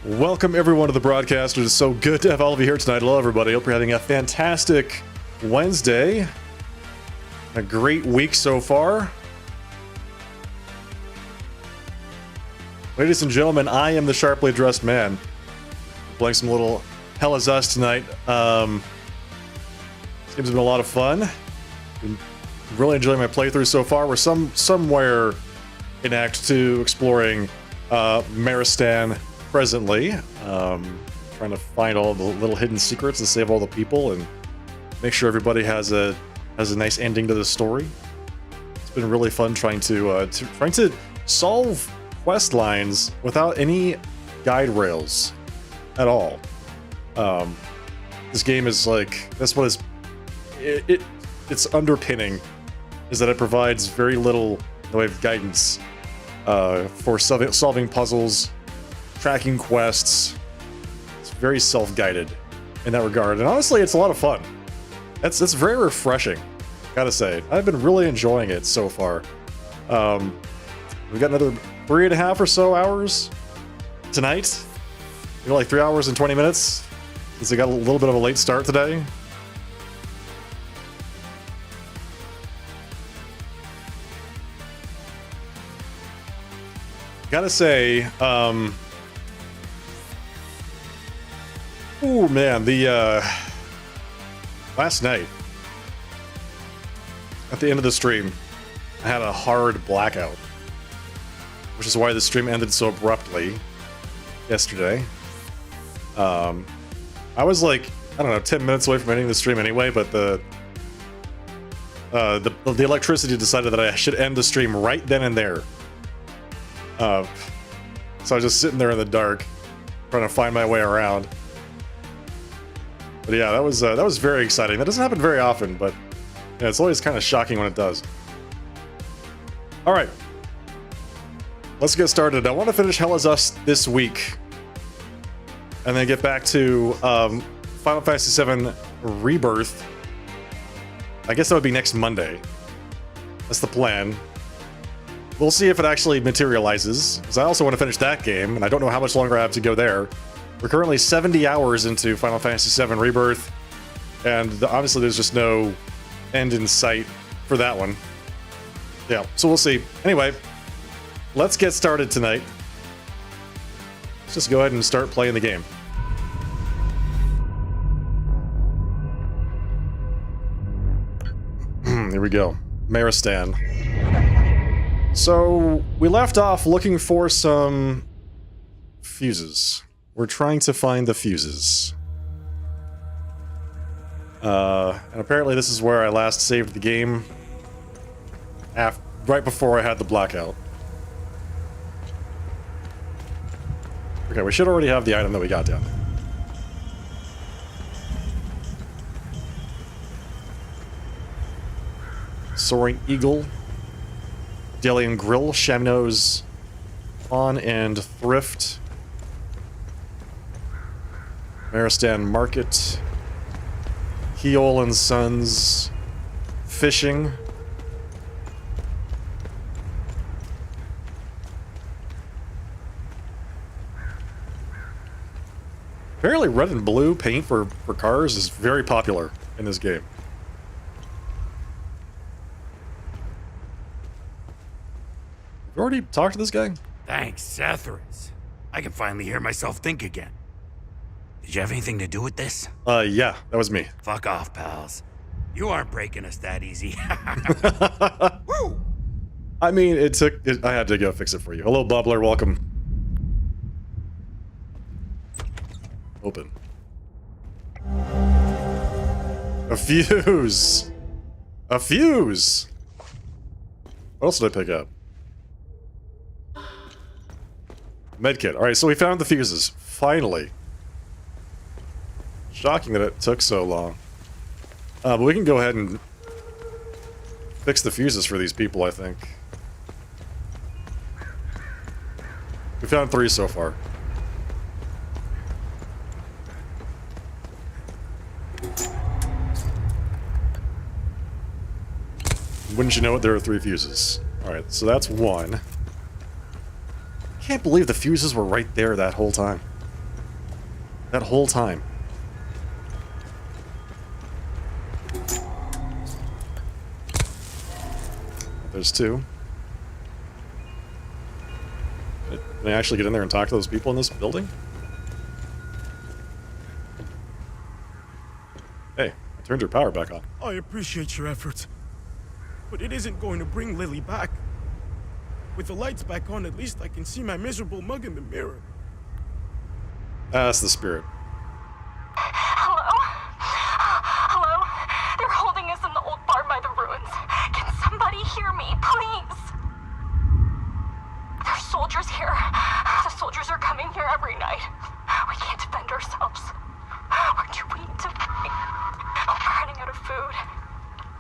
Welcome everyone to the broadcast. It is so good to have all of you here tonight. Hello everybody. Hope you're having a fantastic Wednesday. A great week so far. Ladies and gentlemen, I am the sharply dressed man. Playing some little Hell Is Us tonight. This game's been a lot of fun. Been really enjoying my playthrough so far. We're somewhere in Act 2 exploring Maristan presently. Trying to find all the little hidden secrets and save all the people and make sure everybody has a nice ending to the story. It's been really fun trying to solve quest lines without any guide rails at all. This game is like, that's what its underpinning is that it provides very little in the way of guidance for solving puzzles, tracking quests. It's very self-guided in that regard, and honestly, it's a lot of fun. It's very refreshing, gotta say. I've been really enjoying it so far. We've got another 3.5 or so hours tonight. We got like 3 hours and 20 minutes since I got a little bit of a late start today. Gotta say, oh man, the last night at the end of the stream, I had a hard blackout, which is why the stream ended so abruptly yesterday. I was like, I don't know, 10 minutes away from ending the stream anyway, but the electricity decided that I should end the stream right then and there. So I was just sitting there in the dark, trying to find my way around. But yeah, that was very exciting. That doesn't happen very often, but yeah, it's always kind of shocking when it does. All right, let's get started. I want to finish Hell Is Us this week, and then get back to Final Fantasy VII Rebirth. I guess that would be next Monday. That's the plan. We'll see if it actually materializes, because I also want to finish that game, and I don't know how much longer I have to go there. We're currently 70 hours into Final Fantasy VII Rebirth, and obviously there's just no end in sight for that one. Yeah, so we'll see. Anyway, let's get started tonight. Let's just go ahead and start playing the game. Here we go. Maristan. So, we left off looking for some fuses. We're trying to find the fuses. And apparently this is where I last saved the game. Right before I had the blackout. Okay, we should already have the item that we got down there. Soaring Eagle. Delian Grill, Shamnose, Pawn and Thrift, Maristan Market, Heol and Sons, Fishing, apparently red and blue paint for cars is very popular in this game. You already talked to this guy? Thanks, Sethris. I can finally hear myself think again. Did you have anything to do with this? Yeah, that was me. Fuck off, pals. You aren't breaking us that easy. Woo! I mean, I had to go fix it for you. Hello, Bubbler, welcome. Open. A fuse! A fuse! What else did I pick up? Medkit. Alright, so we found the fuses. Finally. Shocking that it took so long. But we can go ahead and fix the fuses for these people, I think. We found 3 so far. Wouldn't you know it, there are 3 fuses. Alright, so that's 1. Can't believe the fuses were right there that whole time. That whole time. There's two. Can I actually get in there and talk to those people in this building? Hey, I turned your power back on. I appreciate your efforts, but it isn't going to bring Lily back. With the lights back on, at least I can see my miserable mug in the mirror. That's the spirit. Hello? Hello? They're holding us in the old barn by the ruins. Can somebody hear me, please? There's soldiers here. The soldiers are coming here every night. We can't defend ourselves. We're too weak to fight. We're running out of food.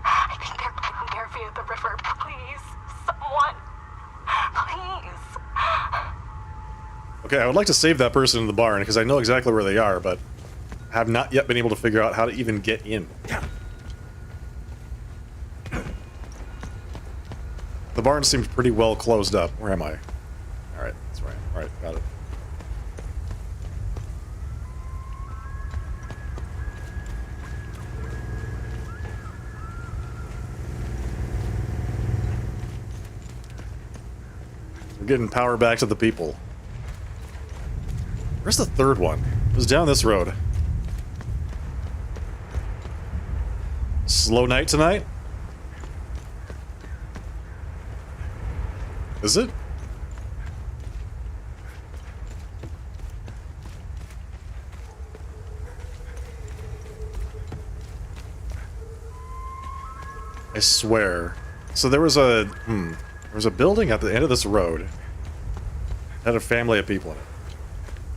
I think they're getting there via the river. Please, someone. Please. Okay, I would like to save that person in the barn because I know exactly where they are, but have not yet been able to figure out how to even get in. The barn seems pretty well closed up. Where am I? Alright, that's right. Alright, got it. We're getting power back to the people. Where's the third one? It was down this road. Slow night tonight? Is it? I swear. So there was a building at the end of this road. It had a family of people in it.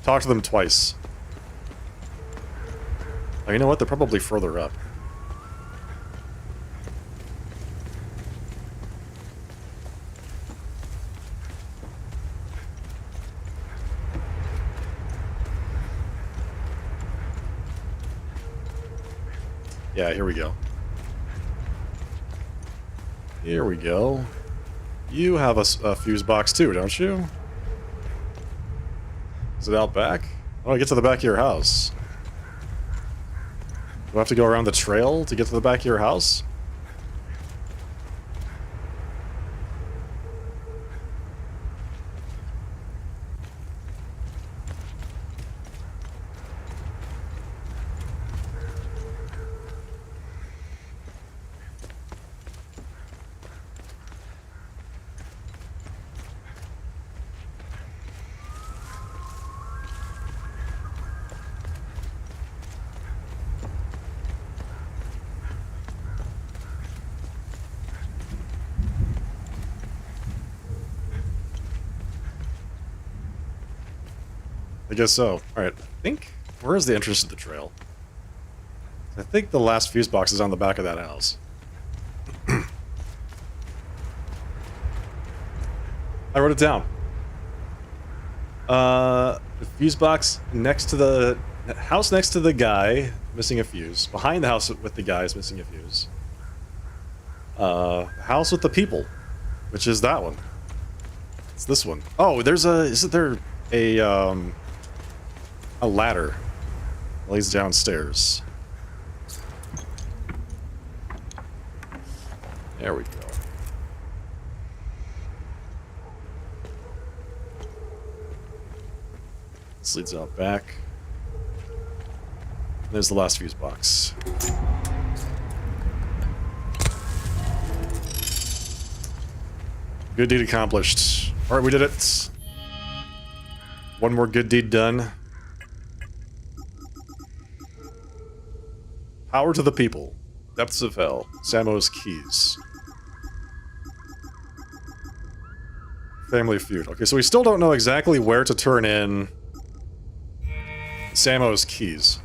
Talked to them twice. Oh, you know what? They're probably further up. Yeah, here we go. Here we go. You have a fuse box too, don't you? Is it out back? Oh, I get to the back of your house. Do I have to go around the trail to get to the back of your house? I guess so. Alright, I think... Where is the entrance to the trail? I think the last fuse box is on the back of that house. I wrote it down. The fuse box next to the... house next to the guy, missing a fuse. Behind the house with the guy is missing a fuse. House with the people, which is that one. It's this one. Oh, there's a... Isn't there a ladder that leads downstairs? There we go. This leads out back. There's the last fuse box. Good deed accomplished. Alright, we did it. One more good deed done. Power to the people. Depths of Hell. Samo's Keys. Family Feud. Okay, so we still don't know exactly where to turn in Samo's Keys.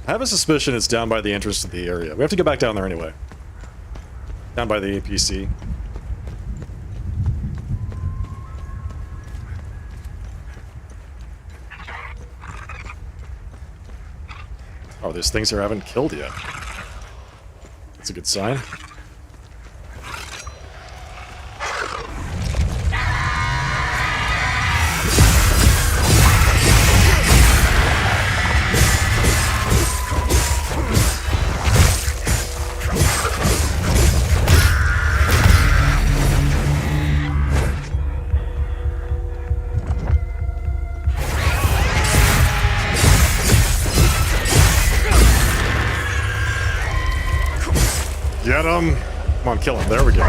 I have a suspicion it's down by the entrance to the area. We have to go back down there anyway. Down by the APC. there's things here I haven't killed yet. That's a good sign. Get him! Come on, kill him. There we go.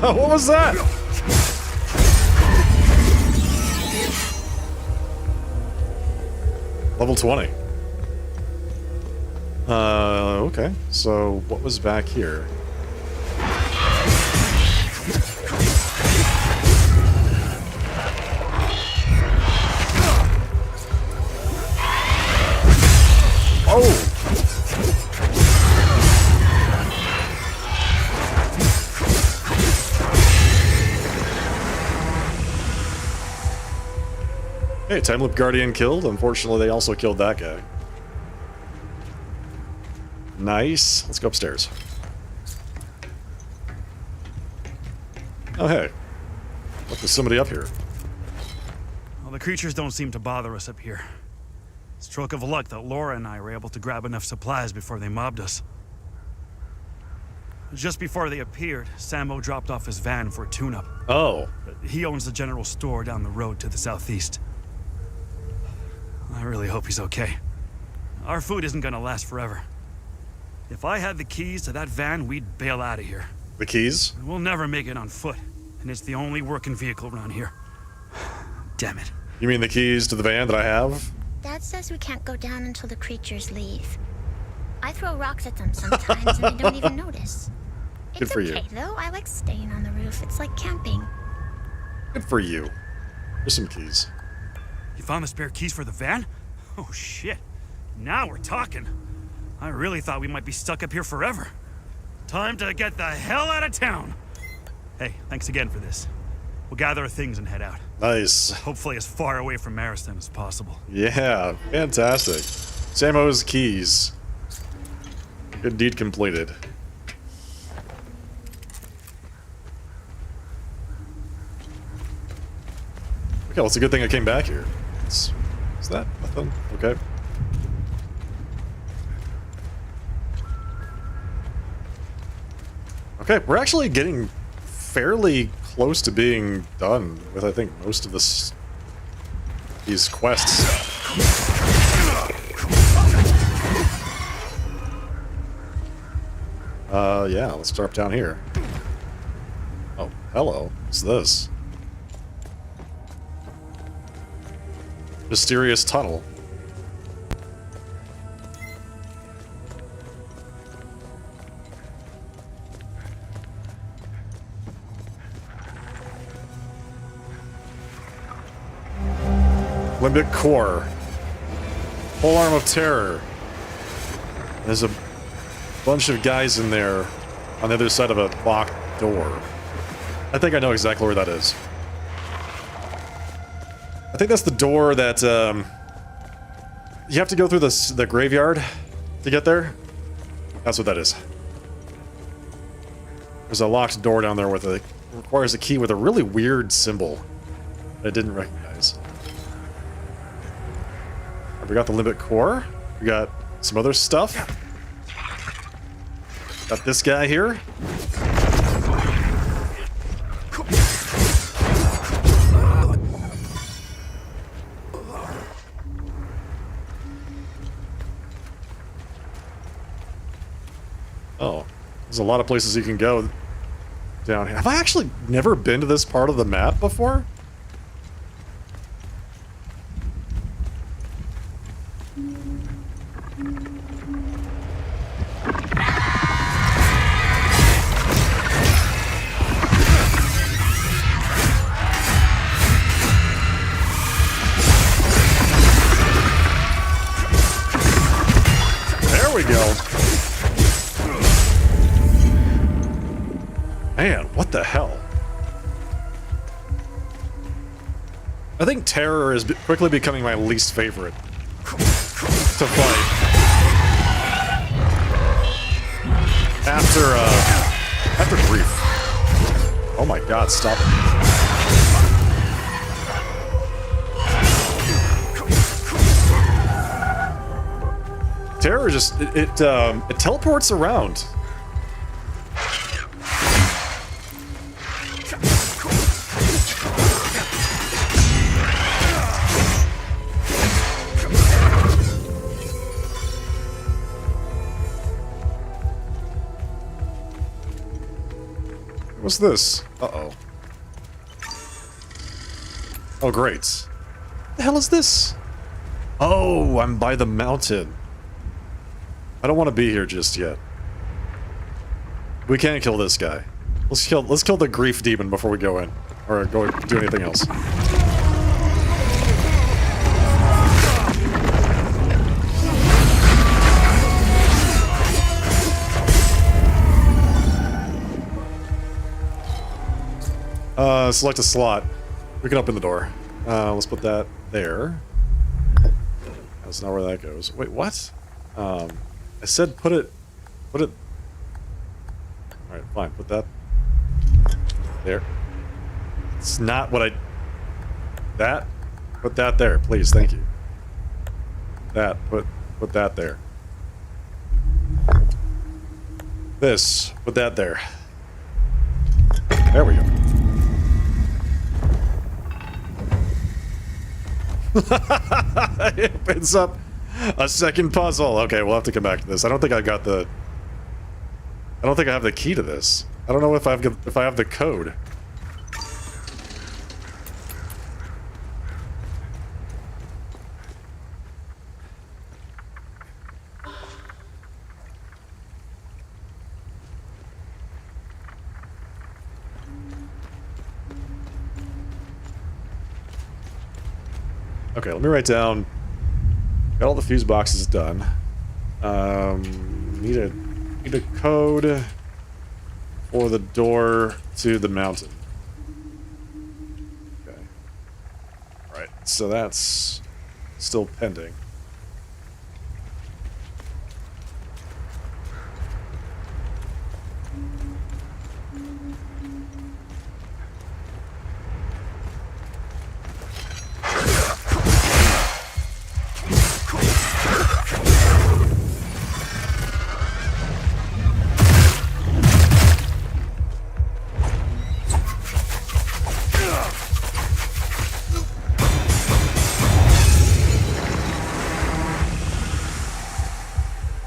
What was that? Level 20. Okay. So, what was back here? Oh! Hey, Time Loop Guardian killed. Unfortunately, they also killed that guy. Nice. Let's go upstairs. Oh, hey. Look, there's somebody up here. Well, the creatures don't seem to bother us up here. Stroke of luck that Laura and I were able to grab enough supplies before they mobbed us. Just before they appeared, Sammo dropped off his van for a tune-up. Oh. He owns the general store down the road to the southeast. I really hope he's okay. Our food isn't gonna last forever. If I had the keys to that van, we'd bail out of here. The keys? We'll never make it on foot, and it's the only working vehicle around here. Damn it. You mean the keys to the van that I have? Dad says we can't go down until the creatures leave. I throw rocks at them sometimes and they don't even notice. Good It's for you. okay though, I like staying on the roof. It's like camping. Good for you. Here's some keys. You found the spare keys for the van? Oh shit. Now we're talking. I really thought we might be stuck up here forever. Time to get the hell out of town. Hey, thanks again for this. We'll gather our things and head out. Nice. Hopefully as far away from Maristan as possible. Yeah, fantastic. Sammo's keys. Good deed completed. Okay, well, it's a good thing I came back here. Is that nothing? Okay. Okay, we're actually getting fairly close to being done with, I think, most of these quests. Yeah, let's drop down here. Oh, hello. What's this? Mysterious tunnel. Limbic Core. Whole arm of terror. There's a bunch of guys in there on the other side of a locked door. I think I know exactly where that is. I think that's the door that, you have to go through the graveyard to get there. That's what that is. There's a locked door down there with requires a key with a really weird symbol that I didn't recognize. We got the Limbic Core. We got some other stuff. Got this guy here. Oh, there's a lot of places you can go down here. Have I actually never been to this part of the map before? There we go. Man, what the hell? I think terror is quickly becoming my least favorite to fight. after grief. Oh my god, stop it. Terror just it teleports around. What's this? Uh-oh. Oh, great. What the hell is this? Oh, I'm by the mountain. I don't want to be here just yet. We can't kill this guy. Let's kill the grief demon before we go in. Or go do anything else. Select a slot. We can open the door. Let's put that there. That's not where that goes. Wait, what? I said put it... Alright, fine. Put that... there. It's not what I... That? Put that there, please. Thank you. That. Put that there. This. Put that there. There we go. It opens up a second puzzle. Okay, we'll have to come back to this. I don't think I got the... I don't think I have the key to this. I don't know if I have the code. Okay, let me write down. Got all the fuse boxes done. Need a code for the door to the mountain. Okay. All right, so that's still pending.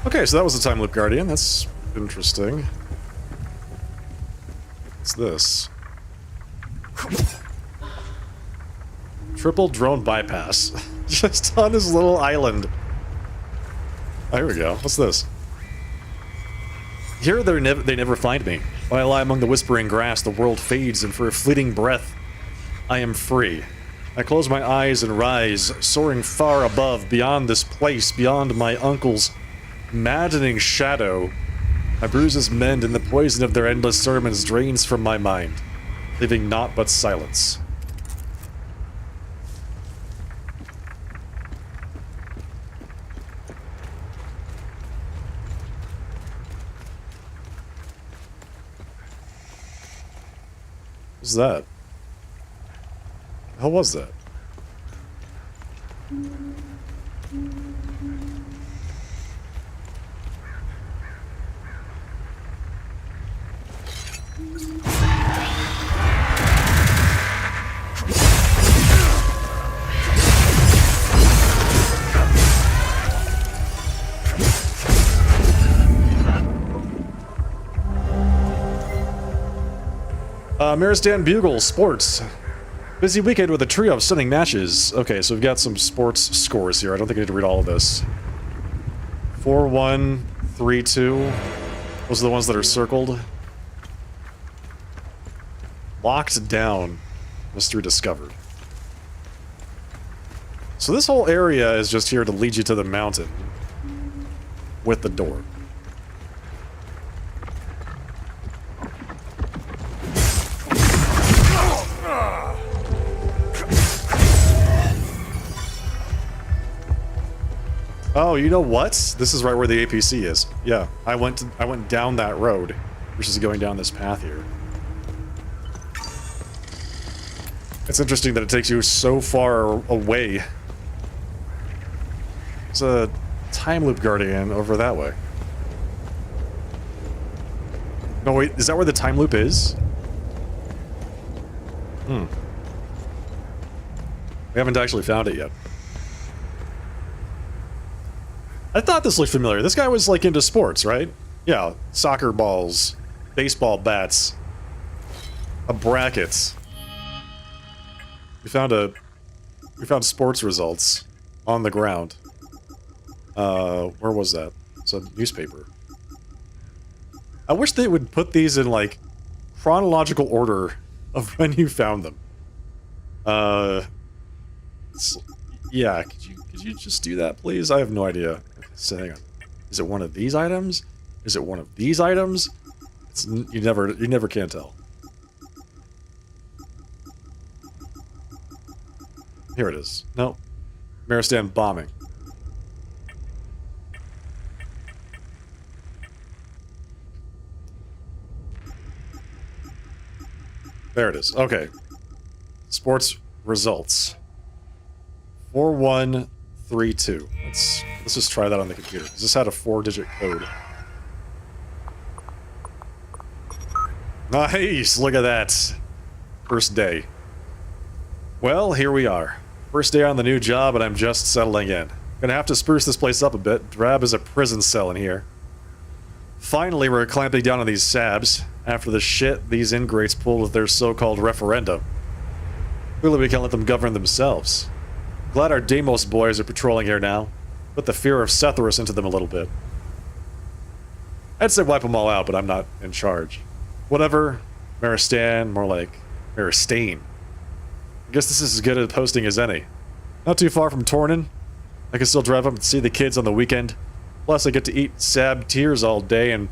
Okay, so that was the Time Loop Guardian. That's interesting. What's this? Triple drone bypass. Just on this little island. Oh, here we go. What's this? Here they never find me. While I lie among the whispering grass, the world fades, and for a fleeting breath, I am free. I close my eyes and rise, soaring far above, beyond this place, beyond my uncle's maddening shadow. My bruises mend, and the poison of their endless sermons drains from my mind, leaving naught but silence. What's that? How was that? Maristan Bugle, sports. Busy weekend with a trio of stunning matches. Okay, so we've got some sports scores here. I don't think I need to read all of this. 4-1, 3-2. Those are the ones that are circled. Locked down. Mystery discovered. So this whole area is just here to lead you to the mountain. With the door. Oh, Oh, you know what? This is right where the APC is. Yeah, I went down that road, which is going down this path here. It's interesting that it takes you so far away. There's a time loop guardian over that way. No, wait, is that where the time loop is? Hmm. We haven't actually found it yet. I thought this looked familiar. This guy was like into sports, right? Yeah, soccer balls, baseball bats, a bracket. We found sports results on the ground. Where was that? It's a newspaper. I wish they would put these in like chronological order of when you found them. Yeah, could you just do that, please? I have no idea. So hang on. Is it one of these items? Is it one of these items? You never can tell. Here it is. No. Maristan bombing. There it is. Okay. Sports results. 4132. Let's just try that on the computer. This had a 4-digit code. Nice! Look at that. First day. Well, here we are. First day on the new job, and I'm just settling in. Gonna have to spruce this place up a bit. Drab is a prison cell in here. Finally, we're clamping down on these sabs after the shit these ingrates pulled with their so-called referendum. Clearly, we can't let them govern themselves. Glad our Deimos boys are patrolling here now. Put the fear of Setharus into them a little bit. I'd say wipe them all out, but I'm not in charge. Whatever. Maristan, more like Maristane. I guess this is as good a posting as any. Not too far from Tornin. I can still drive up and see the kids on the weekend. Plus, I get to eat sab tears all day and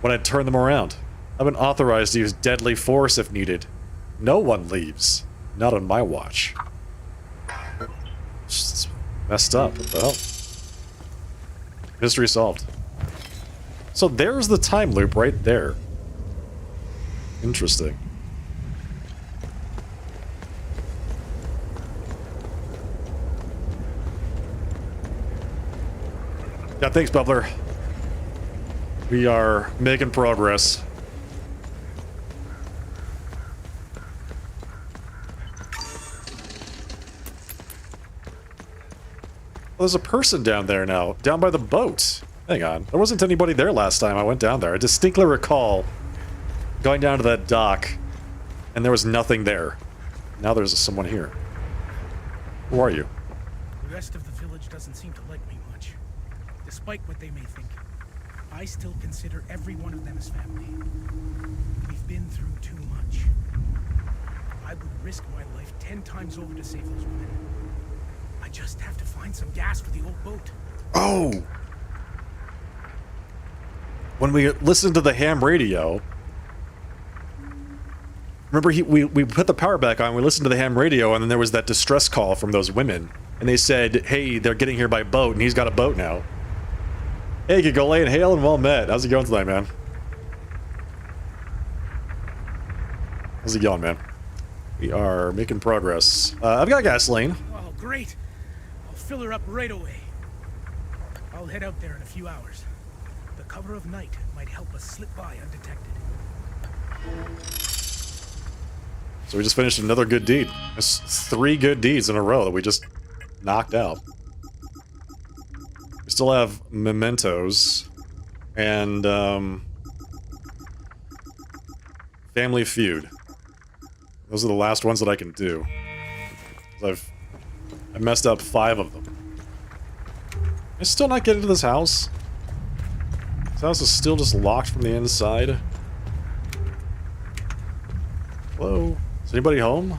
when I turn them around. I've been authorized to use deadly force if needed. No one leaves. Not on my watch. It's messed up. What the hell? Mystery solved. So there's the time loop right there. Interesting. Yeah, thanks, Bubbler. We are making progress. Well, there's a person down there now, down by the boat. Hang on, there wasn't anybody there last time I went down there. I distinctly recall going down to that dock, and there was nothing there. Now there's someone here. Who are you? The rest of the village doesn't seem to like me much. Despite what they may think, I still consider every one of them as family. We've been through too much. I would risk my life 10 times over to save those women. I just have to find some gas for the old boat. Oh! When we listened to the ham radio... Remember, we put the power back on, we listened to the ham radio, and then there was that distress call from those women. And they said, hey, they're getting here by boat, and he's got a boat now. Hey, Gigole, hail and well met. How's it going tonight, man? How's it going, man? We are making progress. I've got gasoline. Oh, great. I'll fill her up right away. I'll head out there in a few hours. The cover of night might help us slip by undetected. So we just finished another good deed. That's 3 good deeds in a row that we just knocked out. We still have mementos and Family Feud. Those are the last ones that I can do. I messed up 5 of them. I still not get into this house. This house is still just locked from the inside. Hello? Is anybody home?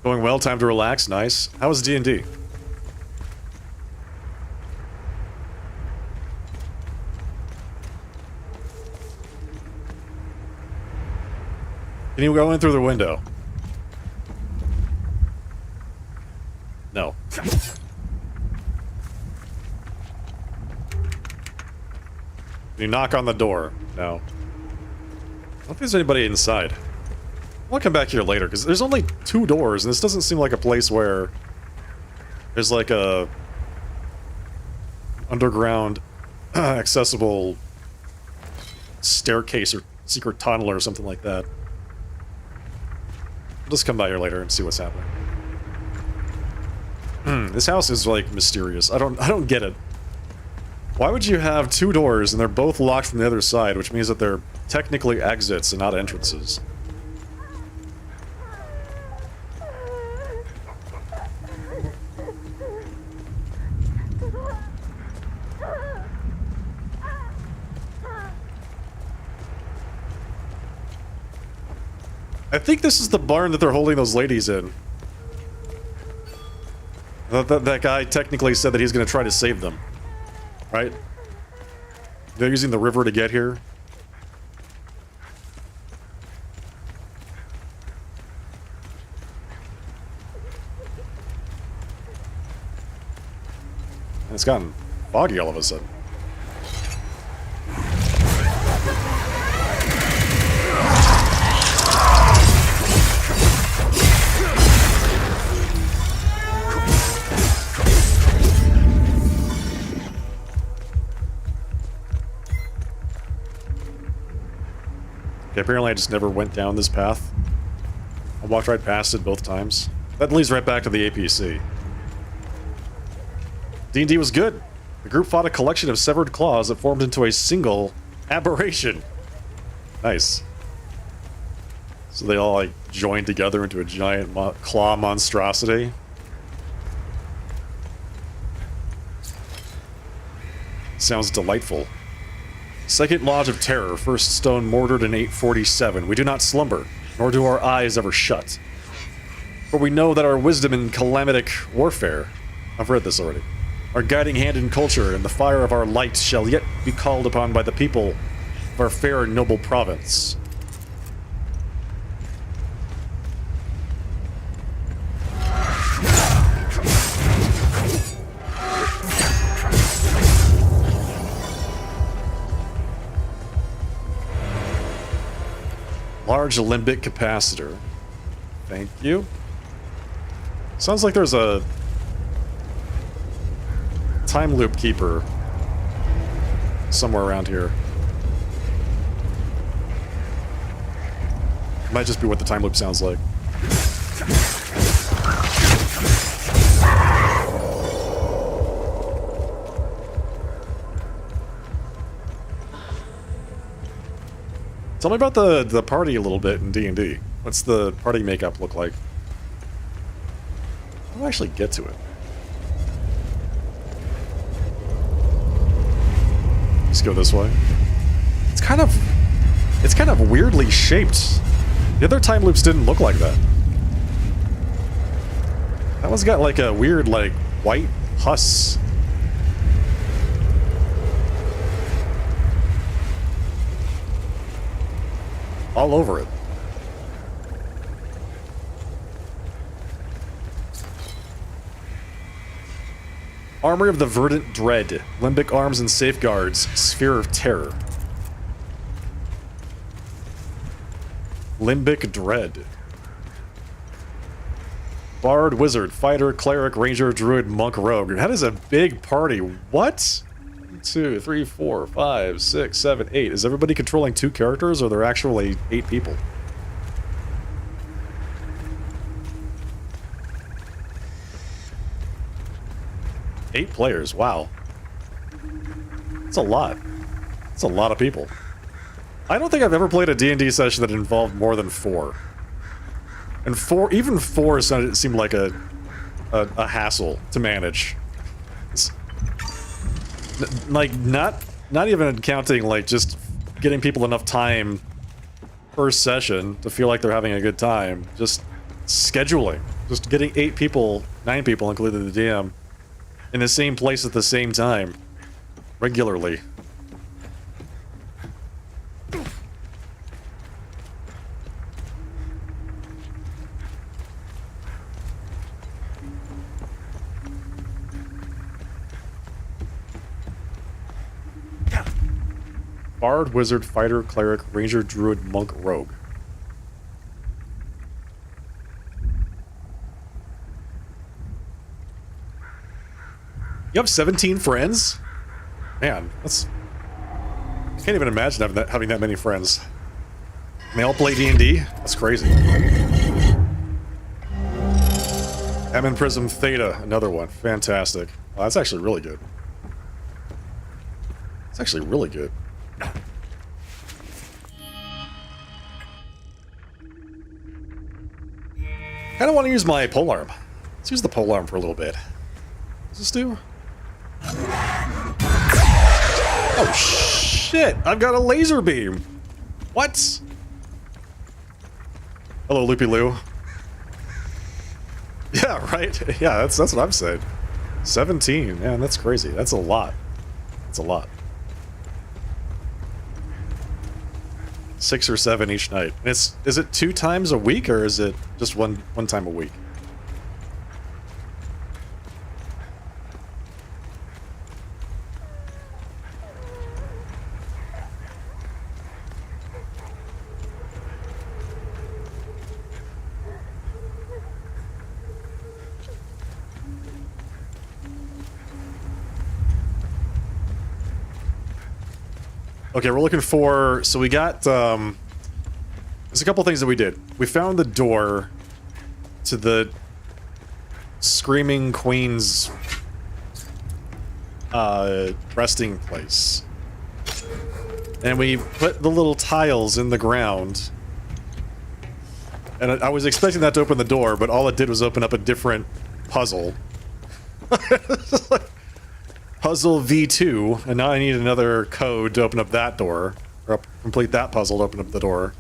Going well, time to relax, nice. How was D&D? you go in through the window? No. Can you knock on the door? No. I don't think there's anybody inside. I'll come back here later, because there's only 2 doors, and this doesn't seem like a place where there's like a underground accessible staircase or secret tunnel or something like that. I'll just come by here later and see what's happening. This house is like mysterious. I don't get it. Why would you have 2 doors and they're both locked from the other side, which means that they're technically exits and not entrances? I think this is the barn that they're holding those ladies in. That guy technically said that he's going to try to save them. Right? They're using the river to get here. And it's gotten foggy all of a sudden. Okay, apparently I just never went down this path. I walked right past it both times. That leads right back to the APC. D&D was good. The group fought a collection of severed claws that formed into a single aberration. Nice. So they all, like, joined together into a giant claw monstrosity. Sounds delightful. Second Lodge of Terror, first stone mortared in 847. We do not slumber, nor do our eyes ever shut. For we know that our wisdom in calamitic warfare, I've read this already, our guiding hand in culture and the fire of our light shall yet be called upon by the people of our fair and noble province. Large limbic capacitor. Thank you. Sounds like there's a time loop keeper somewhere around here. Might just be what the time loop sounds like. Tell me about the party a little bit in D&D. What's the party makeup look like? How do I actually get to it? Let's go this way. It's kind of weirdly shaped. The other time loops didn't look like that. That one's got like a weird, like, white pus. All over it. Armory of the Verdant Dread. Limbic arms and safeguards. Sphere of Terror. Limbic Dread. Bard, Wizard, Fighter, Cleric, Ranger, Druid, Monk, Rogue. That is a big party. What? 1, 2, 3, 4, 5, 6, 7, 8. Is everybody controlling 2 characters, or are there actually 8 people? Eight players, wow. That's a lot. That's a lot of people. I don't think I've ever played a D&D session that involved more than 4. And even 4 seemed like a hassle to manage. It's, like, not even counting, like, just getting people enough time per session to feel like they're having a good time. Just scheduling. Just getting 8 people, 9 people, including the DM, in the same place at the same time. Regularly. Bard, wizard, fighter, cleric, ranger, druid, monk, rogue. You have 17 friends? Man, that's... I can't even imagine having that many friends. And they all play D&D? That's crazy. Ammon Prism Theta, another one. Fantastic. Oh, that's actually really good. It's actually really good. I don't want to use my polearm. Let's use the polearm for a little bit. What's this do? Oh shit! I've got a laser beam! What? Hello, Loopy Loo. Yeah, right? Yeah, that's what I'm saying. 17, man, that's crazy. That's a lot. That's a lot. 6 or 7 each night. And is it 2 times a week or is it just one time a week? Okay, we're looking for... So we got... there's a couple things that we did. We found the door to the Screaming Queen's resting place. And we put the little tiles in the ground. And I was expecting that to open the door, but all it did was open up a different puzzle. Puzzle V2, and now I need another code to open up that door. Or complete that puzzle to open up the door.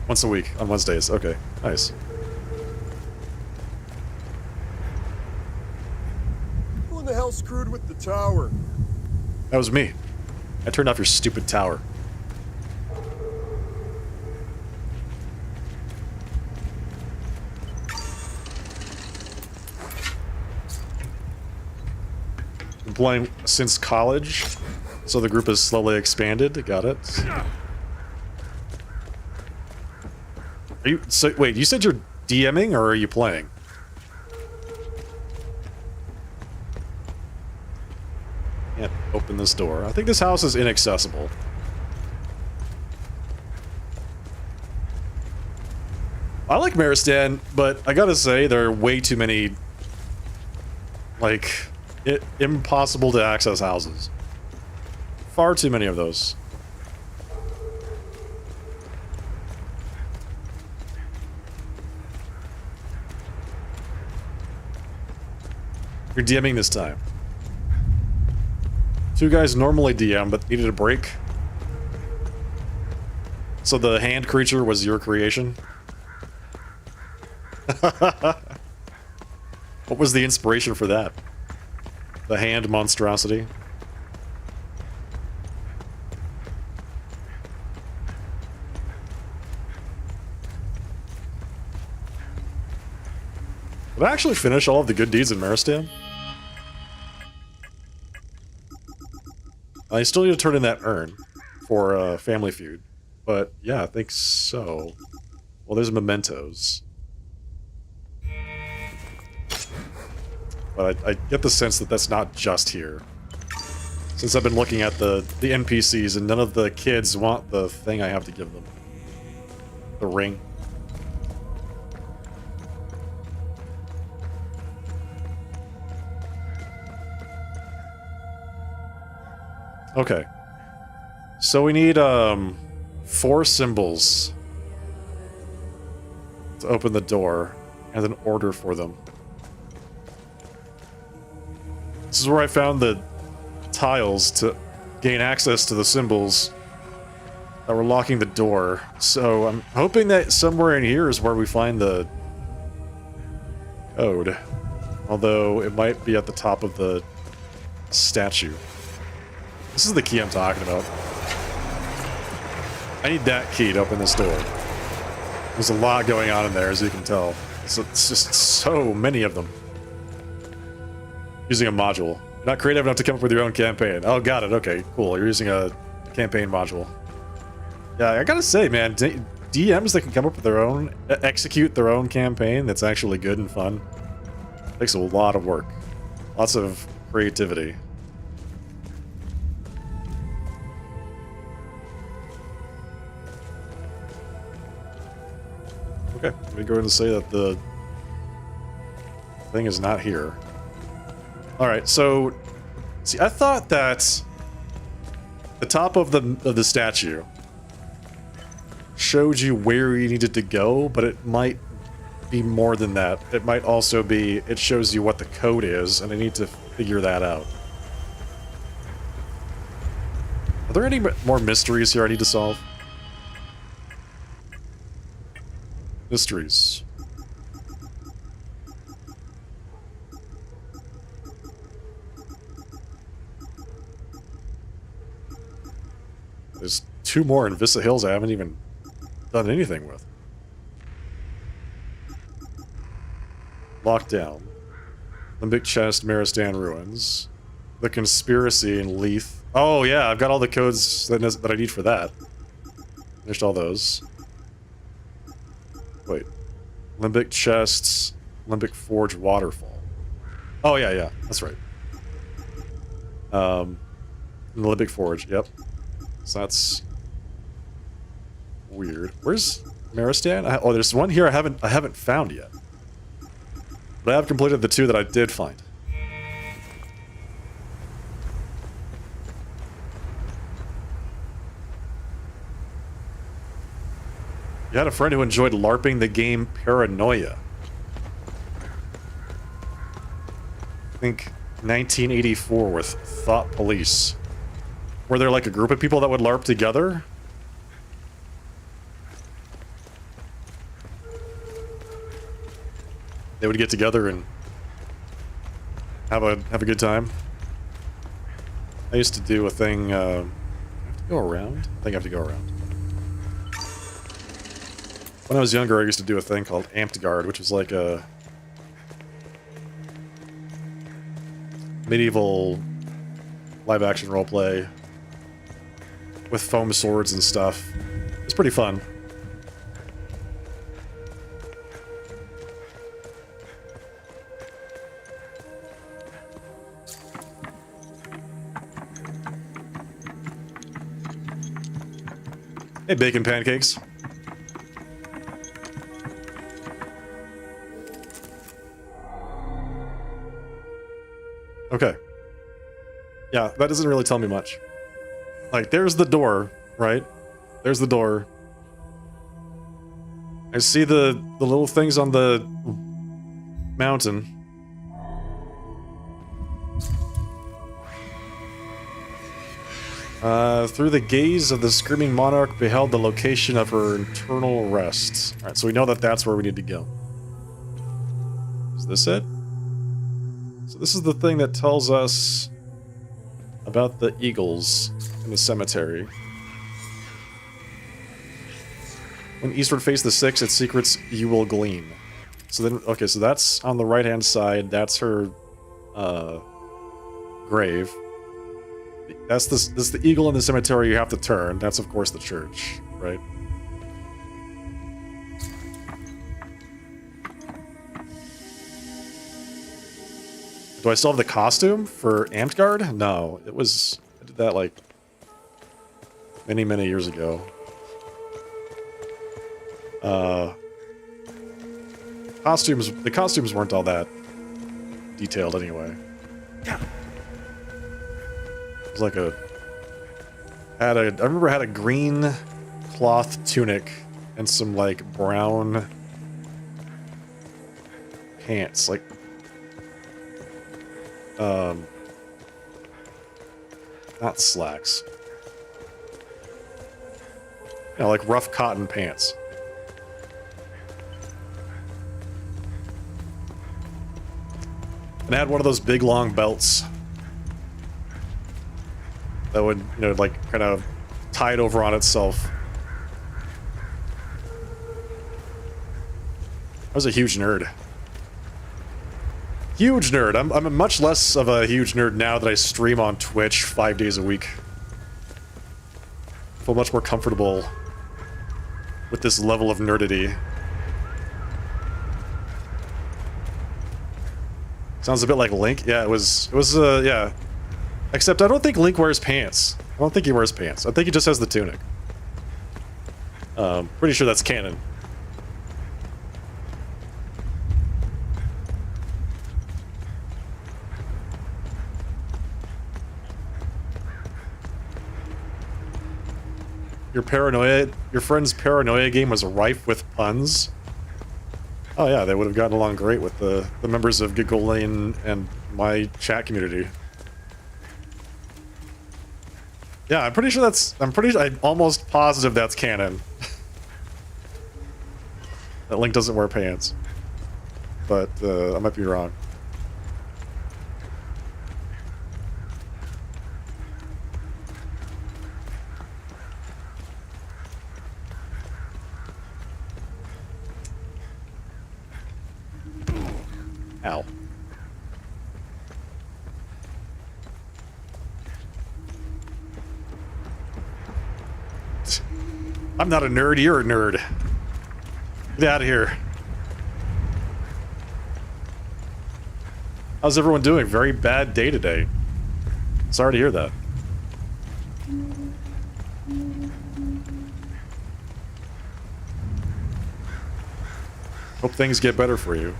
Once a week, on Wednesdays. Okay, nice. Who in the hell screwed with the tower? That was me. I turned off your stupid tower. Been playing since college, so the group has slowly expanded. Got it. Are you... So, wait, you said you're DMing, or are you playing? Can't open this door. I think this house is inaccessible. I like Maristan, but I gotta say, there are way too many, like, impossible to access houses. Far too many of those. You're DMing this time. 2 guys normally DM, but needed a break. So the hand creature was your creation? What was the inspiration for that? The hand monstrosity? Did I actually finish all of the good deeds in Maristan? I still need to turn in that urn for Family Feud. But yeah, I think so. Well, there's mementos. But I get the sense that that's not just here. Since I've been looking at the NPCs and none of the kids want the thing I have to give them. The ring. Okay. So we need 4 symbols to open the door and an order for them. This is where I found the tiles to gain access to the symbols that were locking the door. So I'm hoping that somewhere in here is where we find the code. Although it might be at the top of the statue. This is the key I'm talking about. I need that key to open this door. There's a lot going on in there, as you can tell. It's just so many of them. Using a module. Not creative enough to come up with your own campaign. Oh, got it. Okay, cool. You're using a campaign module. Yeah, I gotta say, man, DMs that can come up with their own, execute their own campaign that's actually good and fun, takes a lot of work. Lots of creativity. Okay, let me go ahead and say that the thing is not here. Alright, so... See, I thought that the top of the statue showed you where you needed to go, but it might be more than that. It might also be, it shows you what the code is, and I need to figure that out. Are there any more mysteries here I need to solve? Mysteries. There's 2 more in Vista Hills I haven't even done anything with. Lockdown. Limbic Chest, Maristan Ruins. The Conspiracy in Leith. Oh yeah, I've got all the codes that I need for that. Finished all those. Wait. Limbic Chests, Limbic Forge Waterfall. Oh yeah, that's right. Limbic Forge, yep. So that's weird. Where's Maristan? Oh, there's one here I haven't found yet. But I have completed the 2 that I did find. You had a friend who enjoyed LARPing the game Paranoia. I think 1984 with Thought Police. Were there like a group of people that would LARP together? They would get together and have a good time. I used to do a thing. I have to go around. I think I have to go around. When I was younger, I used to do a thing called Amped Guard, which was like a medieval live-action roleplay with foam swords and stuff. It's pretty fun. Hey, bacon pancakes. Okay. Yeah, that doesn't really tell me much. Like, there's the door, right? There's the door. I see the little things on the mountain. Through the gaze of the screaming monarch beheld the location of her eternal rest. Alright, so we know that that's where we need to go. Is this it? So this is the thing that tells us about the eagles in the cemetery. When eastward face the 6, its secrets you will glean. So then, okay, so that's on the right-hand side. That's her grave. That's the eagle in the cemetery you have to turn. That's, of course, the church, right? Do I still have the costume for Amped Guard? No, it was... I did that, like, many, many years ago. The costumes weren't all that detailed anyway. It was like I remember I had a green cloth tunic and some, like, brown pants, like, not slacks. You know, like rough cotton pants. And I had one of those big long belts that would, you know, like, kind of tie it over on itself. I was a huge nerd. Huge nerd. I'm much less of a huge nerd now that I stream on Twitch 5 days a week. I feel much more comfortable with this level of nerdity. Sounds a bit like Link. Yeah, it was, yeah. Except I don't think Link wears pants. I don't think he wears pants. I think he just has the tunic. Pretty sure that's canon. Your friend's paranoia game was rife with puns. Oh yeah, they would have gotten along great with the members of Giggle Lane and my chat community. Yeah, I'm almost positive that's canon. That Link doesn't wear pants. But, I might be wrong. Ow. I'm not a nerd, you're a nerd. Get out of here. How's everyone doing? Very bad day today. Sorry to hear that. Hope things get better for you.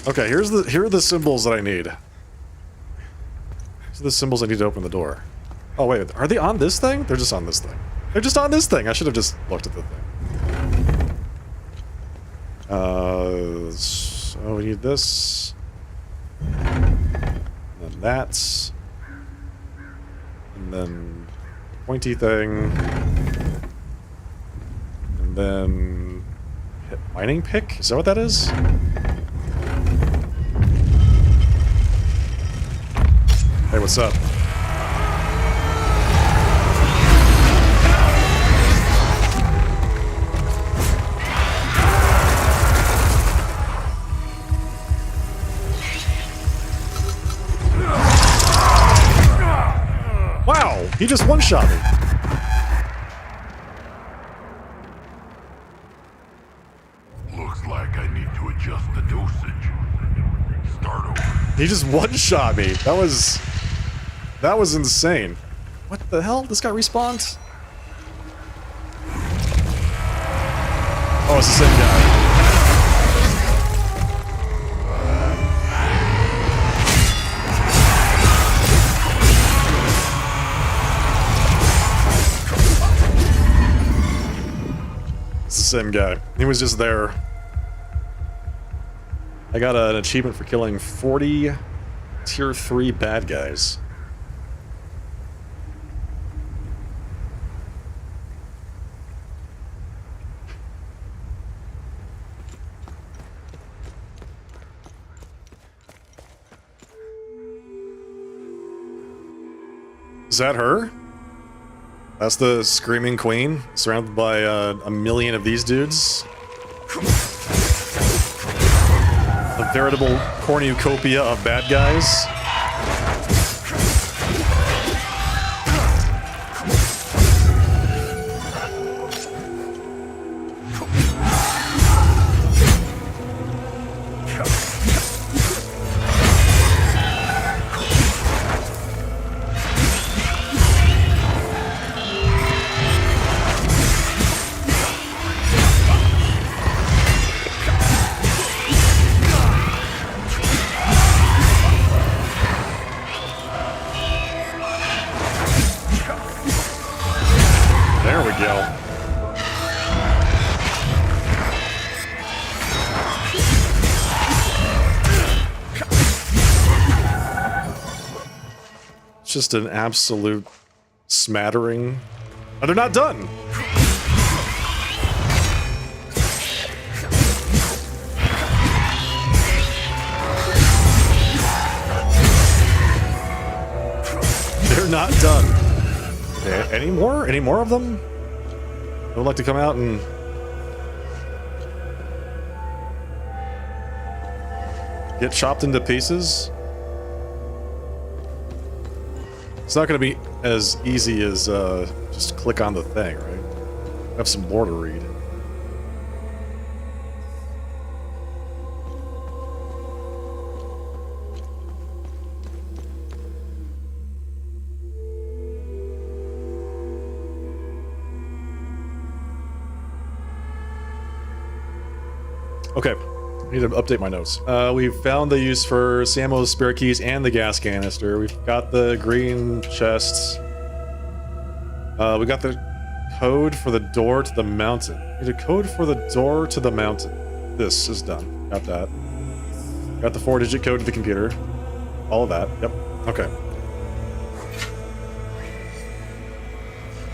Okay, here are the symbols that I need. These are the symbols I need to open the door. Oh wait, are they on this thing? They're just on this thing. They're just on this thing. I should have just looked at the thing. So we need this. And then that. And then pointy thing. And then hit mining pick? Is that what that is? Hey, what's up? Wow, he just one-shot me. Looks like I need to adjust the dosage. Start over. He just one-shot me. That was insane. What the hell? This guy respawned? Oh, it's the same guy. It's the same guy. He was just there. I got an achievement for killing 40 tier 3 bad guys. Is that her? That's the Screaming Queen, surrounded by a million of these dudes. A veritable cornucopia of bad guys. There we go. It's just an absolute smattering. And they're not done. They're not done. Okay, any more? Any more of them? I would like to come out and... get chopped into pieces? It's not going to be as easy as just click on the thing, right? I have some more to read. Okay, I need to update my notes. We've found the use for Samuel's spare keys and the gas canister. We've got the green chests. We got the code for the door to the mountain. We need a code for the door to the mountain. This is done. Got that. Got the 4-digit code to the computer. All of that. Yep. Okay.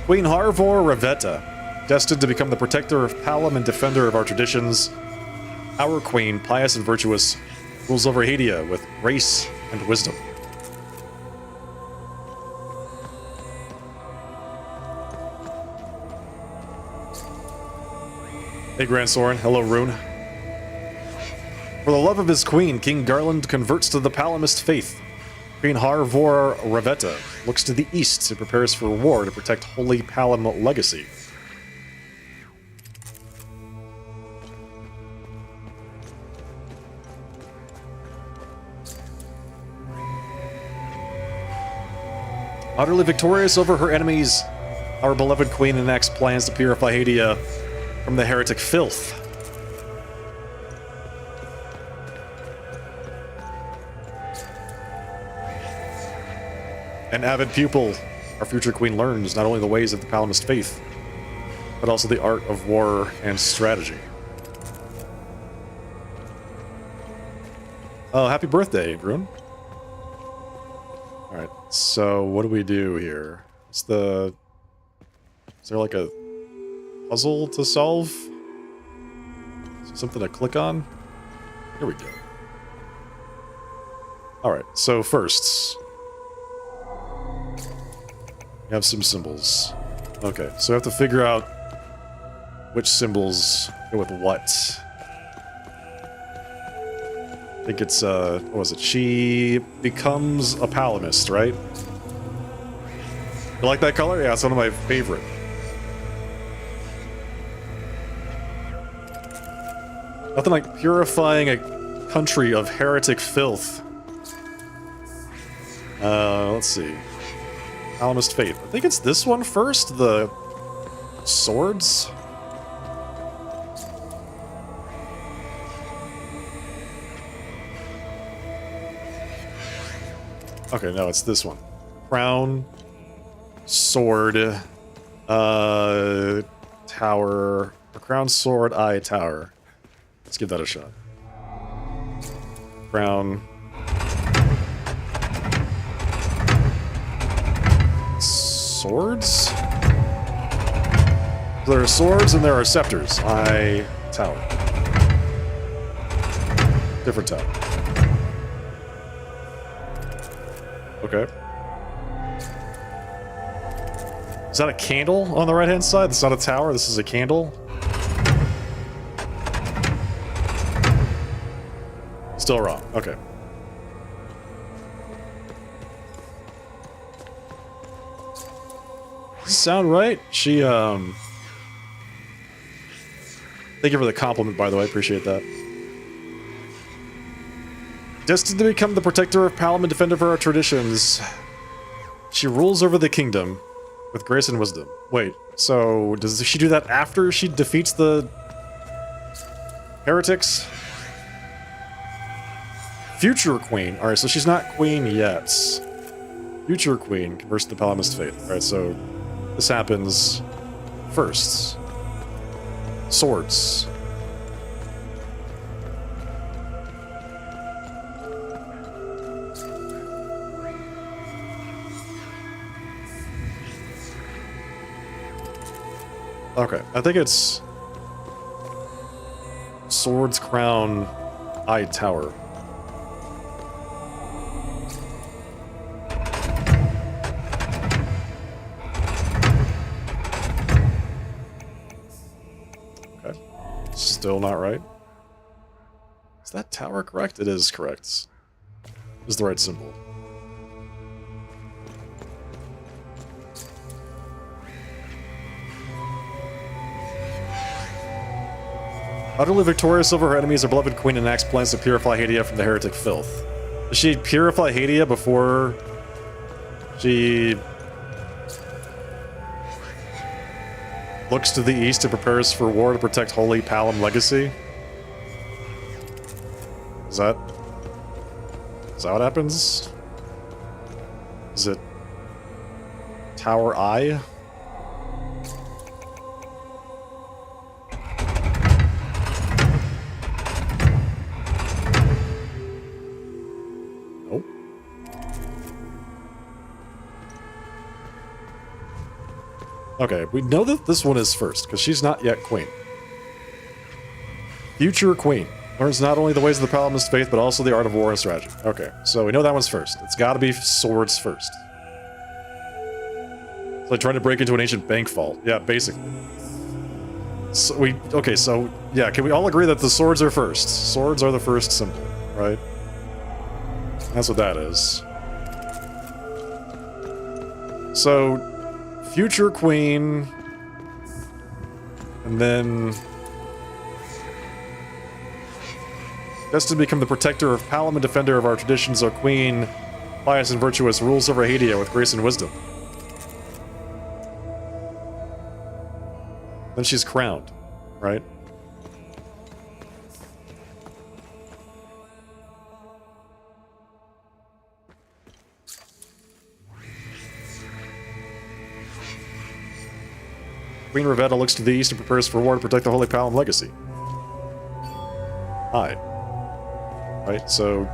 Queen Harvor Revetta, destined to become the protector of Palom and defender of our traditions. Our queen, pious and virtuous, rules over Hadia with grace and wisdom. Hey, Grand Soren. Hello, Rune. For the love of his queen, King Garland converts to the Palomist faith. Queen Harvor Revetta looks to the east and prepares for war to protect Holy Palom legacy. Utterly victorious over her enemies, our beloved queen enacts plans to purify Hadia from the heretic filth. An avid pupil, our future queen learns not only the ways of the Palomist faith, but also the art of war and strategy. Oh, happy birthday, Brune. Alright, so what do we do here? Is there like a puzzle to solve? Is there something to click on? Here we go. Alright, so first, we have some symbols. Okay, so I have to figure out which symbols go with what. I think it's, what was it? She becomes a Palomist, right? You like that color? Yeah, it's one of my favorite. Nothing like purifying a country of heretic filth. Let's see. Palomist faith. I think it's this one first, the swords. Okay, no, it's this one. Crown, sword, tower, or crown, sword, eye, tower. Let's give that a shot. Crown. Swords? There are swords and there are scepters. Eye, tower. Different tower. Okay. Is that a candle on the right-hand side? That's not a tower, this is a candle? Still wrong. Okay. Does this sound right? She, Thank you for the compliment, by the way. I appreciate that. Destined to become the protector of Palom and defender of our traditions, she rules over the kingdom with grace and wisdom. Wait, so does she do that after she defeats the heretics? Future queen. Alright, so she's not queen yet. Future queen converts to the Palomist faith. Alright, so this happens first. Swords. Okay, I think it's Swords, Crown, Eye, Tower. Still not right. Is that tower correct? It is correct. This is the right symbol. Utterly victorious over her enemies, her beloved queen enacts plans to purify Hadia from the heretic filth. Does she purify Hadia before she looks to the east and prepares for war to protect Holy Palom legacy? Is that what happens? Is it Tower I? Nope. Okay, we know that this one is first, because she's not yet queen. Future queen. Learns not only the ways of the Palamist faith, but also the art of war and strategy. Okay, so we know that one's first. It's gotta be swords first. It's like trying to break into an ancient bank vault. Yeah, basically. So okay, so yeah, can we all agree that the swords are first? Swords are the first symbol, right? That's what that is. So, future queen, and then destined to become the protector of Palom and defender of our traditions, our queen, pious and virtuous, rules over Hadia with grace and wisdom. Then she's crowned, right? Queen Rivetta looks to the east and prepares for war to protect the Holy Palom legacy. Hi. Right, so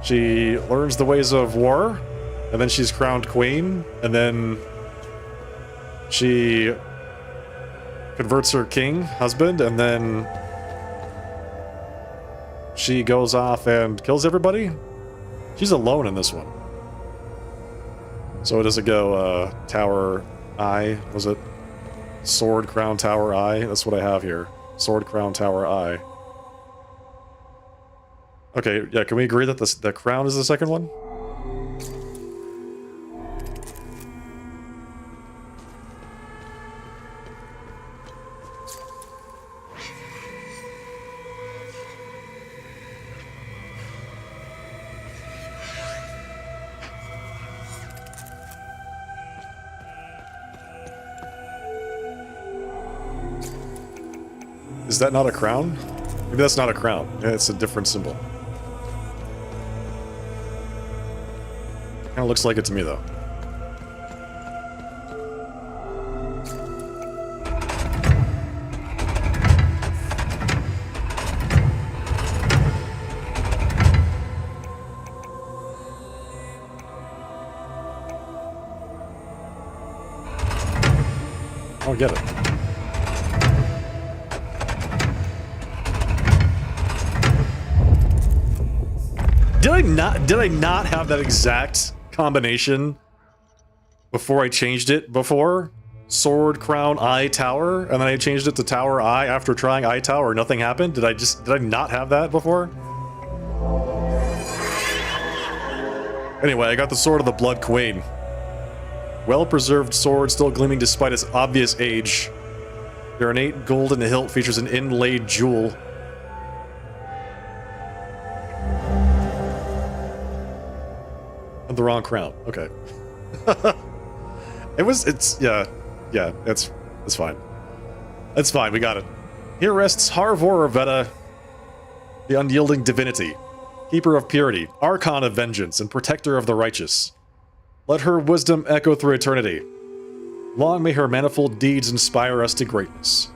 she learns the ways of war, and then she's crowned queen, and then she converts her king, husband, and then she goes off and kills everybody? She's alone in this one. So does it go, Tower I? Was it Sword, Crown, Tower I? That's what I have here. Sword, Crown, Tower I. Okay, yeah, can we agree that the crown is the second one? Is that not a crown? Maybe that's not a crown. It's a different symbol. Kinda looks like it to me, though. I don't get it. Did I not have that exact combination before I changed it before? Sword, Crown, I, Tower, and then I changed it to Tower I after trying I Tower, nothing happened? Did I not have that before? Anyway, I got the Sword of the Blood Queen. Well-preserved sword, still gleaming despite its obvious age. The ornate golden hilt features an inlaid jewel. The wrong crown. Okay. It's fine. It's fine, we got it. Here rests Harvor Rivetta, the unyielding divinity, keeper of purity, archon of vengeance, and protector of the righteous. Let her wisdom echo through eternity. Long may her manifold deeds inspire us to greatness.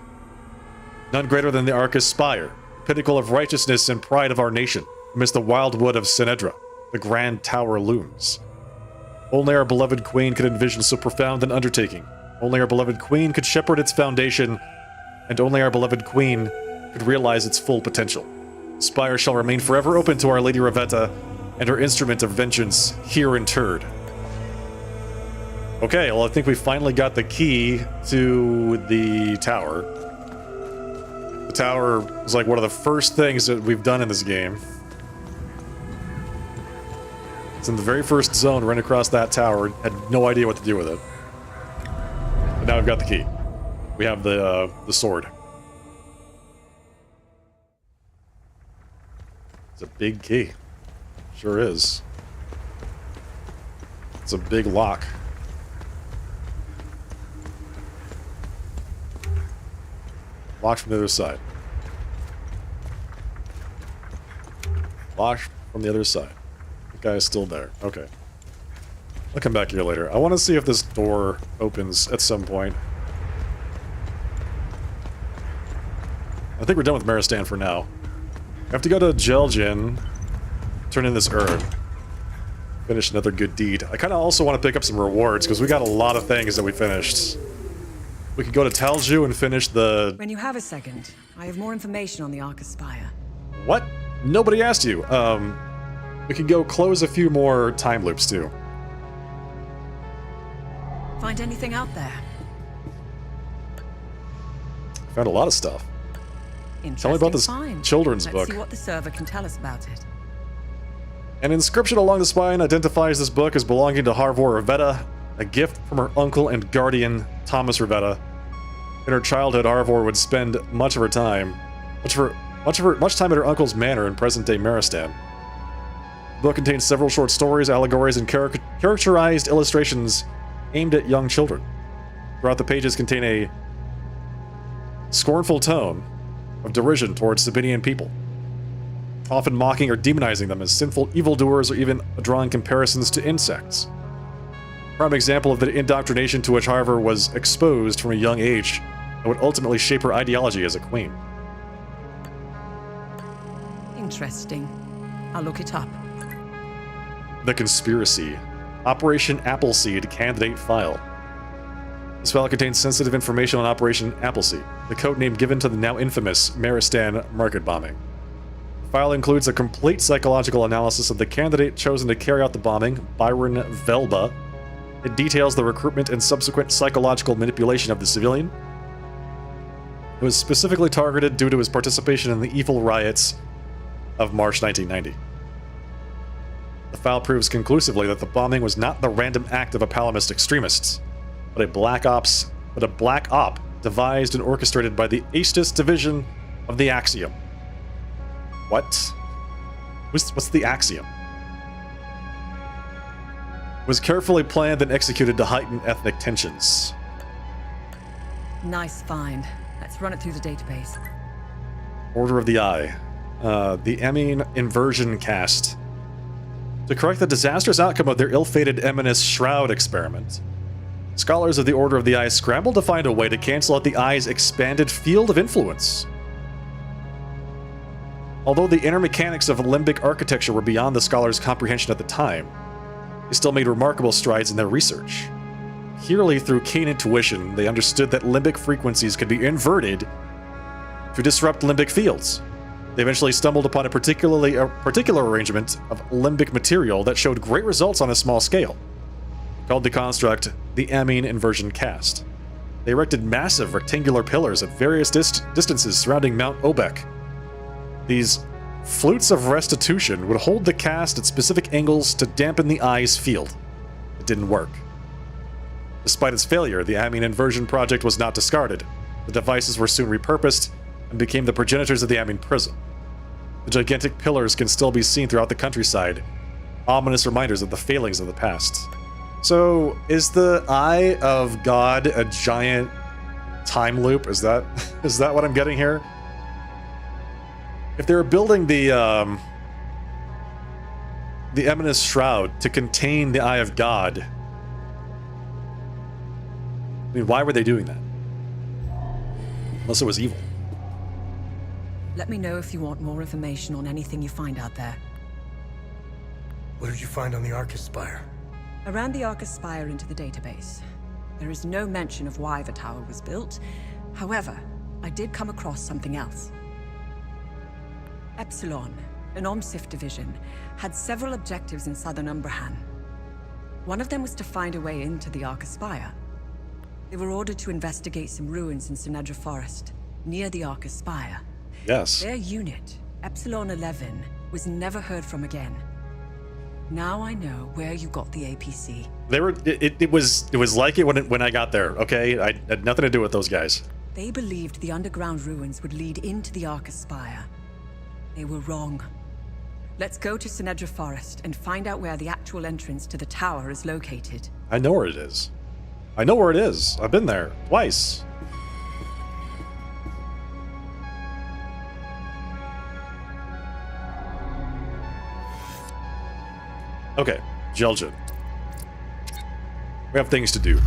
None greater than the Arcus Spire, pinnacle of righteousness and pride of our nation, amidst the wild wood of Sinedra. The grand tower looms. Only our beloved queen could envision so profound an undertaking. Only our beloved queen could shepherd its foundation, and only our beloved queen could realize its full potential. Spire shall remain forever open to Our Lady Rivetta and her instrument of vengeance here interred. Okay, well I think we finally got the key to the tower. The tower was like one of the first things that we've done in this game. It's in the very first zone, ran across that tower, had no idea what to do with it. But now we've got the key. We have the sword. It's a big key. Sure is. It's a big lock. Locked from the other side. Locked from the other side. The guy is still there. Okay. I'll come back here later. I want to see if this door opens at some point. I think we're done with Maristan for now. I have to go to Jel'Jin, turn in this herb, finish another good deed. I kind of also want to pick up some rewards, because we got a lot of things that we finished. We could go to Talju and finish the... When you have a second, I have more information on the Arca Spire. What? Nobody asked you. We could go close a few more time loops, too. Find anything out there? Found a lot of stuff. Tell me about this Find. children's Let's book. see what the server can tell us about it. An inscription along the spine identifies this book as belonging to Harvor Rivetta, a gift from her uncle and guardian, Thomas Rivetta. In her childhood, Harvor would spend much time at her uncle's manor in present-day Maristan. The book contains several short stories, allegories, and characterized illustrations aimed at young children. Throughout the pages contain a scornful tone of derision towards Sabinian people, often mocking or demonizing them as sinful evildoers or even drawing comparisons to insects. A prime example of the indoctrination to which Harvor was exposed from a young age and would ultimately shape her ideology as a queen. Interesting. I'll look it up. The Conspiracy. Operation Appleseed Candidate File. This file contains sensitive information on Operation Appleseed, the codename given to the now infamous Maristan market bombing. The file includes a complete psychological analysis of the candidate chosen to carry out the bombing, Byron Velba. It details the recruitment and subsequent psychological manipulation of the civilian. It was specifically targeted due to his participation in the evil riots of March 1990. The file proves conclusively that the bombing was not the random act of a Palamist extremists, but a black op devised and orchestrated by the Aestus division of the Axiom. What? What's the Axiom? It was carefully planned and executed to heighten ethnic tensions. Nice find. Let's run it through the database. Order of the Eye. The Emine Inversion Cast. To correct the disastrous outcome of their ill-fated Eminus Shroud experiment, scholars of the Order of the Eye scrambled to find a way to cancel out the Eye's expanded field of influence. Although the inner mechanics of limbic architecture were beyond the scholars' comprehension at the time, they still made remarkable strides in their research. Purely through keen intuition, they understood that limbic frequencies could be inverted to disrupt limbic fields. They eventually stumbled upon a particular arrangement of limbic material that showed great results on a small scale. Called the construct the Emine Inversion Cast. They erected massive rectangular pillars at various distances surrounding Mount Obek. These flutes of restitution would hold the cast at specific angles to dampen the Eye's field. It didn't work. Despite its failure, the Emine Inversion project was not discarded. The devices were soon repurposed and became the progenitors of the Emine Prism. The gigantic pillars can still be seen throughout the countryside, ominous reminders of the failings of the past. So, is the Eye of God a giant time loop? Is that what I'm getting here? If they were building the Eminus Shroud to contain the Eye of God, I mean, why were they doing that? Unless it was evil. Let me know if you want more information on anything you find out there. What did you find on the Arca Spire? I ran the Arca Spire into the database. There is no mention of why the tower was built. However, I did come across something else. Epsilon, an Omsif division, had several objectives in southern Umbrahan. One of them was to find a way into the Arca Spire. They were ordered to investigate some ruins in Sinedra Forest, near the Arca Spire. Yes. Their unit, Epsilon 11, was never heard from again. Now I know where you got the APC. They were. It was like it when I got there. Okay, I had nothing to do with those guys. They believed the underground ruins would lead into the Arcus Spire. They were wrong. Let's go to Sinedra Forest and find out where the actual entrance to the tower is located. I know where it is. I know where it is. I've been there twice. Okay, Jelgen. We have things to do.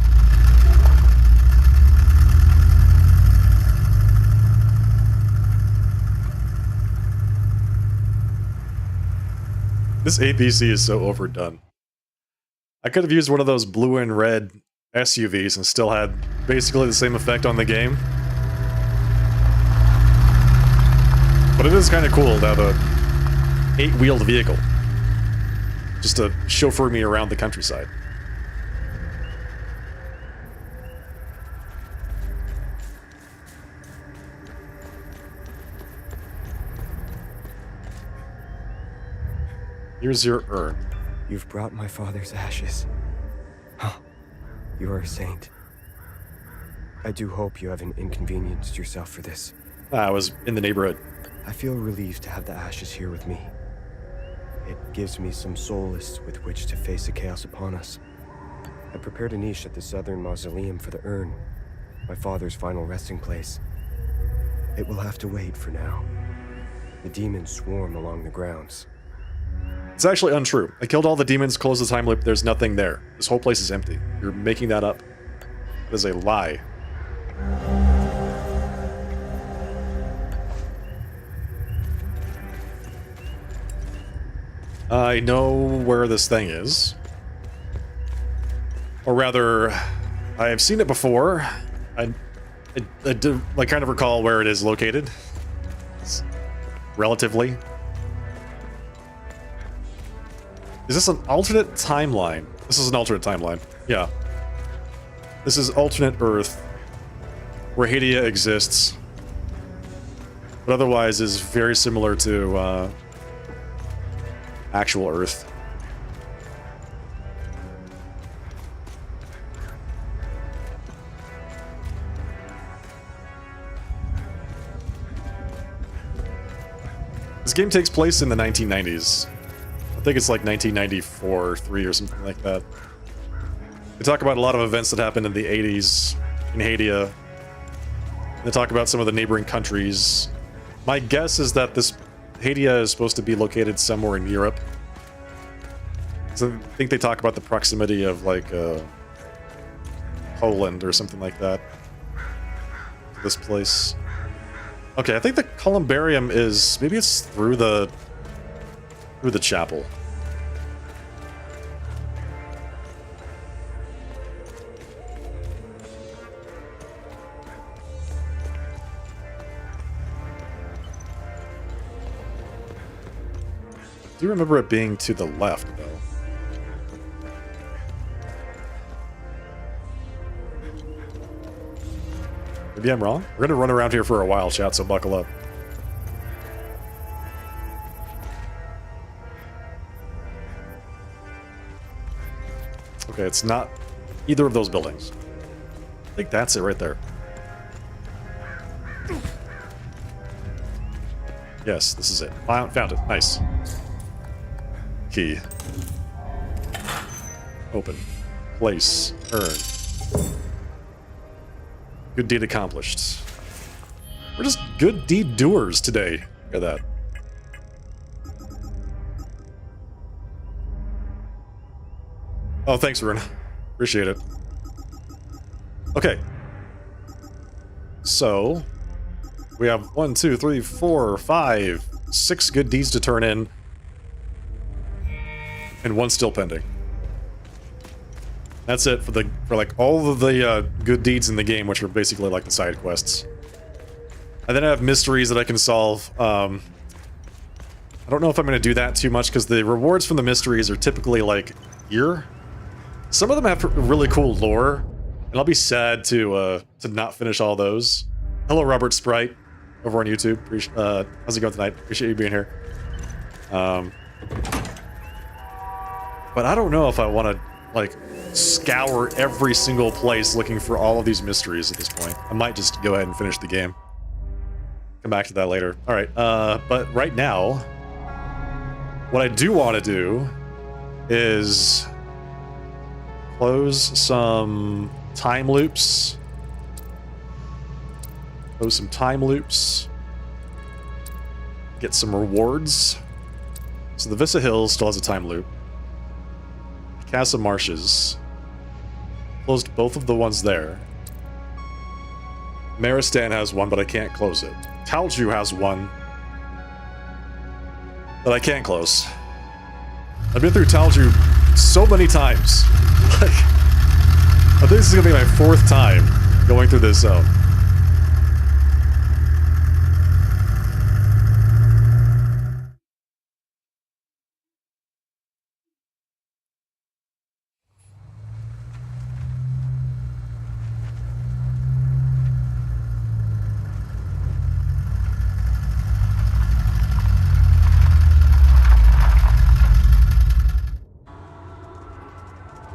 This APC is so overdone. I could have used one of those blue and red SUVs and still had basically the same effect on the game. But it is kind of cool to have a 8-wheeled vehicle. Just to chauffeur me around the countryside. Here's your urn. You've brought my father's ashes. Huh. You are a saint. I do hope you haven't inconvenienced yourself for this. I was in the neighborhood. I feel relieved to have the ashes here with me. It gives me some solace with which to face the chaos upon us. I prepared a niche at the southern mausoleum for the urn, my father's final resting place. It will have to wait for now. The demons swarm along the grounds. It's actually untrue. I killed all the demons, closed the time loop, there's nothing there. This whole place is empty. You're making that up. That is a lie. I know where this thing is. Or rather, I have seen it before. I do, like, kind of recall where it is located. Relatively. Is this an alternate timeline? This is an alternate timeline. Yeah. This is alternate Earth, where Hadia exists, but otherwise is very similar to actual Earth. This game takes place in the 1990s. I think it's like 1994 or 3 or something like that. They talk about a lot of events that happened in the 80s in Hadia. They talk about some of the neighboring countries. My guess is that this Hadia is supposed to be located somewhere in Europe. So I think they talk about the proximity of like Poland or something like that. This place. Okay, I think the Columbarium is, maybe it's through the chapel. I do remember it being to the left, though. Maybe I'm wrong? We're gonna run around here for a while, chat, so buckle up. Okay, it's not either of those buildings. I think that's it right there. Yes, this is it. Found it. Nice. Key. Open. Place. Earn. Good deed accomplished. We're just good deed doers today. Look at that. Oh, thanks, Rune. Appreciate it. Okay. So, we have 1, 2, 3, 4, 5, 6 good deeds to turn in. And 1 still pending. That's it for like all of the good deeds in the game, which are basically like the side quests. And then I have mysteries that I can solve. I don't know if I'm going to do that too much because the rewards from the mysteries are typically like here. Some of them have really cool lore, and I'll be sad to not finish all those. Hello, Robert Sprite. over on YouTube. How's it going tonight? Appreciate you being here. But I don't know if I want to, like, scour every single place looking for all of these mysteries at this point. I might just go ahead and finish the game. Come back to that later. Alright, but right now, what I do want to do is close some time loops. Close some time loops. Get some rewards. So the Vista Hills still has a time loop. Casa Marshes. Closed both of the ones there. Maristan has one, but I can't close it. Talju has one that I can't close. I've been through Talju so many times. Like, I think this is gonna be my 4th time going through this zone.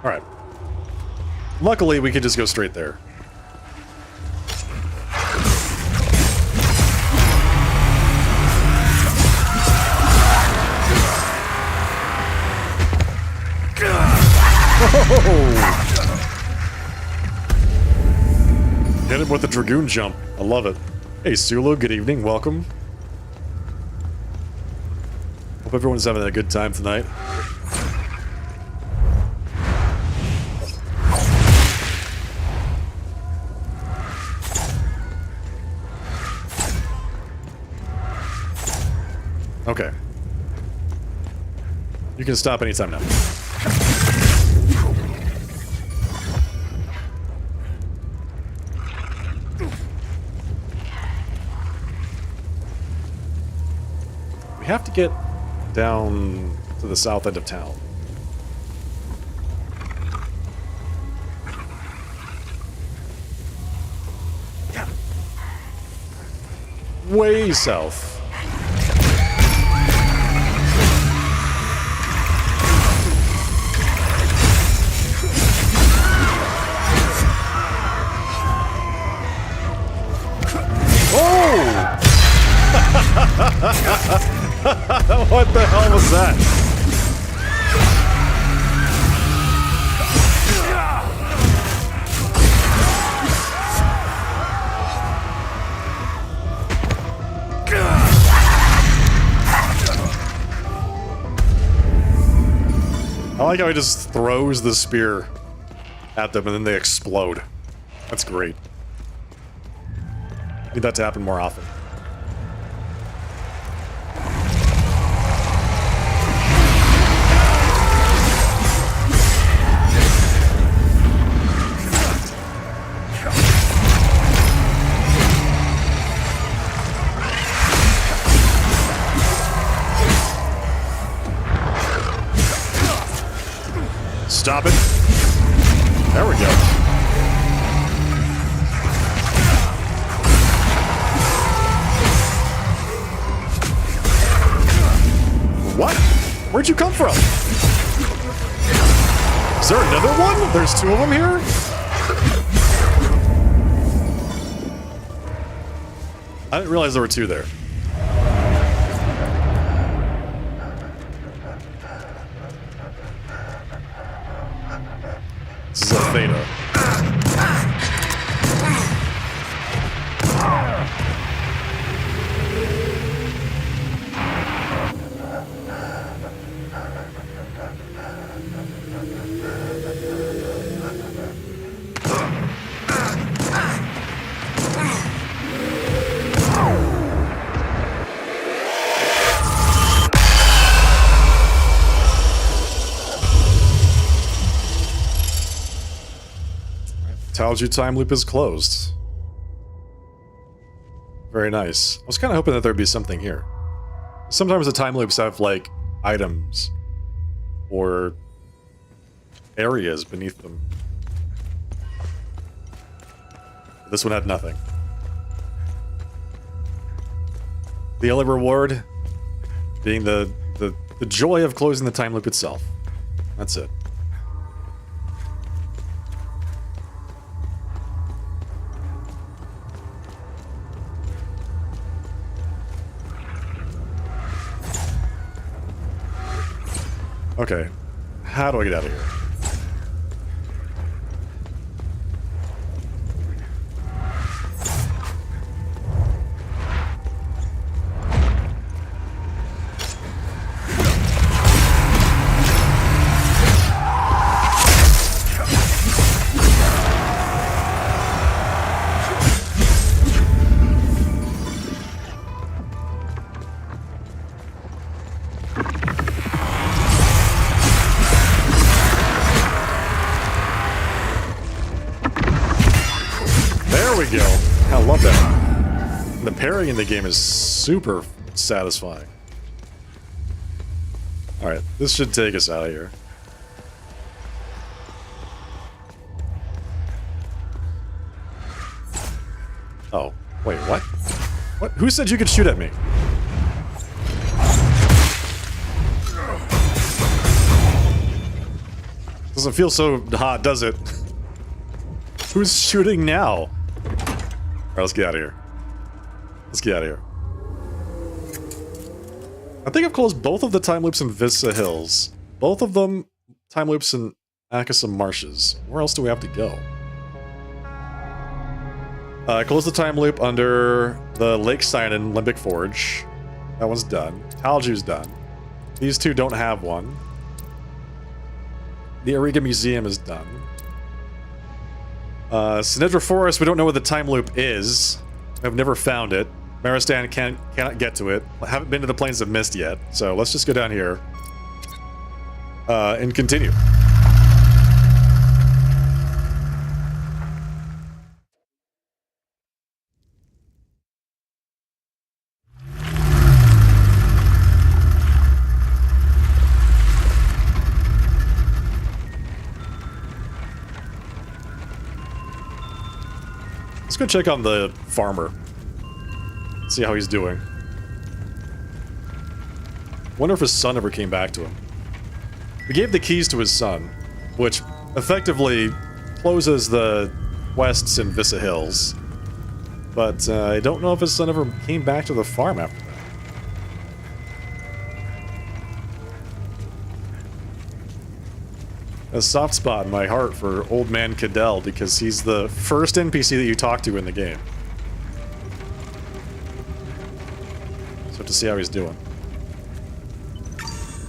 Alright. Luckily, we can just go straight there. Oh! Hit him with the Dragoon jump. I love it. Hey, Sulu, good evening. Welcome. Hope everyone's having a good time tonight. Okay. You can stop anytime now. We have to get down to the south end of town. Way south. What the hell was that? I like how he just throws the spear at them and then they explode. That's great. Need that to happen more often. Stop it. There we go. What? Where'd you come from? Is there another one? There's 2 of them here? I didn't realize there were 2 there. This is a Theta. Talju time loop is closed. Very nice. I was kind of hoping that there'd be something here. Sometimes the time loops have, like, items or areas beneath them. This one had nothing. The only reward being the joy of closing the time loop itself. That's it. Okay, how do I get out of here? I love that. The parrying in the game is super satisfying. Alright, this should take us out of here. Oh, wait, what? What? Who said you could shoot at me? Doesn't feel so hot, does it? Who's shooting now? Alright, let's get out of here. Let's get out of here. I think I've closed both of the time loops in Vista Hills. Both of them time loops in Akasa Marshes. Where else do we have to go? I closed the time loop under the Lake Sinon Limbic Forge. That one's done. Talju's done. These two don't have one. The Ariga Museum is done. Sinedra Forest, we don't know what the time loop is. I've never found it. Maristan cannot get to it. I haven't been to the Plains of Mist yet, so let's just go down here and continue. Let's go check on the farmer. See how he's doing. Wonder if his son ever came back to him. We gave the keys to his son, which effectively closes the quests in Vista Hills. But I don't know if his son ever came back to the farm after that. A soft spot in my heart for Old Man Cadell because he's the first NPC that you talk to in the game. So to see how he's doing.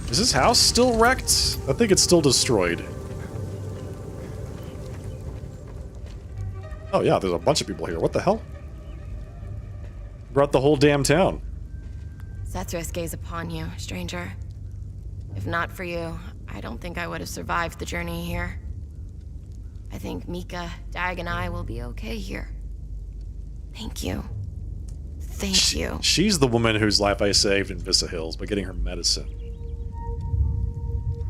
Is his house still wrecked? I think it's still destroyed. Oh yeah, there's a bunch of people here. What the hell? Brought the whole damn town. Sethris gaze upon you, stranger. If not for you, I don't think I would have survived the journey here. I think Mika, Dag, and I will be okay here. Thank you. Thank you. She's the woman whose life I saved in Vista Hills by getting her medicine.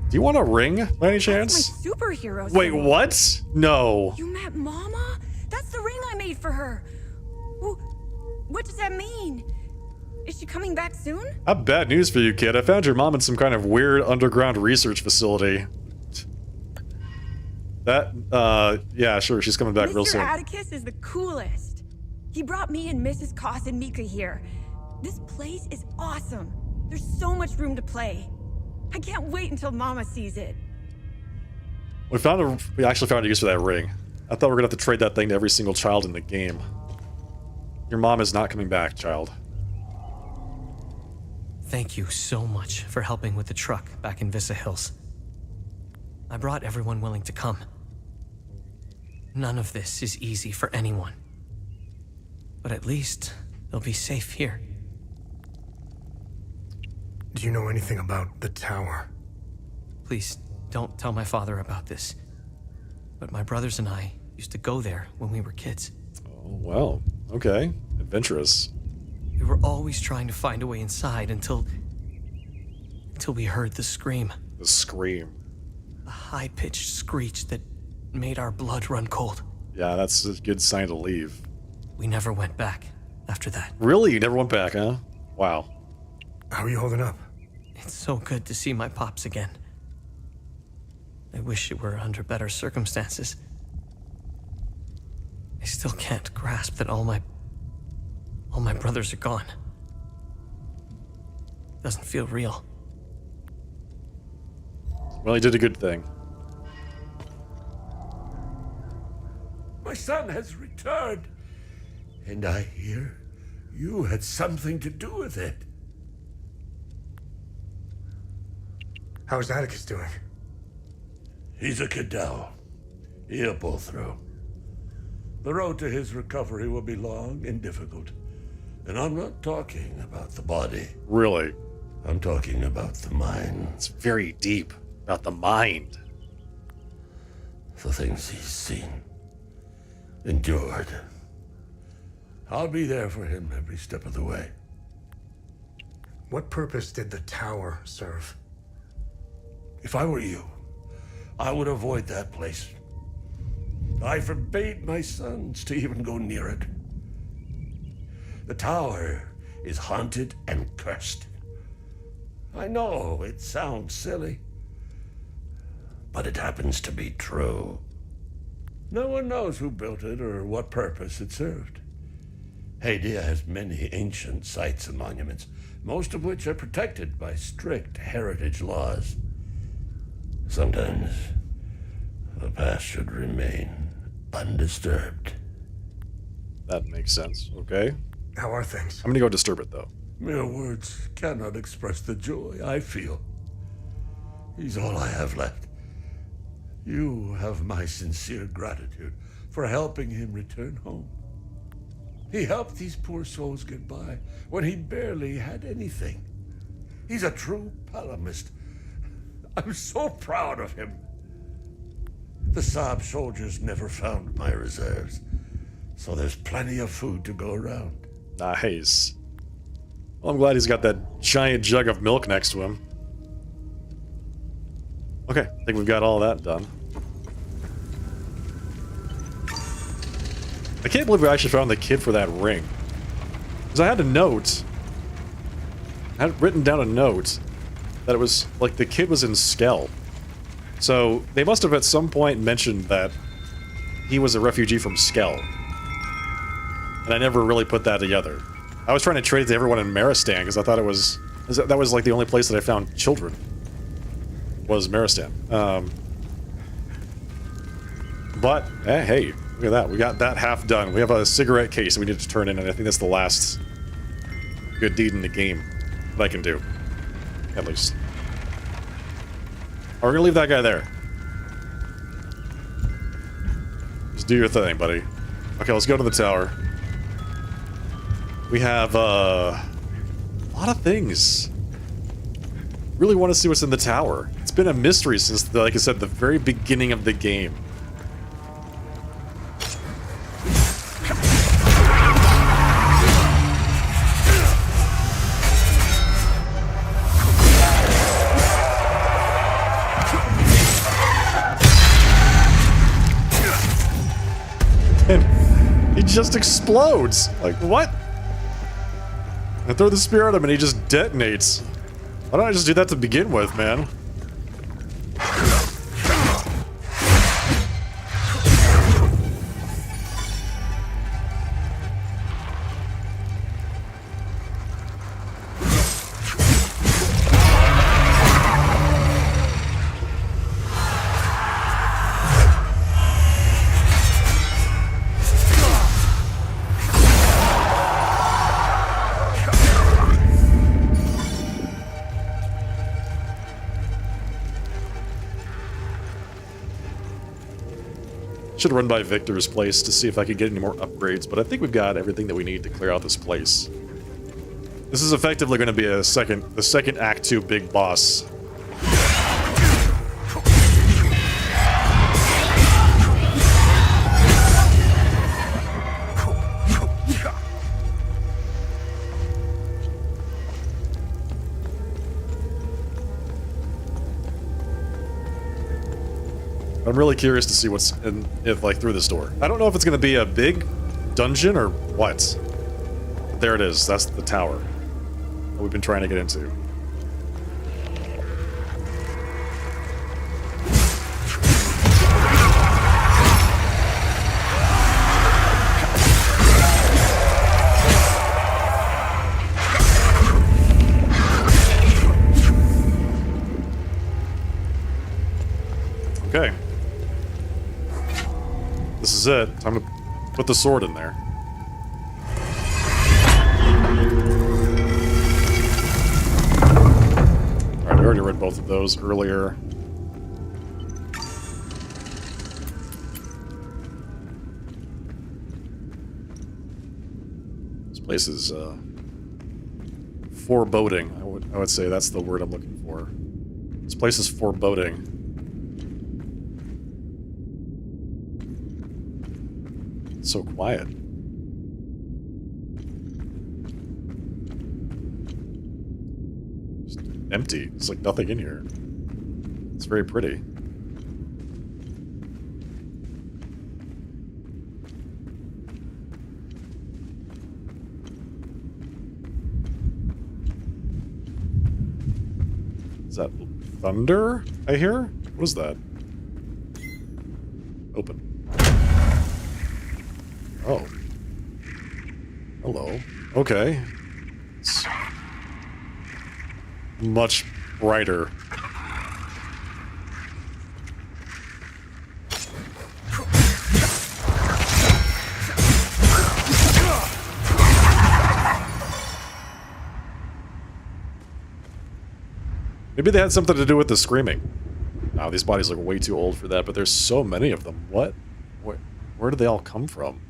Do you want a ring, by any chance? That's my superhero. Wait, what? No. You met Mama? That's the ring I made for her. What does that mean? Is she coming back soon? I have bad news for you, kid. I found your mom in some kind of weird underground research facility. That, yeah, sure, she's coming back real soon. Mr. Atticus is the coolest. He brought me and Mrs. Koss and Mika here. This place is awesome. There's so much room to play. I can't wait until Mama sees it. We actually found a use for that ring. I thought we were gonna have to trade that thing to every single child in the game. Your mom is not coming back, child. Thank you so much for helping with the truck back in Vista Hills. I brought everyone willing to come. None of this is easy for anyone. But at least they'll be safe here. Do you know anything about the tower? Please, don't tell my father about this. But my brothers and I used to go there when we were kids. Oh, well, okay. Adventurous. We were always trying to find a way inside until we heard the scream. The scream. A high-pitched screech that made our blood run cold. Yeah, that's a good sign to leave. We never went back after that. Really? You never went back, huh? Wow. How are you holding up? It's so good to see my pops again. I wish it were under better circumstances. I still can't grasp that all my brothers are gone. Doesn't feel real. Well, he did a good thing. My son has returned, and I hear you had something to do with it. How's Atticus doing? He's a Cadell. He'll pull through. The road to his recovery will be long and difficult. And I'm not talking about the body. Really? I'm talking about the mind. It's very deep. About the mind. The things he's seen. Endured. I'll be there for him every step of the way. What purpose did the tower serve? If I were you, I would avoid that place. I forbade my sons to even go near it. The tower is haunted and cursed. I know it sounds silly, but it happens to be true. No one knows who built it or what purpose it served. Hadia has many ancient sites and monuments, most of which are protected by strict heritage laws. Sometimes the past should remain undisturbed. That makes sense. Okay. How are things? I'm gonna go disturb it, though. Mere words cannot express the joy I feel. He's all I have left. You have my sincere gratitude for helping him return home. He helped these poor souls get by when he barely had anything. He's a true Palamist. I'm so proud of him. The Saab soldiers never found my reserves, so there's plenty of food to go around. Nice. Well, I'm glad he's got that giant jug of milk next to him. Okay, I think we've got all that done. I can't believe we actually found the kid for that ring. Because I had a note. I had written down a note that it was, like, the kid was in Skell. So, they must have at some point mentioned that he was a refugee from Skell. And I never really put that together. I was trying to trade to everyone in Maristan because I thought it was... that was, like, the only place that I found children. Was Maristan. But, hey, look at that. We got that half done. We have a cigarette case that we need to turn in, and I think that's the last good deed in the game that I can do. At least. We're gonna leave that guy there. Just do your thing, buddy. Okay, let's go to the tower. We have, a lot of things. Really want to see what's in the tower. It's been a mystery since, like I said, the very beginning of the game. And he just explodes. Like, what? I throw the spear at him and he just detonates. Why don't I just do that to begin with, man? Should run by Victor's place to see if I could get any more upgrades, but I think we've got everything that we need to clear out this place. This is effectively going to be the second Act 2 big boss. I'm really curious to see what's in, like, through this door. I don't know if it's going to be a big dungeon or what. There it is. That's the tower. what we've been trying to get into. Okay. This is it. Time to put the sword in there. Alright, I already read both of those earlier. This place is foreboding. I would say that's the word I'm looking for. This place is foreboding. It's so quiet. Just empty. There's like nothing in here. It's very pretty. Is that thunder I hear? What is that? Open. Oh. Hello. Okay. It's much brighter. Maybe they had something to do with the screaming. Now these bodies look way too old for that, but there's so many of them. What? Where did they all come from?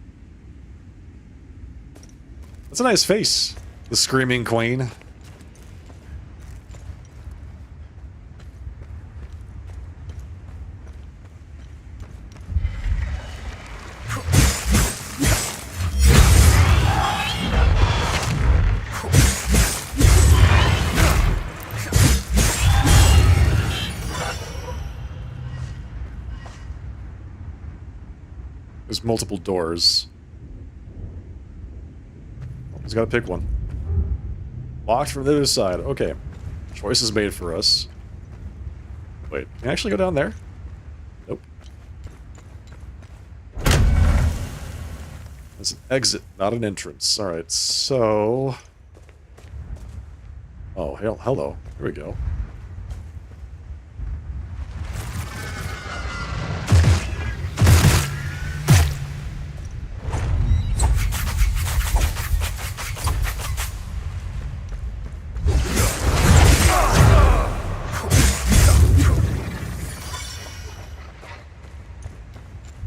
That's a nice face. The Screaming Queen. There's multiple doors. He's got to pick one. Locked from the other side. Okay. Choice is made for us. Wait, can I actually go down there? Nope. That's an exit, not an entrance. Alright, so... Oh, hello. Here we go.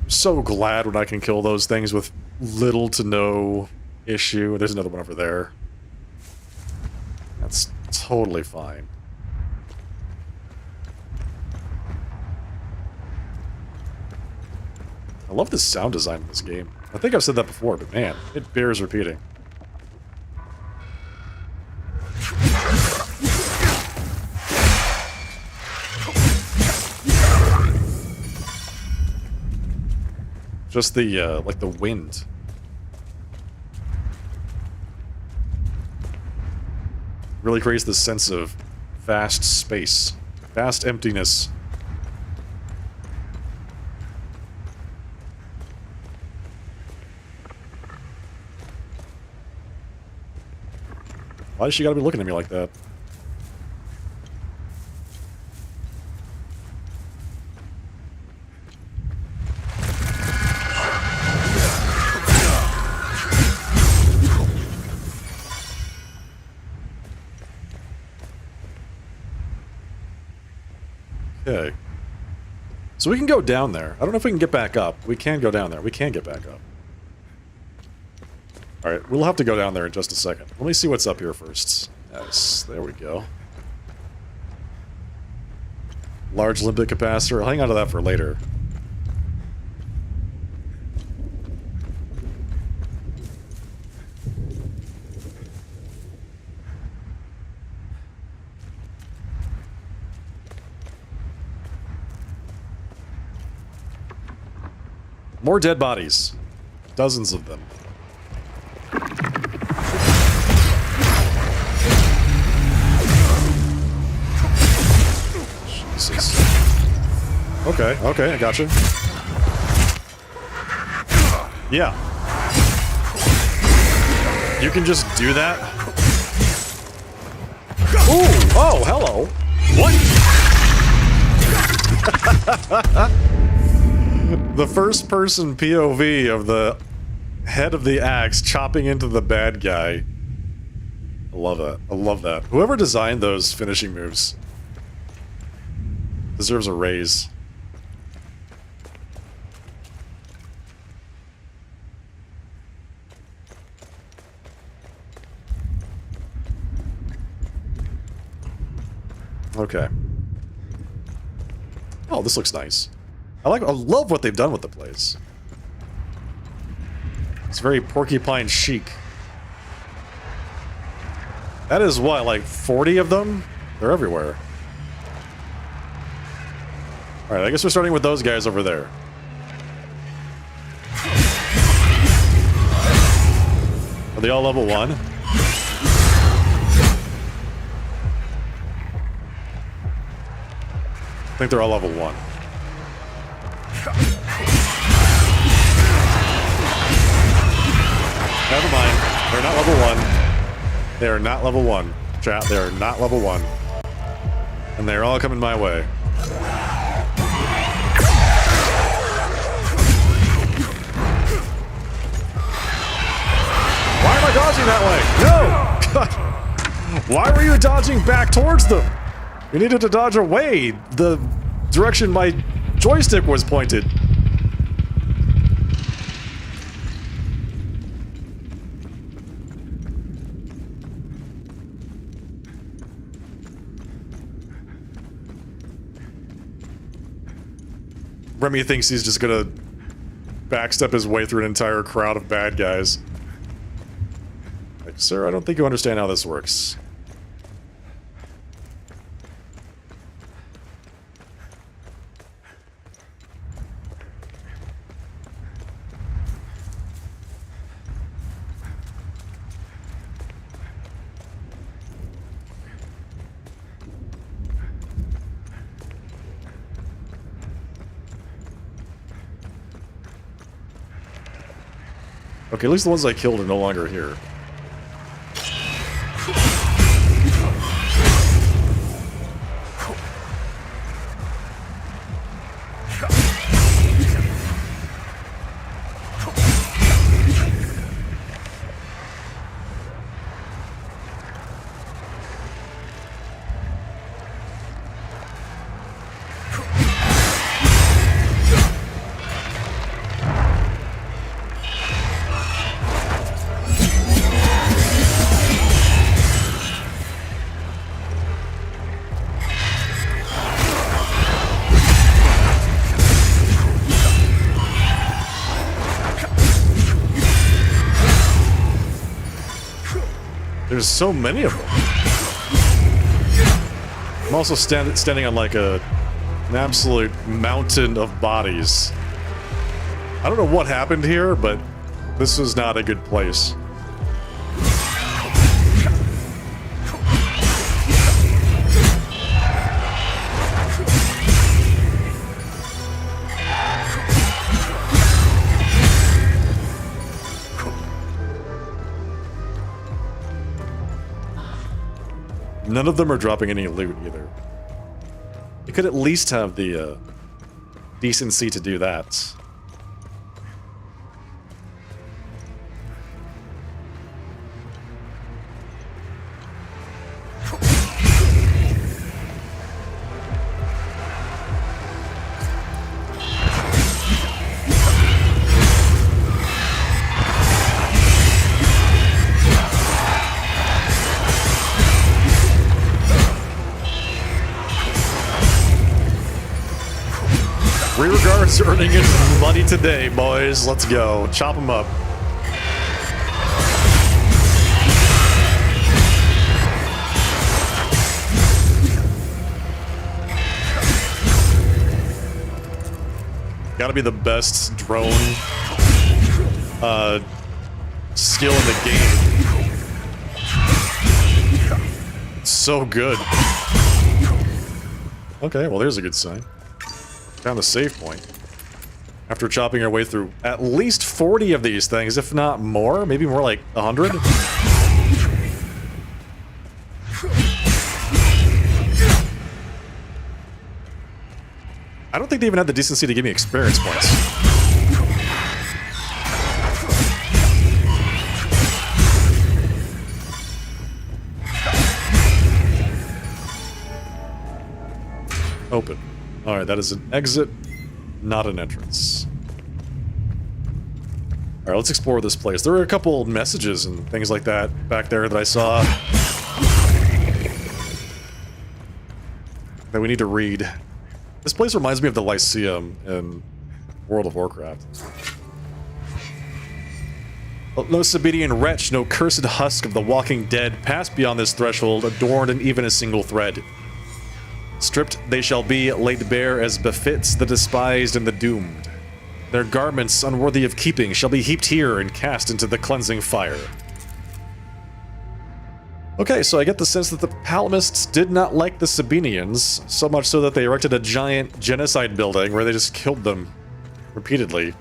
So glad when I can kill those things with little to no issue. There's another one over there. That's totally fine. I love the sound design in this game. I think I've said that before, but man, it bears repeating. Just the, like the wind. Really creates this sense of vast space. Vast emptiness. Why does she gotta be looking at me like that? Okay. So we can go down there. I don't know if we can get back up. We can go down there. We can get back up. Alright, we'll have to go down there in just a second. Let me see what's up here first. Yes, there we go. Large limbic capacitor. I'll hang on to that for later. More dead bodies. Dozens of them. This is... Okay, I gotcha. Yeah. You can just do that? Ooh! Oh, hello! What? The first person POV of the head of the axe chopping into the bad guy. I love that. I love that. Whoever designed those finishing moves deserves a raise. Okay. Oh, this looks nice. I love what they've done with the place. It's very porcupine chic. That is what, like 40 of them? They're everywhere. Alright, I guess we're starting with those guys over there. Are they all level 1? I think they're all level 1. Never mind. They're not level 1. They are not level 1. Chat, they are not level 1. And they're all coming my way. Why am I dodging that way? No! Why were you dodging back towards them? You needed to dodge away the direction my joystick was pointed. Remy thinks he's just gonna backstep his way through an entire crowd of bad guys. Like, sir, I don't think you understand how this works. Okay, at least the ones I killed are no longer here. There's so many of them. I'm also standing on like an absolute mountain of bodies. I don't know what happened here, but this was not a good place. None of them are dropping any loot either. You could at least have the decency to do that. Rearguard's earning his money today, boys. Let's go. Chop him up. Gotta be the best drone skill in the game. So good. Okay, well there's a good sign. Found the save point. After chopping our way through at least 40 of these things, if not more, maybe more like 100. I don't think they even had the decency to give me experience points. Open. Alright, that is an exit, not an entrance. Alright, let's explore this place. There are a couple messages and things like that back there that I saw that we need to read. This place reminds me of the Lyceum in World of Warcraft. No Sabinian wretch, no cursed husk of the walking dead passed beyond this threshold, adorned in even a single thread. Stripped they shall be, laid bare as befits the despised and the doomed. Their garments, unworthy of keeping, shall be heaped here and cast into the cleansing fire. Okay, so I get the sense that the Palamists did not like the Sabinians, so much so that they erected a giant genocide building where they just killed them repeatedly.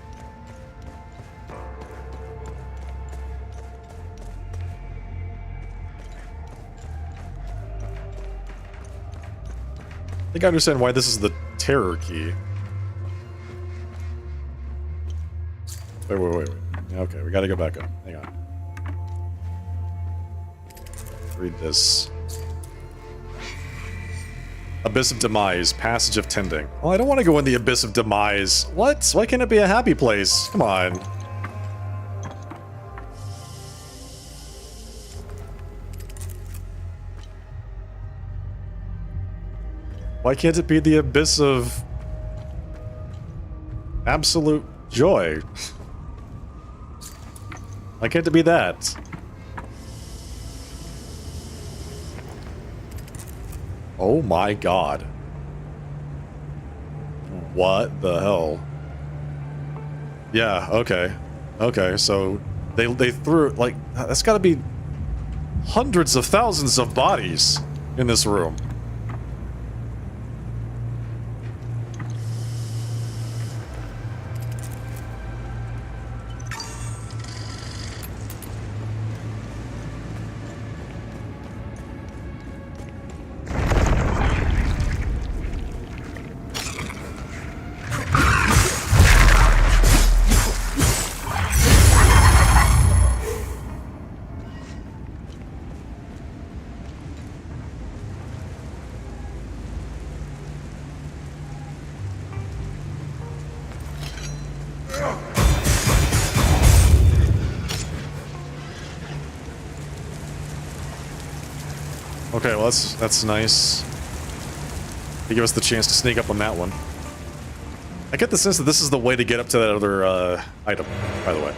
I think I understand why this is the terror key. Wait. Okay, we gotta go back up. Hang on. Read this. Abyss of Demise, Passage of Tending. Well, I don't want to go in the Abyss of Demise. What? Why can't it be a happy place? Come on. Why can't it be the Abyss of absolute joy? Why can't it be that? Oh my god. What the hell? Yeah, okay. Okay, so they threw, like, that's gotta be hundreds of thousands of bodies in this room. Okay, well that's nice. They give us the chance to sneak up on that one. I get the sense that this is the way to get up to that other item, by the way.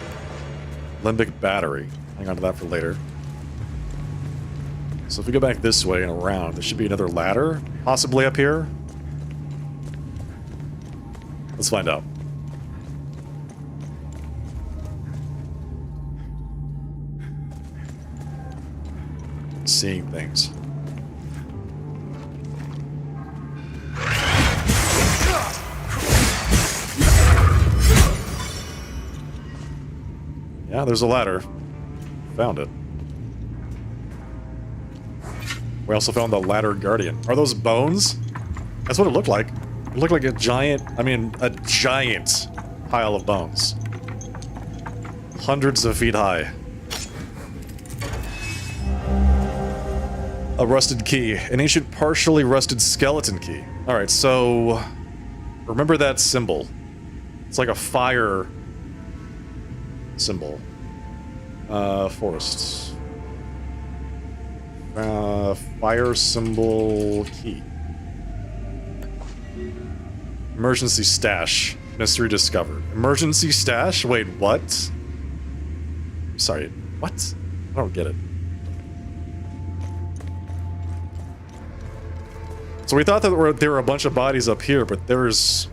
Limbic Battery. Hang on to that for later. So if we go back this way and around, there should be another ladder, possibly up here. Let's find out. Seeing things. Yeah, there's a ladder. Found it. We also found the Ladder Guardian. Are those bones? That's what it looked like. It looked like a giant pile of bones. Hundreds of feet high. A rusted key. An ancient partially rusted skeleton key. Alright, so remember that symbol. It's like a fire symbol. Forest. Fire symbol key. Emergency stash. Mystery discovered. Emergency stash? Wait, what? Sorry, what? I don't get it. So we thought that there were a bunch of bodies up here, but there's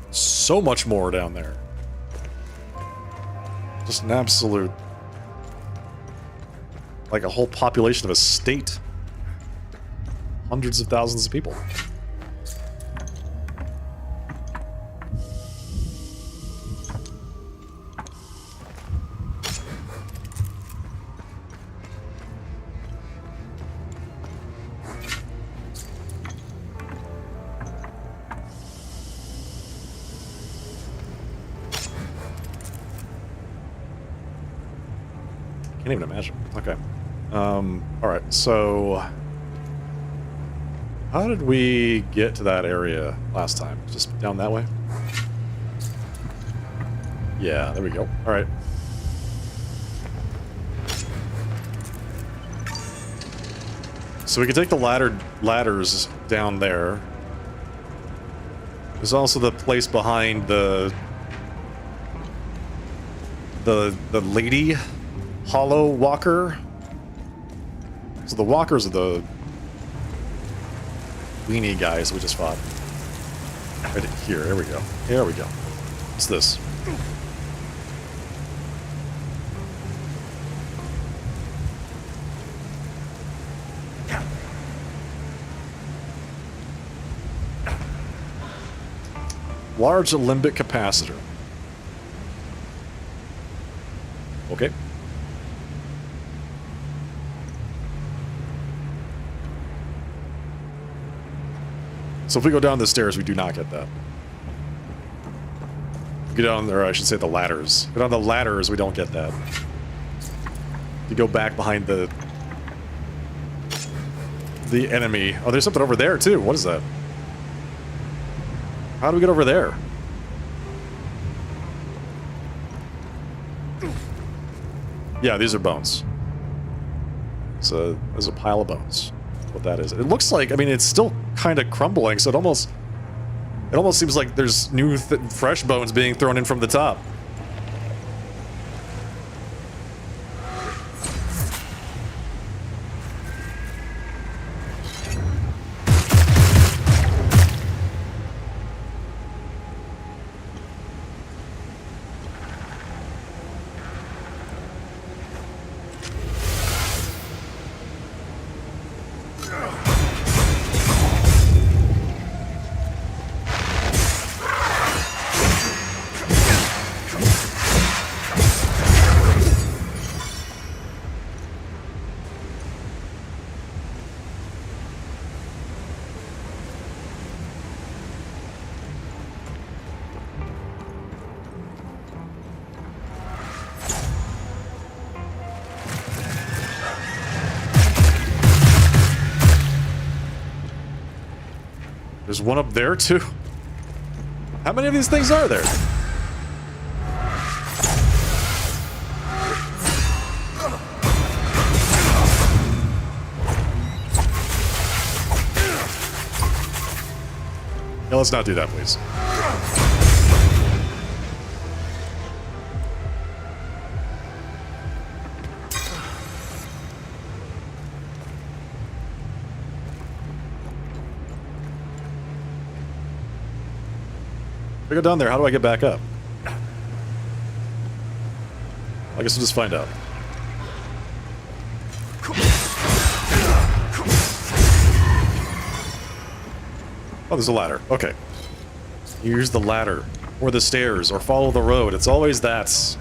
so much more down there. Just an absolute, like a whole population of a state. hundreds of thousands of people. Can't even imagine. Okay. Alright, so... how did we get to that area last time? Just down that way? Yeah, there we go. Alright. So we can take the ladders down there. There's also the place behind the lady hollow walker. So the walkers are the weenie guys we just fought. Right here, there we go. There we go. What's this? Large limbic capacitor. Okay. So if we go down the stairs, we do not get that. Go down there, I should say the ladders. Go down the ladders, we don't get that. You go back behind the enemy. Oh, there's something over there too. What is that? How do we get over there? Yeah, these are bones. So there's a pile of bones. What that is. It looks like, I mean, it's still kind of crumbling, so it almost seems like there's new, fresh bones being thrown in from the top. There's one up there, too. How many of these things are there? Yeah, let's not do that, please. If I go down there, how do I get back up? I guess we'll just find out. Oh, there's a ladder. Okay. Use the ladder, or the stairs, or follow the road. It's always that.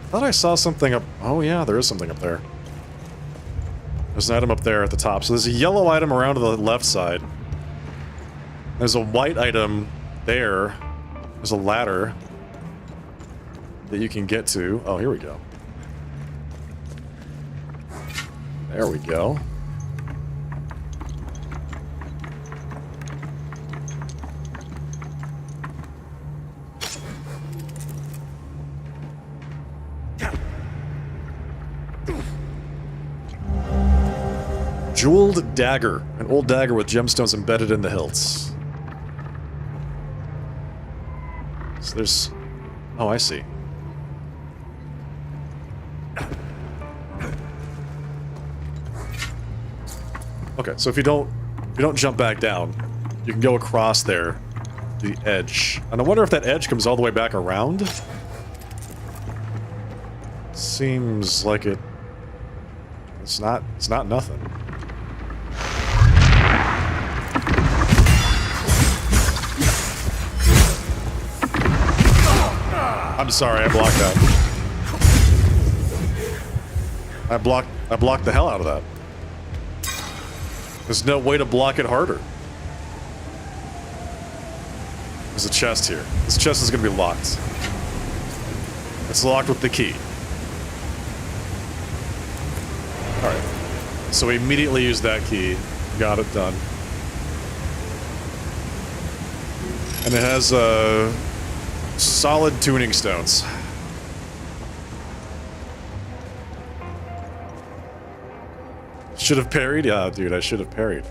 I thought I saw something up. Oh yeah, there is something up there. There's an item up there at the top. So there's a yellow item around to the left side. There's a white item there. There's a ladder that you can get to. Oh, here we go. There we go. Jeweled dagger. An old dagger with gemstones embedded in the hilts. So there's... Oh, I see. Okay, so if you don't jump back down, you can go across there, the edge. And I wonder if that edge comes all the way back around. Seems like it. It's not nothing. I'm sorry, I blocked that. I blocked the hell out of that. There's no way to block it harder. There's a chest here. This chest is gonna be locked. It's locked with the key. Alright. So we immediately use that key. Got it done. And it has solid tuning stones. Should have parried? Yeah, dude, I should have parried.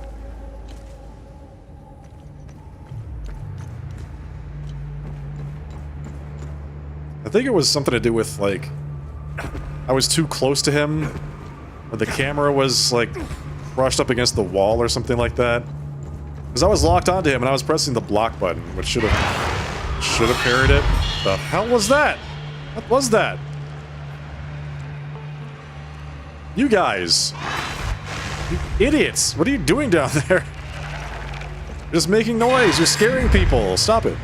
I think it was something to do with, like, I was too close to him, or the camera was, like, brushed up against the wall or something like that. Because I was locked onto him and I was pressing the block button, which should have parried it. The hell was that? What was that? You guys. You idiots. What are you doing down there? You're just making noise. You're scaring people. Stop it.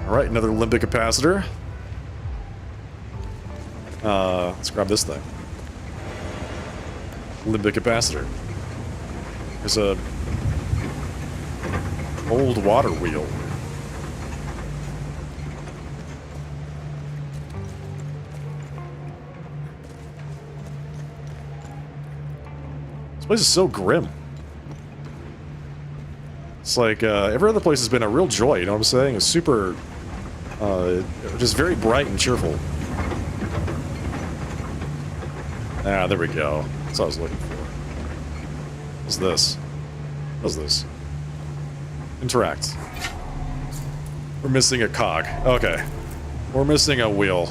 Alright, another limbic capacitor. Let's grab this thing. Limbic capacitor. There's a old water wheel. This place is so grim. It's like, every other place has been a real joy, you know what I'm saying? It's super, just very bright and cheerful. Ah, there we go. That's what I was looking for. What's this? What's this? Interact. We're missing a cog. Okay. We're missing a wheel.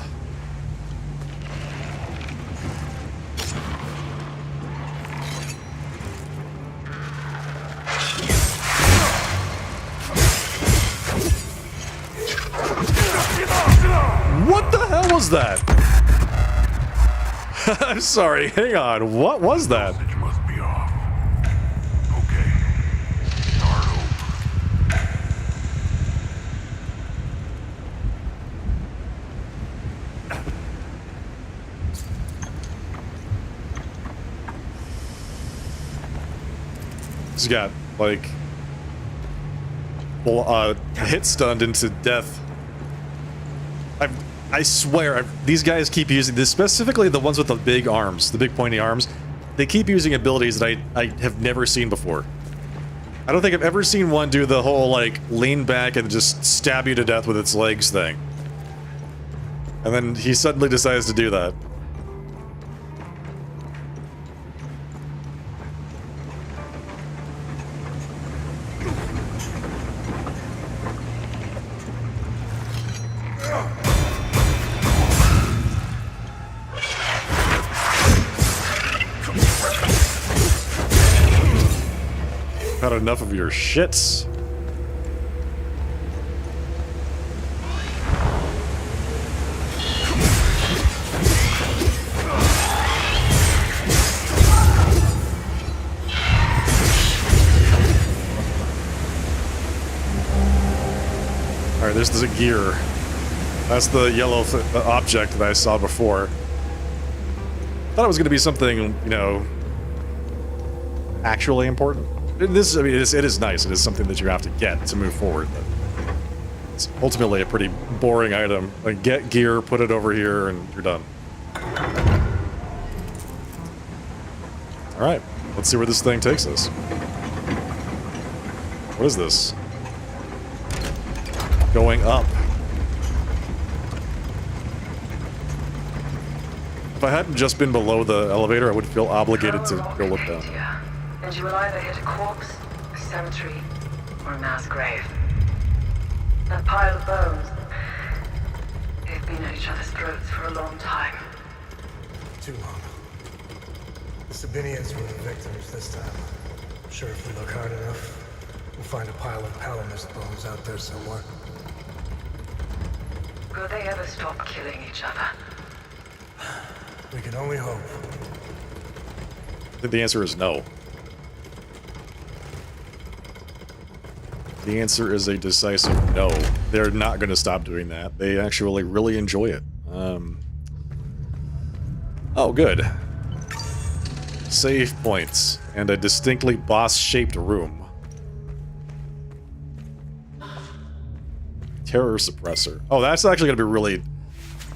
What the hell was that? I'm sorry, hang on. What was that? It must be off. Okay. Start over. He's got, like, well, hit stunned into death. I swear, these guys keep using this, specifically the ones with the big arms, the big pointy arms. They keep using abilities that I have never seen before. I don't think I've ever seen one do the whole, like, lean back and just stab you to death with its legs thing. And then he suddenly decides to do that. Had enough of your shits. Alright, there's the gear. That's the yellow object that I saw before. Thought it was going to be something, you know, actually important. This, I mean, it is nice. It is something that you have to get to move forward, but it's ultimately a pretty boring item. Like, get gear, put it over here, and you're done. Alright, let's see where this thing takes us. What is this? Going up. I hadn't just been below the elevator, I would feel obligated to go look down. And you will either hit a corpse, a cemetery, or a mass grave. That pile of bones, they've been at each other's throats for a long time. Too long. The Sabinians were the victims this time. I'm sure if we look hard enough, we'll find a pile of Palamist bones out there somewhere. Will they ever stop killing each other? We can only hope. I think the answer is no. The answer is a decisive no. They're not going to stop doing that. They actually really enjoy it. Oh, good. Save points and a distinctly boss-shaped room. Terror suppressor. Oh, that's actually going to be really...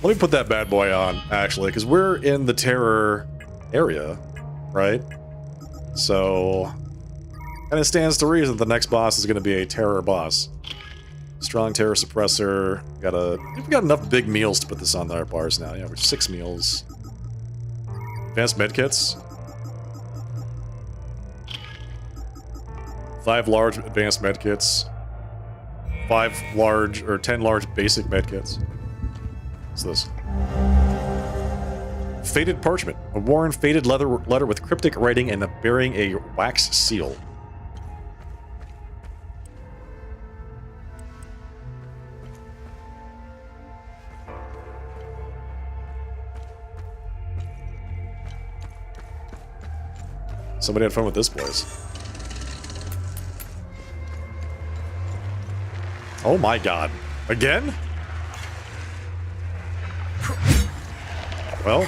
Let me put that bad boy on, actually, because we're in the terror area, right? So... And it stands to reason the next boss is going to be a terror boss. Strong terror suppressor. We've got enough big meals to put this on our bars now. Yeah, we're 6 meals. Advanced medkits. 5 large advanced medkits. 5 large, or 10 large basic medkits. What's this? Faded parchment. A worn, faded letter with cryptic writing and bearing a wax seal. Somebody had fun with this place. Oh my god. Again? Well.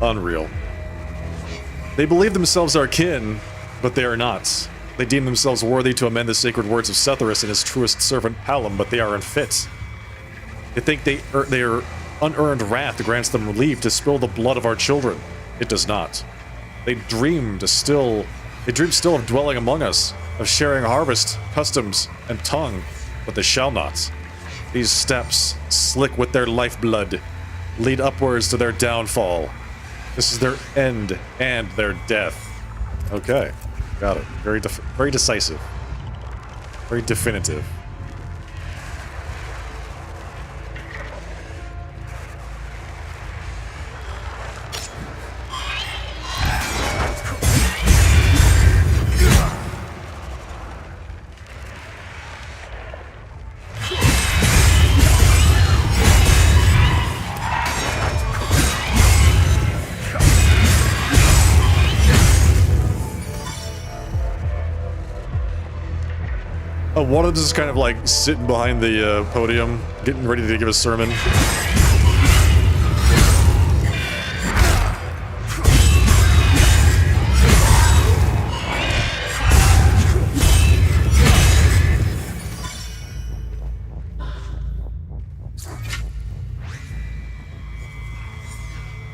Unreal. They believe themselves our kin, but they are not. They deem themselves worthy to amend the sacred words of Setharus and his truest servant Palom, but they are unfit. They think their unearned wrath grants them leave to spill the blood of our children. It does not. They dream still of dwelling among us, of sharing harvest, customs, and tongue, but they shall not. These steps, slick with their lifeblood, lead upwards to their downfall. This is their end and their death. Okay, got it. Very decisive. Very definitive. One of them is kind of like sitting behind the podium, getting ready to give a sermon.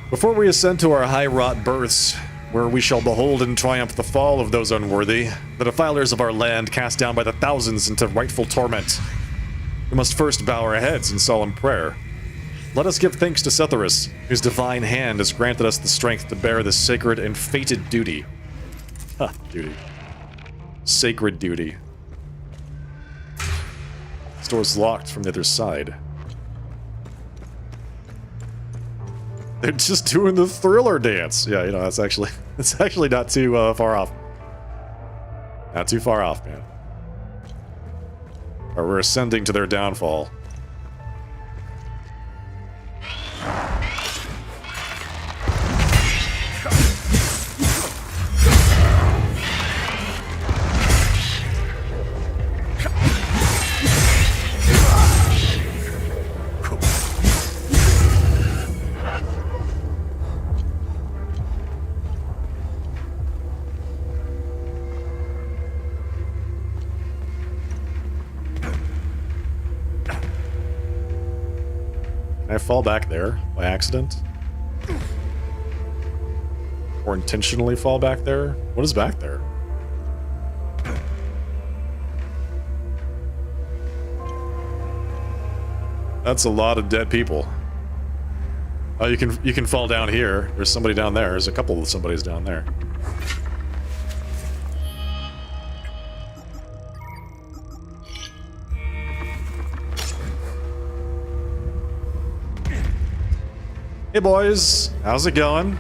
Before we ascend to our high-wrought berths, where we shall behold in triumph the fall of those unworthy, the defilers of our land cast down by the thousands into rightful torment. We must first bow our heads in solemn prayer. Let us give thanks to Setharus, whose divine hand has granted us the strength to bear this sacred and fated duty. Duty. Sacred duty. This door's locked from the other side. They're just doing the Thriller dance. Yeah, you know, it's actually not too far off. Not too far off, man. Or we're ascending to their downfall. Can I fall back there by accident? Or intentionally fall back there? What is back there? That's a lot of dead people. Oh, you can fall down here. There's somebody down there. There's a couple of somebody's down there. Hey boys, how's it going?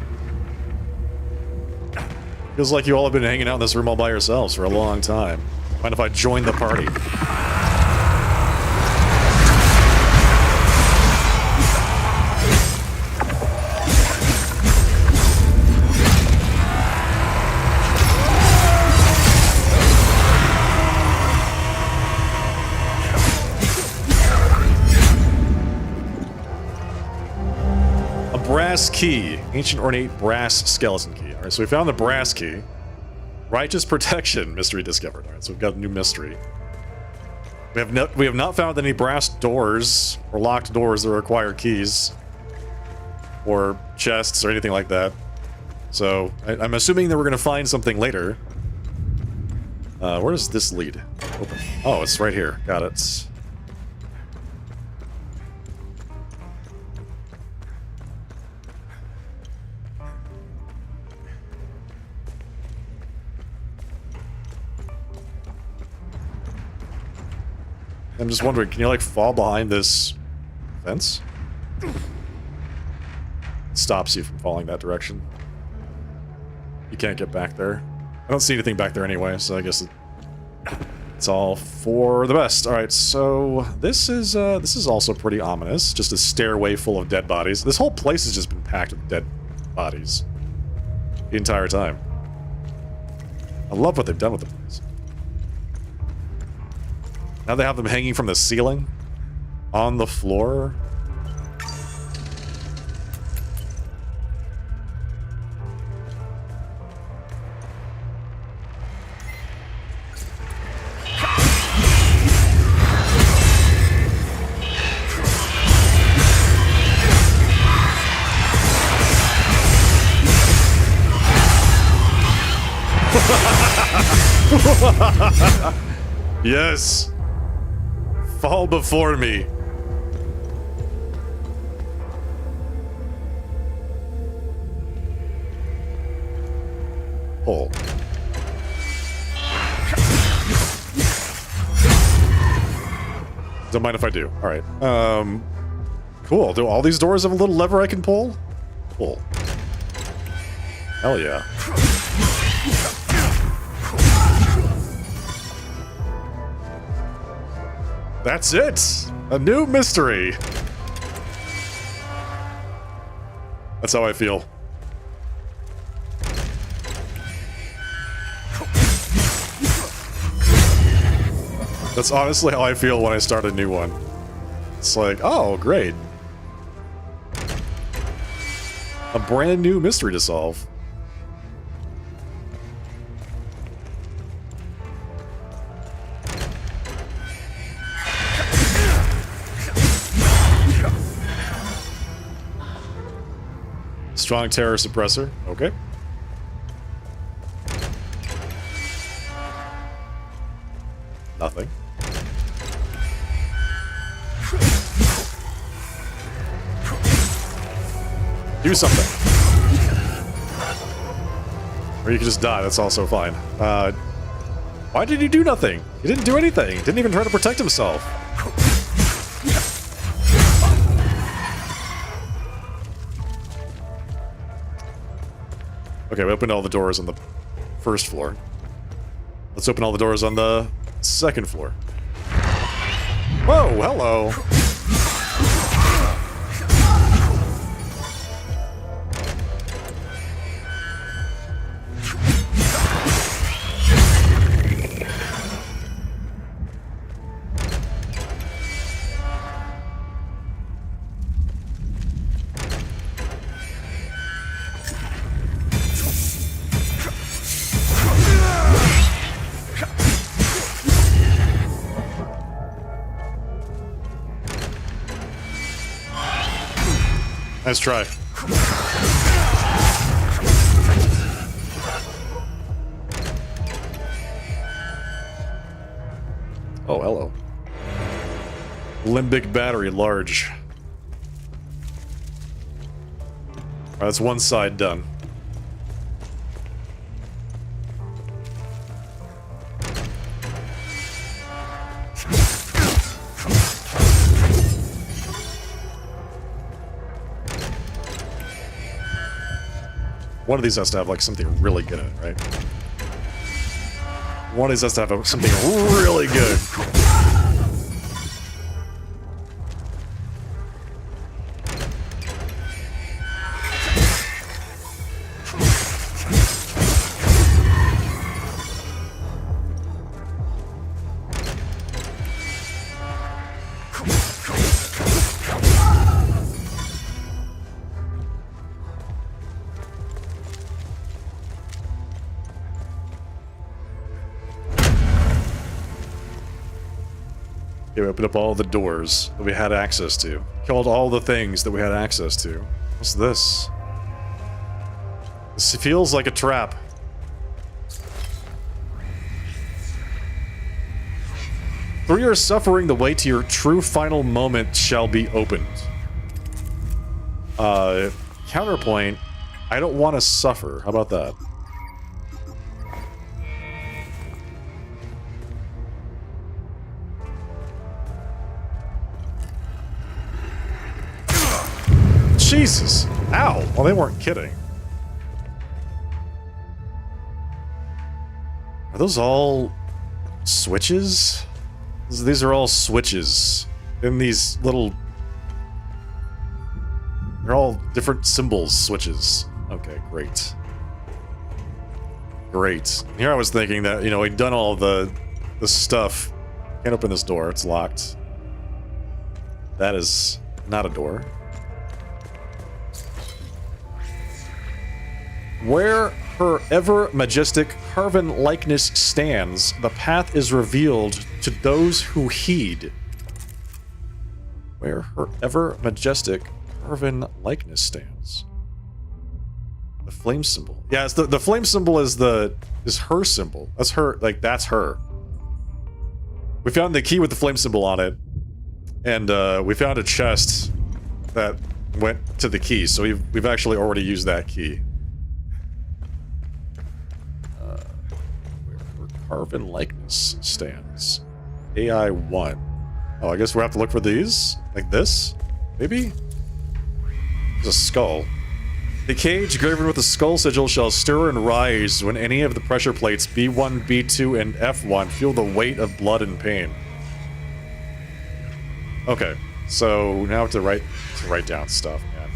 Feels like you all have been hanging out in this room all by yourselves for a long time. Mind if I join the party? Brass key. Ancient ornate brass skeleton key. Alright, so we found the brass key. Righteous protection mystery discovered. Alright, so we've got a new mystery. We have not found any brass doors or locked doors that require keys. Or chests or anything like that. So I'm assuming that we're gonna find something later. Where does this lead? Open. Oh, it's right here. Got it. I'm just wondering, can you like fall behind this fence? It stops you from falling that direction. You can't get back there. I don't see anything back there anyway, so I guess it's all for the best. All right, so this is also pretty ominous. Just a stairway full of dead bodies. This whole place has just been packed with dead bodies the entire time. I love what they've done with the place. Now they have them hanging from the ceiling, on the floor. Yes. Fall before me. Pull. Don't mind if I do. All right. Cool. Do all these doors have a little lever I can pull? Pull. Hell yeah. That's it! A new mystery! That's how I feel. That's honestly how I feel when I start a new one. It's like, oh, great. A brand new mystery to solve. Strong terror suppressor. Okay. Nothing. Do something. Or you can just die. That's also fine. Why did he do nothing? He didn't do anything. He didn't even try to protect himself. Okay, we opened all the doors on the first floor. Let's open all the doors on the second floor. Whoa, hello! Nice try. Oh, hello. Limbic battery, large. Alright, that's one side done. One of these has to have like something really good in it, right? One of these has to have something really good. Okay, we opened up all the doors that we had access to. Killed all the things that we had access to. What's this? This feels like a trap. Through your suffering, the way to your true final moment shall be opened. Counterpoint, I don't want to suffer. How about that? Jesus! Ow! Well, they weren't kidding. Are those all switches? These are all switches. In these little... They're all different symbols, switches. Okay, great. Great. Here I was thinking that, you know, we'd done all the stuff. Can't open this door, it's locked. That is not a door. Where her ever-majestic carven likeness stands, the path is revealed to those who heed. Where her ever-majestic carven likeness stands. The flame symbol. Yeah, it's the flame symbol is her symbol. That's her, like, that's her. We found the key with the flame symbol on it, and we found a chest that went to the key, so we've actually already used that key. Carven likeness stands. AI 1. Oh, I guess we have to look for these? Like this? Maybe? There's a skull. The cage graven with the skull sigil shall stir and rise when any of the pressure plates B1, B2, and F1 feel the weight of blood and pain. Okay, so now to write down stuff, man.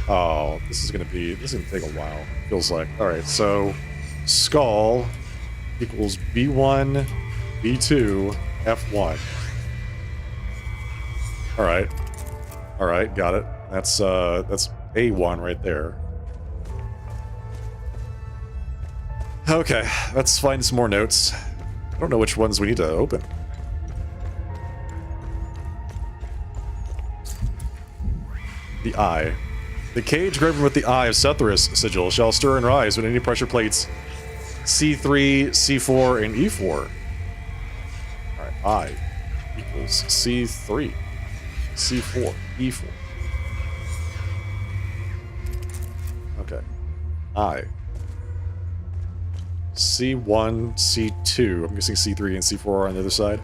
Oh, this is gonna take a while. Feels like. Alright, so skull equals B1, B2, F1. Alright. Alright, got it. That's A1 right there. Okay, let's find some more notes. I don't know which ones we need to open. The eye. The cage graven with the eye of Sethris sigil shall stir and rise when any pressure plates C3, C4, and E4. Alright, I equals C3, C4, E4. Okay. I. C1, C2. I'm guessing C3 and C4 are on the other side.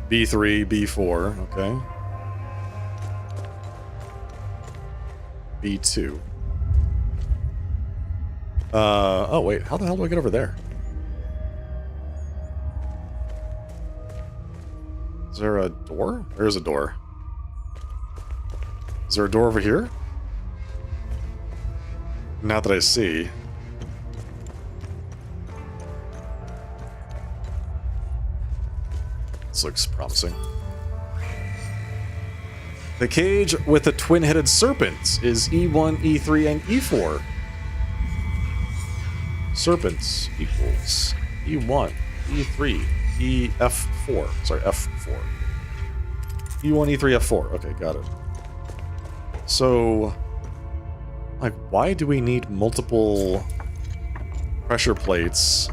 B3, B4, okay. B2. Oh wait, how the hell do I get over there? Is there a door? There's a door. Is there a door over here? Not that I see. This looks promising. The cage with the twin-headed serpent is E1, E3, and E4. Serpents equals E1, E3, F4. Sorry, F4. E1, E3, F4. Okay, got it. So, like, why do we need multiple pressure plates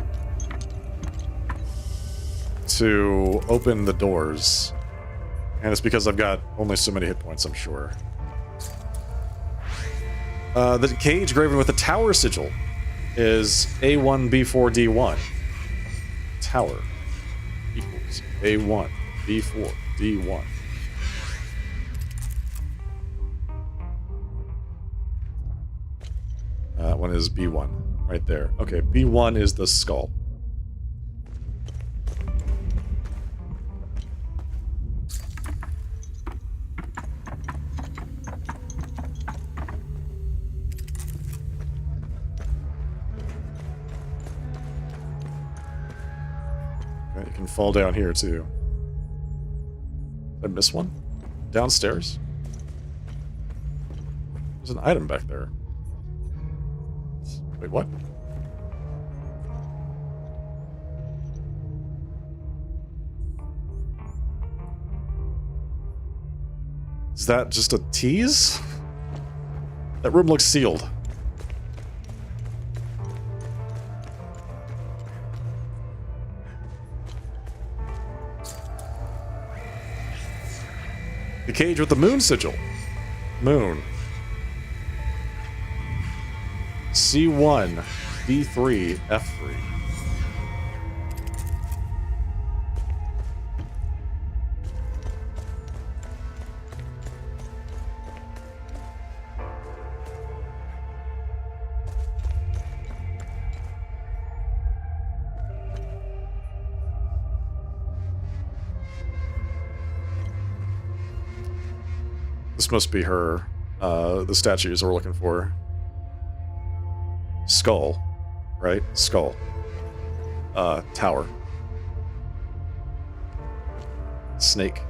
to open the doors? And it's because I've got only so many hit points, I'm sure. The cage graven with the tower sigil is A1, B4, D1. Tower equals A1, B4, D1. That one is B1, right there. Okay, B1 is the skull. Okay, you can fall down here too. Did I miss one? Downstairs? There's an item back there. Wait, what? Is that just a tease? That room looks sealed. The cage with the moon sigil. Moon. C1, D3, F3. This must be her, the statues we're looking for. Skull, right? Skull. Tower. Snake.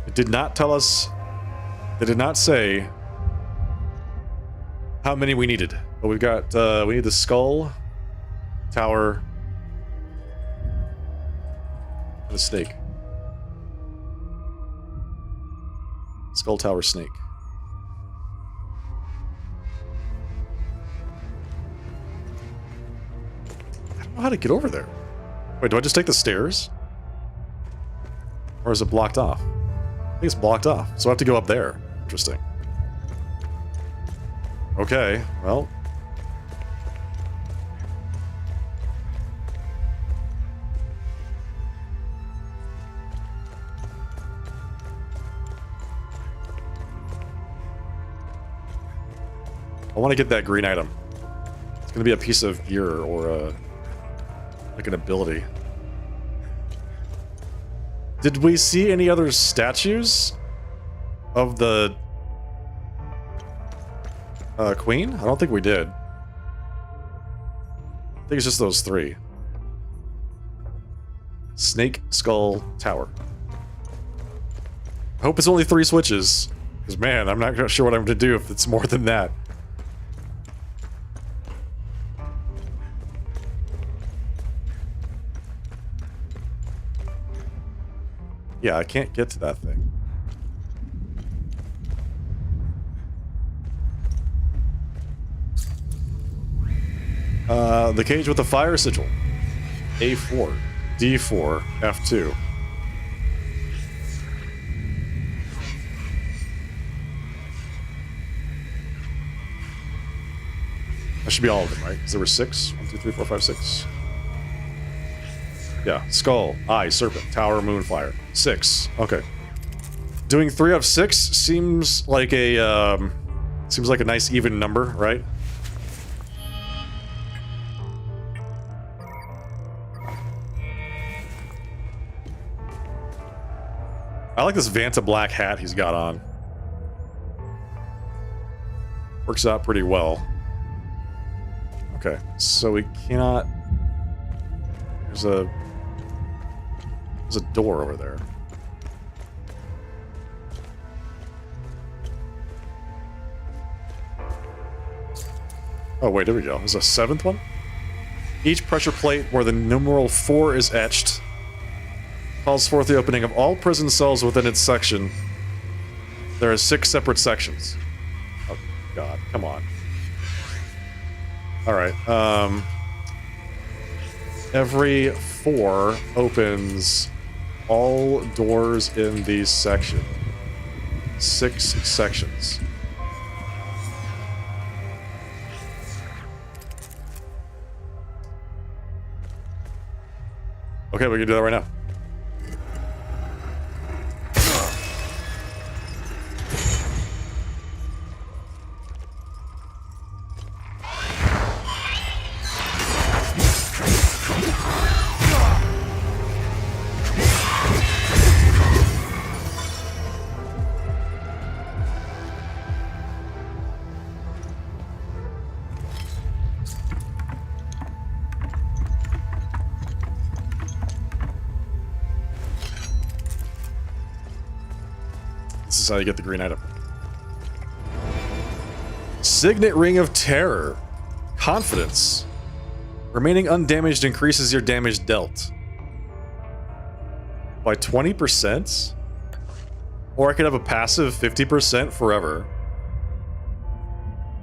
It did not tell us, it did not say how many we needed. But we've got, we need the skull, tower, and the snake. Skull, tower, snake. I don't know how to get over there. Wait, do I just take the stairs? Or is it blocked off? I think it's blocked off, so I have to go up there. Interesting. Okay, well. I want to get that green item. It's going to be a piece of gear or like an ability. Did we see any other statues of the queen? I don't think we did. I think it's just those three. Snake, skull, tower. I hope it's only 3 switches. Because, man, I'm not sure what I'm going to do if it's more than that. Yeah, I can't get to that thing. The cage with the fire sigil. A4, D4, F2. That should be all of them, right? Because there were 6. 1, 2, 3, 4, 5, 6. Yeah, skull, eye, serpent, tower, moonfire. 6. Okay. Doing 3 out of 6 seems like a nice even number, right? I like this Vanta black hat he's got on. Works out pretty well. Okay, so we cannot... There's a door over there. Oh wait, there we go. There's a 7th one? Each pressure plate where the numeral 4 is etched calls forth the opening of all prison cells within its section. There are 6 separate sections. Oh, God. Come on. Alright. Every 4 opens all doors in these section. 6 sections. Okay, we can do that right now. This is how you get the green item. Signet Ring of Terror. Confidence. Remaining undamaged increases your damage dealt by 20%. Or I could have a passive 50% forever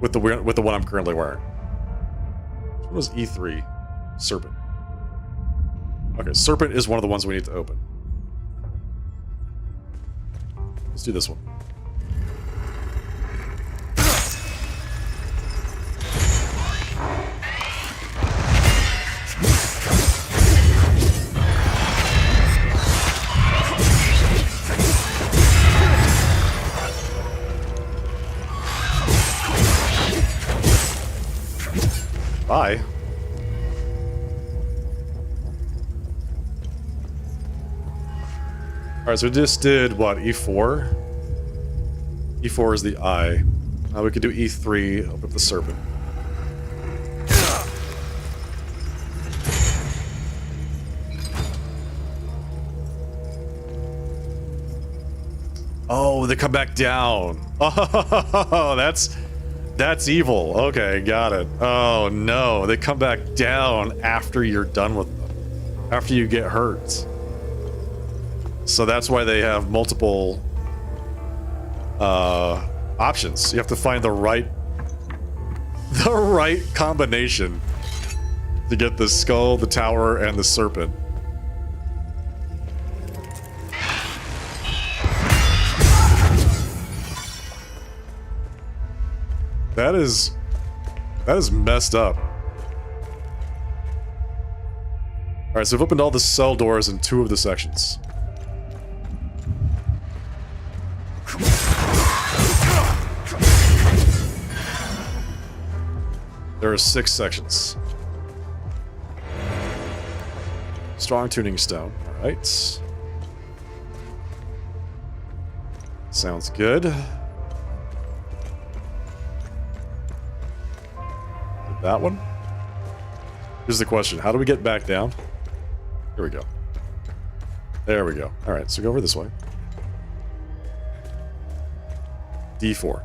with the one I'm currently wearing. What was E3? Serpent. Okay, Serpent is one of the ones we need to open. Let's do this one. Bye. Alright, so we just did, what, E4? E4 is the eye. Now we could do E3, open up the serpent. Oh, they come back down. Oh, that's evil. Okay, got it. Oh no, they come back down after you're done with them. After you get hurt. So that's why they have multiple options. You have to find the right combination to get the skull, the tower, and the serpent. That is messed up. Alright, so we've opened all the cell doors in 2 of the sections. There are 6 sections. Strong tuning stone. Alright. Sounds good. That one? Here's the question. How do we get back down? Here we go. There we go. Alright, so go over this way. D4.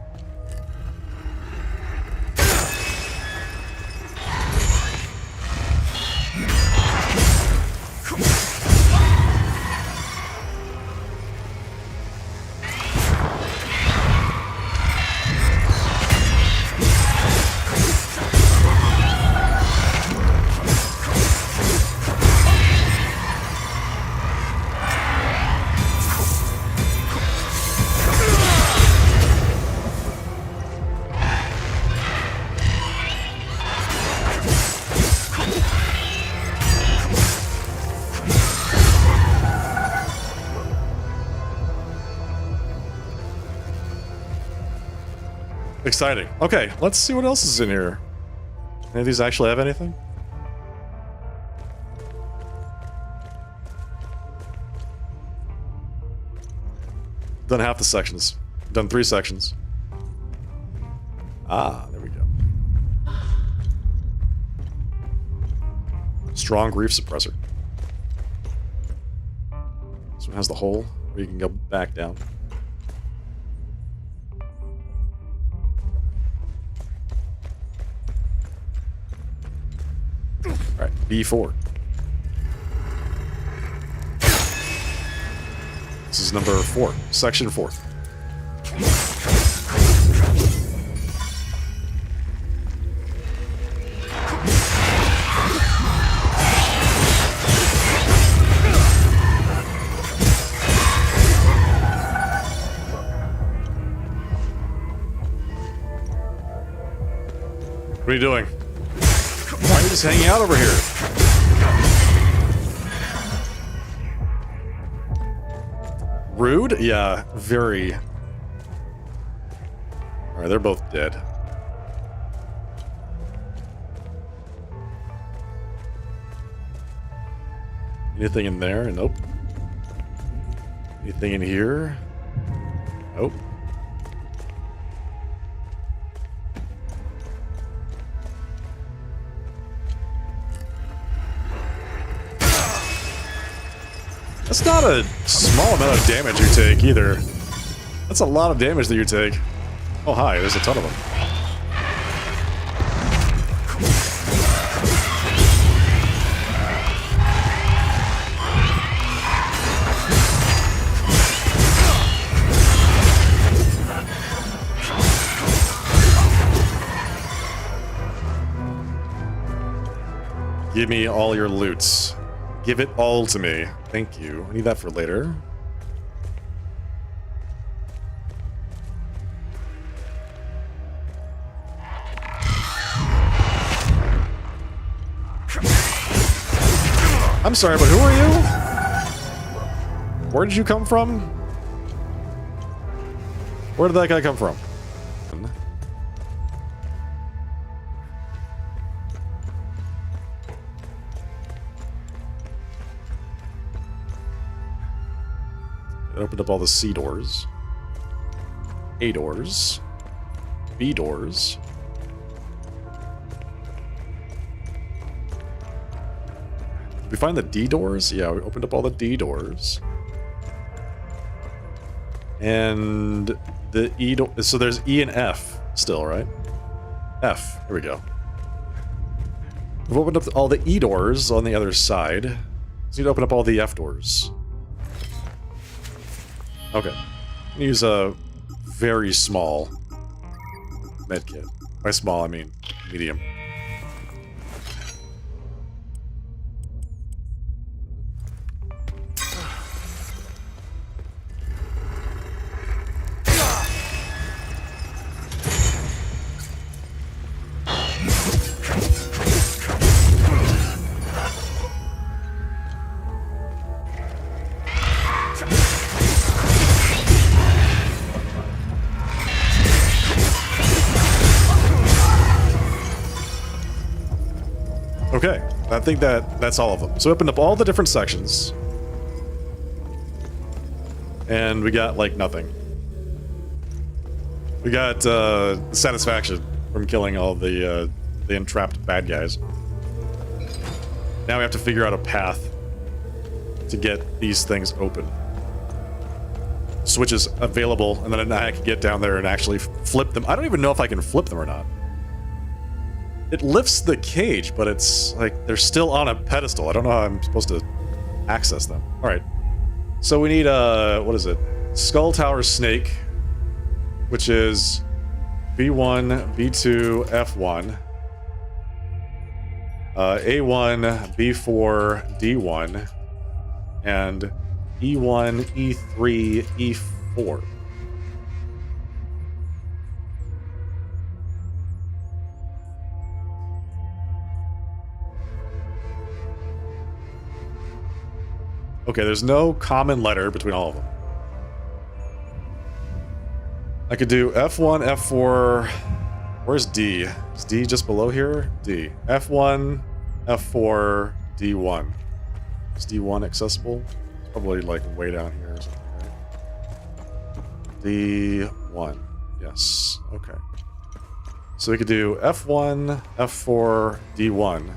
Exciting. Okay, let's see what else is in here. Any of these actually have anything? Done half the sections. Done 3 sections. Ah, there we go. Strong grief suppressor. This one has the hole where you can go back down. Alright. B4. This is number 4, section 4. What are you doing? Why are you just hanging out over here? Rude? Yeah, very. Alright, they're both dead. Anything in there? Nope. Anything in here? Nope. That's not a small amount of damage you take, either. That's a lot of damage that you take. Oh, hi, there's a ton of them. Give me all your loots. Give it all to me. Thank you. I need that for later. I'm sorry, but who are you? Where did you come from? Where did that guy come from? It opened up all the C doors. A doors. B doors. Did we find the D doors? Yeah, we opened up all the D doors. And the E door. So there's E and F still, right? F. Here we go. We've opened up all the E doors on the other side. So you need to open up all the F doors. Okay. Use a very small medkit. By small, I mean medium. Okay, I think that's all of them. So we opened up all the different sections. And we got, like, nothing. We got, satisfaction from killing all the entrapped bad guys. Now we have to figure out a path to get these things open. Switches available, and then I can get down there and actually flip them. I don't even know if I can flip them or not. It lifts the cage, but it's like they're still on a pedestal. I don't know how I'm supposed to access them. All right. So we need what is it? Skull Tower Snake, which is B1, B2, F1, A1, B4, D1, and E1, E3, E4. Okay, there's no common letter between all of them. I could do F1, F4... Where's D? Is D just below here? D. F1, F4, D1. Is D1 accessible? It's probably like way down here or something, right? D1. Yes. Okay. So we could do F1, F4, D1.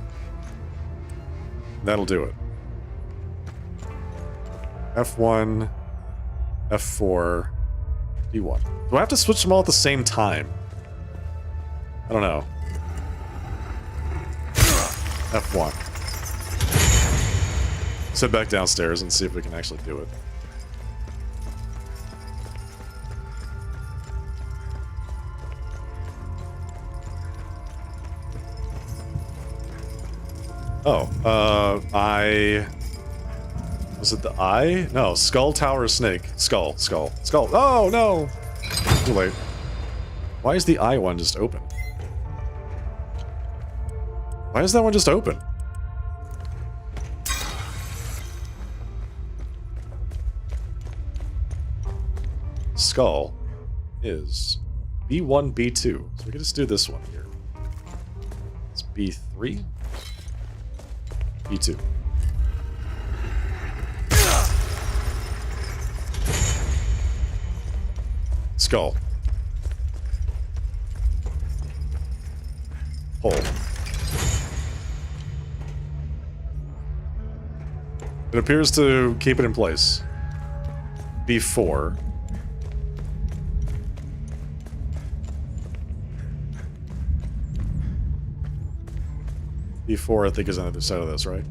That'll do it. F1, F4, D1. Do I have to switch them all at the same time? I don't know. F1. Let's head back downstairs and see if we can actually do it. Oh, was it the eye? No, skull, tower, snake. Skull. Oh, no! Too late. Why is the eye one just open? Why is that one just open? Skull is B1, B2. So we can just do this one here. It's B3, B2. Skull. Hole. It appears to keep it in place. B4. B4, I think, is on the other side of this, right?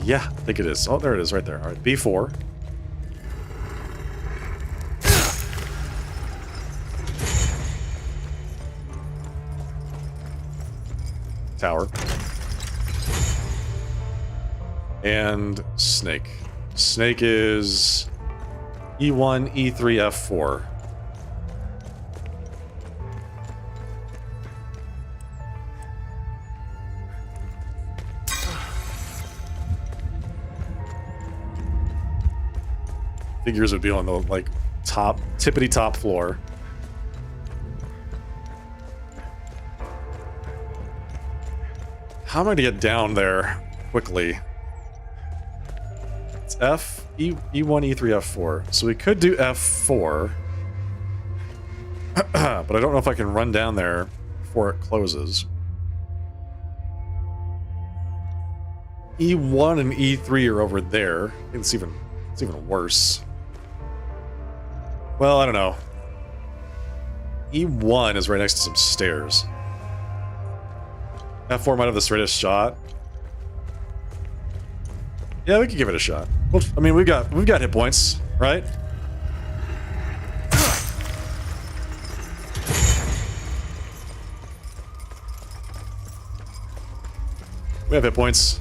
Yeah, I think it is. Oh, there it is, right there. All right, B4. Tower. And snake. Snake is E1, E3, F4. Figures would be on the, like, top, tippity top floor. How am I gonna get down there quickly? It's F, E1, E3, F4. So we could do F4. But I don't know if I can run down there before it closes. E1 and E3 are over there. I think it's even worse. Well, I don't know. E1 is right next to some stairs. F4 might have the straightest shot. Yeah, we could give it a shot. Well, I mean, we've got hit points, right? We have hit points.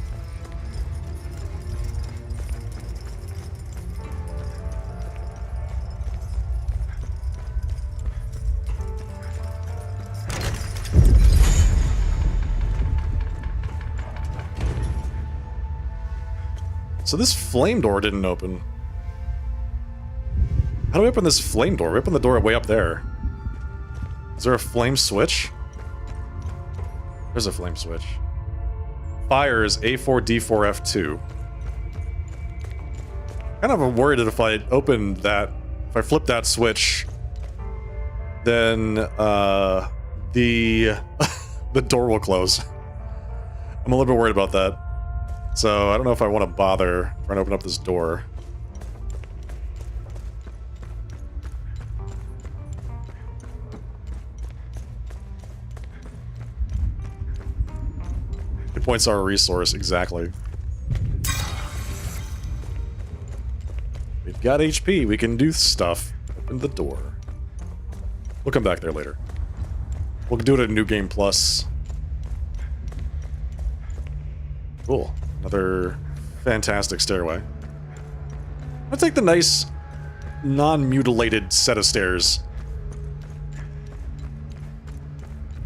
So this flame door didn't open. How do we open this flame door? We open the door way up there. Is there a flame switch? There's a flame switch. Fire is A4, D4, F2. Kind of worried that if I open that, if I flip that switch, then the the door will close. I'm a little bit worried about that. So I don't know if I want to bother trying to open up this door. Hit points are a resource, exactly. We've got HP, we can do stuff. Open the door. We'll come back there later. We'll do it at New Game Plus. Cool. Another fantastic stairway. I'll take the nice, non-mutilated set of stairs.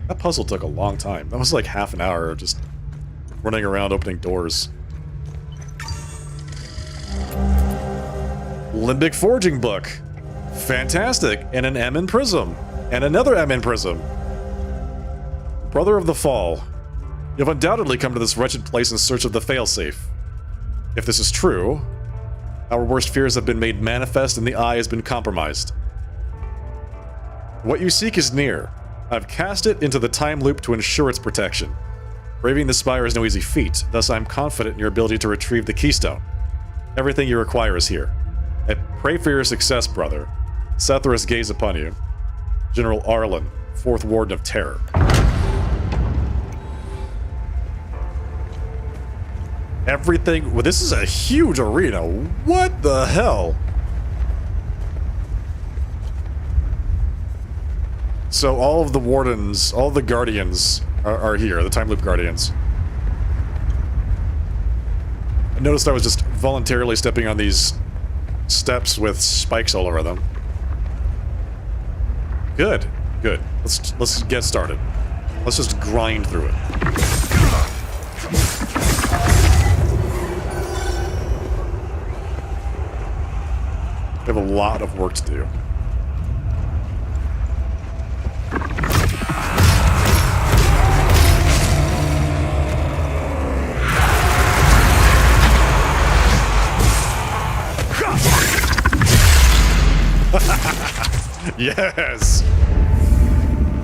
That puzzle took a long time. That was like half an hour of just running around opening doors. Limbic Forging Book. Fantastic. And an M in Prism. And another M in Prism. Brother of the Fall. You've undoubtedly come to this wretched place in search of the failsafe. If this is true, our worst fears have been made manifest and the eye has been compromised. What you seek is near. I've cast it into the time loop to ensure its protection. Braving the spire is no easy feat, thus I'm confident in your ability to retrieve the keystone. Everything you require is here. I pray for your success, brother. Sethras gaze upon you. General Arlen, 4th Warden of Terror. everything. Well, this is a huge arena. What the hell? So all of the wardens, all the guardians are here, the Time Loop Guardians. I noticed I was just voluntarily stepping on these steps with spikes all over them. Good, good. Let's get started. Let's just grind through it. We have a lot of work to do. Yes!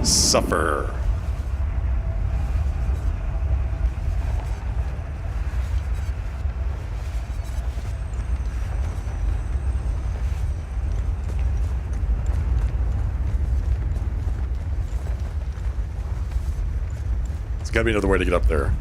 Suffer. There's gotta be another way to get up there.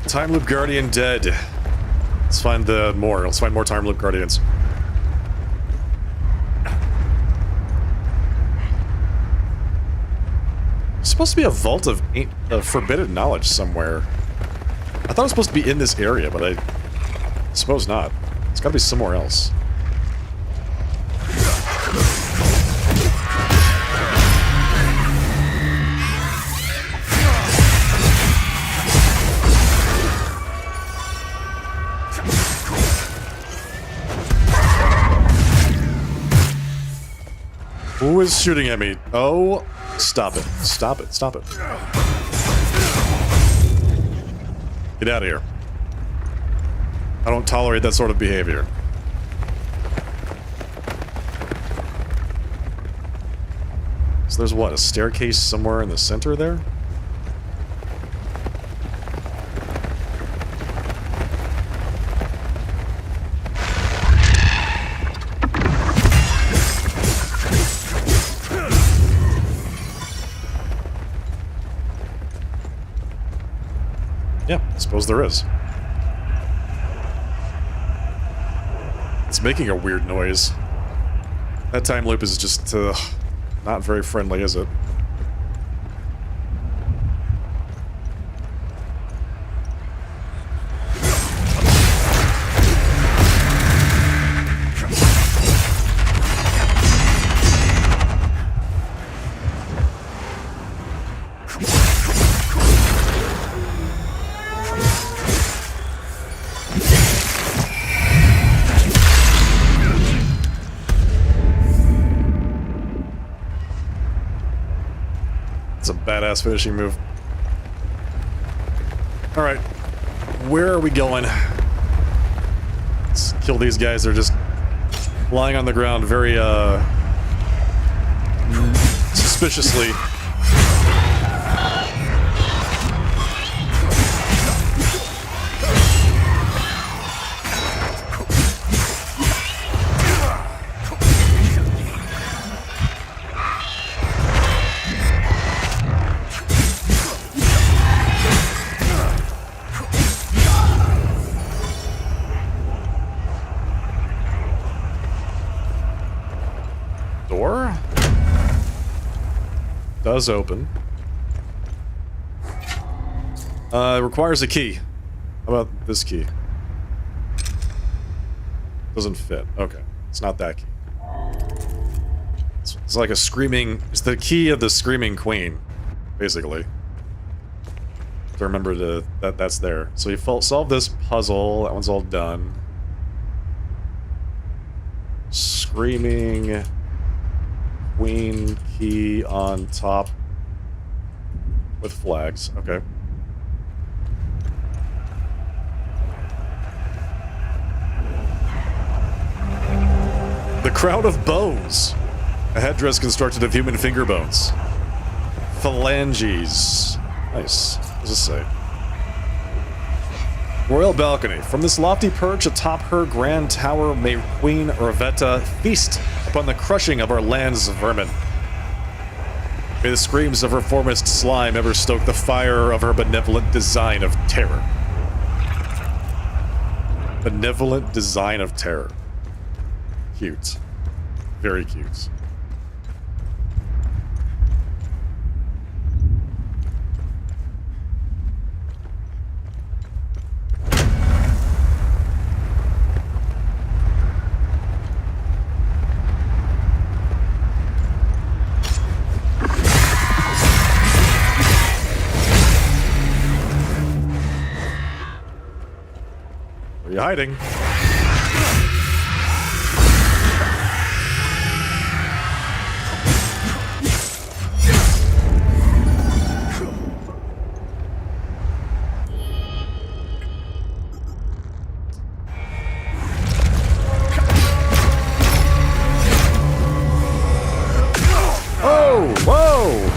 Time Loop Guardian dead. Let's find more. Let's find more Time Loop Guardians. There's supposed to be a vault of forbidden knowledge somewhere. I thought it was supposed to be in this area, but I suppose not. It's gotta be somewhere else. Who is shooting at me? Oh, stop it. Stop it. Stop it. Get out of here. I don't tolerate that sort of behavior. So there's what, a staircase somewhere in the center there? Yeah, I suppose there is. It's making a weird noise. That time loop is just not very friendly, is it? Badass finishing move. Alright. Where are we going? Let's kill these guys. They're just lying on the ground very, suspiciously. Door? Does open. Requires a key. How about this key? Doesn't fit. Okay. It's not that key. It's like a screaming... It's the key of the Screaming Queen, basically. To remember that's there. So you solve this puzzle. That one's all done. Screaming... Queen key on top with flags. Okay. Crown of bones. A headdress constructed of human finger bones. Phalanges. Nice. What does this say? Royal balcony. From this lofty perch atop her grand tower may Queen Revetta feast upon the crushing of our land's vermin. May the screams of her foremost slime ever stoke the fire of her benevolent design of terror. Benevolent design of terror. Cute. Very cute. Where are you hiding? Oh, whoa!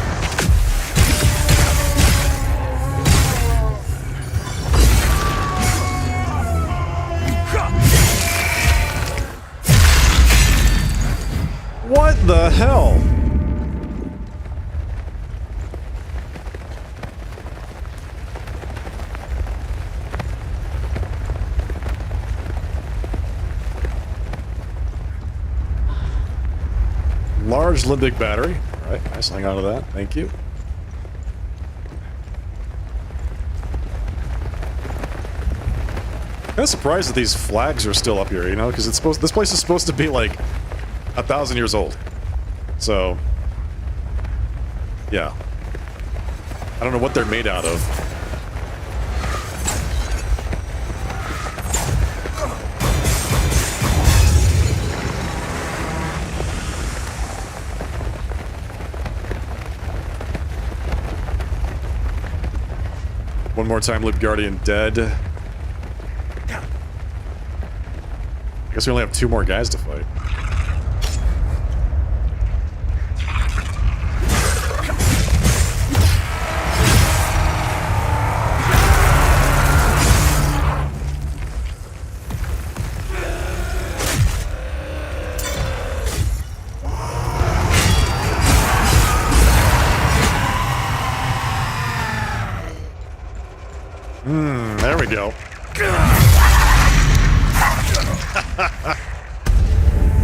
What the hell? Large limbic battery. All right, nice. Hang on to that. Thank you. Kind of surprised that these flags are still up here, you know, because it's supposed. This place is supposed to be like 1,000 years old. So, yeah. I don't know what they're made out of. One more time, Loop Guardian dead. I guess we only have 2 more guys to fight. There we go.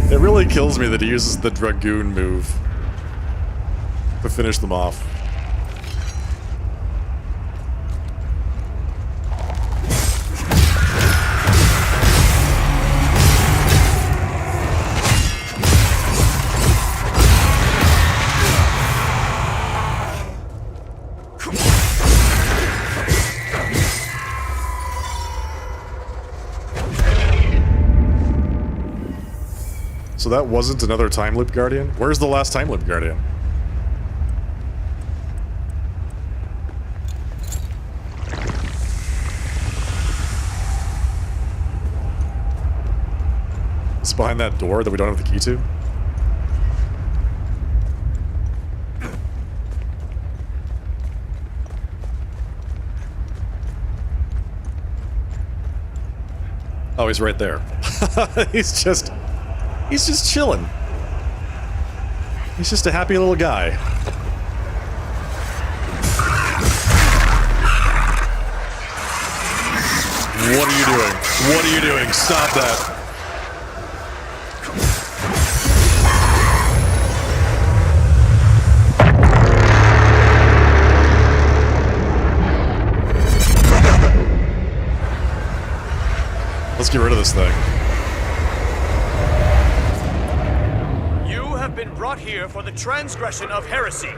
It really kills me that he uses the Dragoon move to finish them off. So that wasn't another Time Loop Guardian? Where's the last Time Loop Guardian? It's behind that door that we don't have the key to? Oh, he's right there. He's just chilling. He's just a happy little guy. What are you doing? What are you doing? Stop that. Let's get rid of this thing. Been brought here for the transgression of heresy.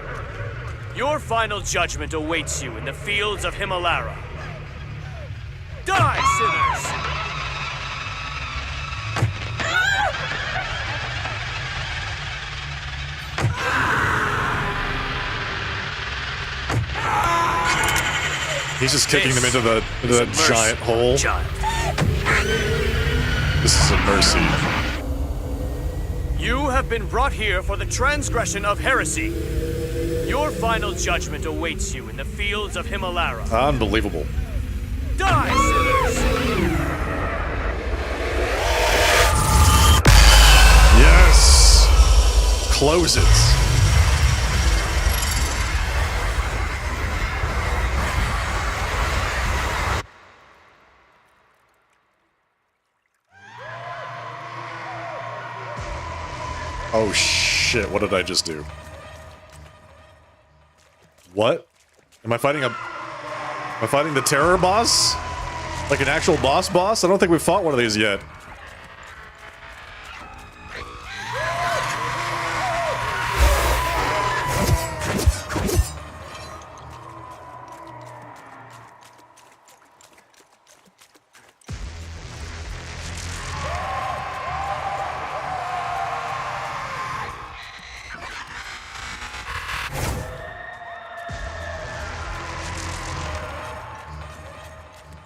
Your final judgment awaits you in the fields of Himalara. Die, sinners! He's just kicking them into the giant hole. This is a mercy. You have been brought here for the transgression of heresy. Your final judgment awaits you in the fields of Himalara. Unbelievable. Die, sinners! Yes! Close it. Oh shit, what did I just do? What? Am I fighting the terror boss? Like an actual boss? I don't think we've fought one of these yet.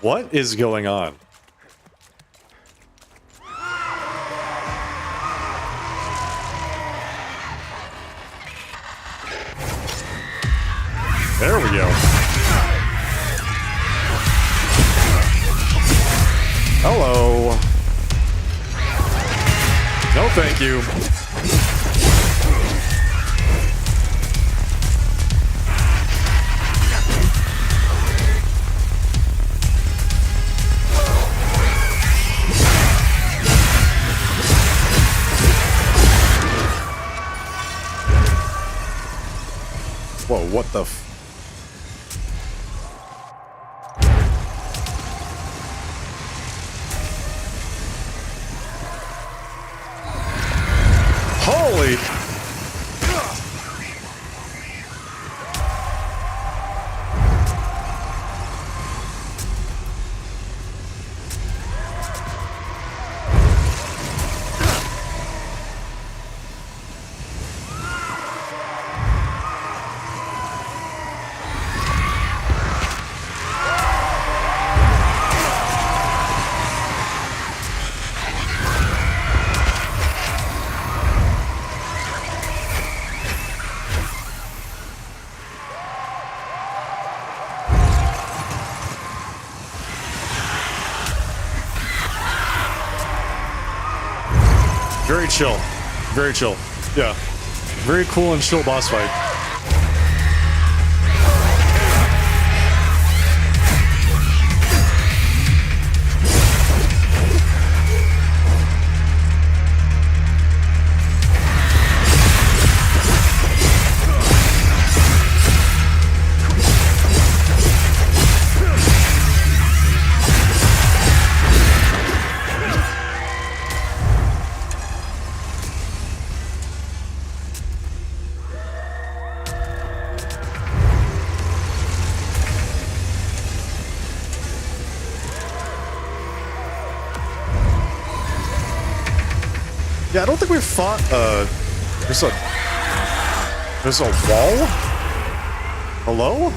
What is going on? There we go. Hello. No, thank you. Whoa, what the f... Holy... Very chill. Very chill. Yeah. Very cool and chill boss fight. Yeah, I don't think we've fought, there's a wall? Hello?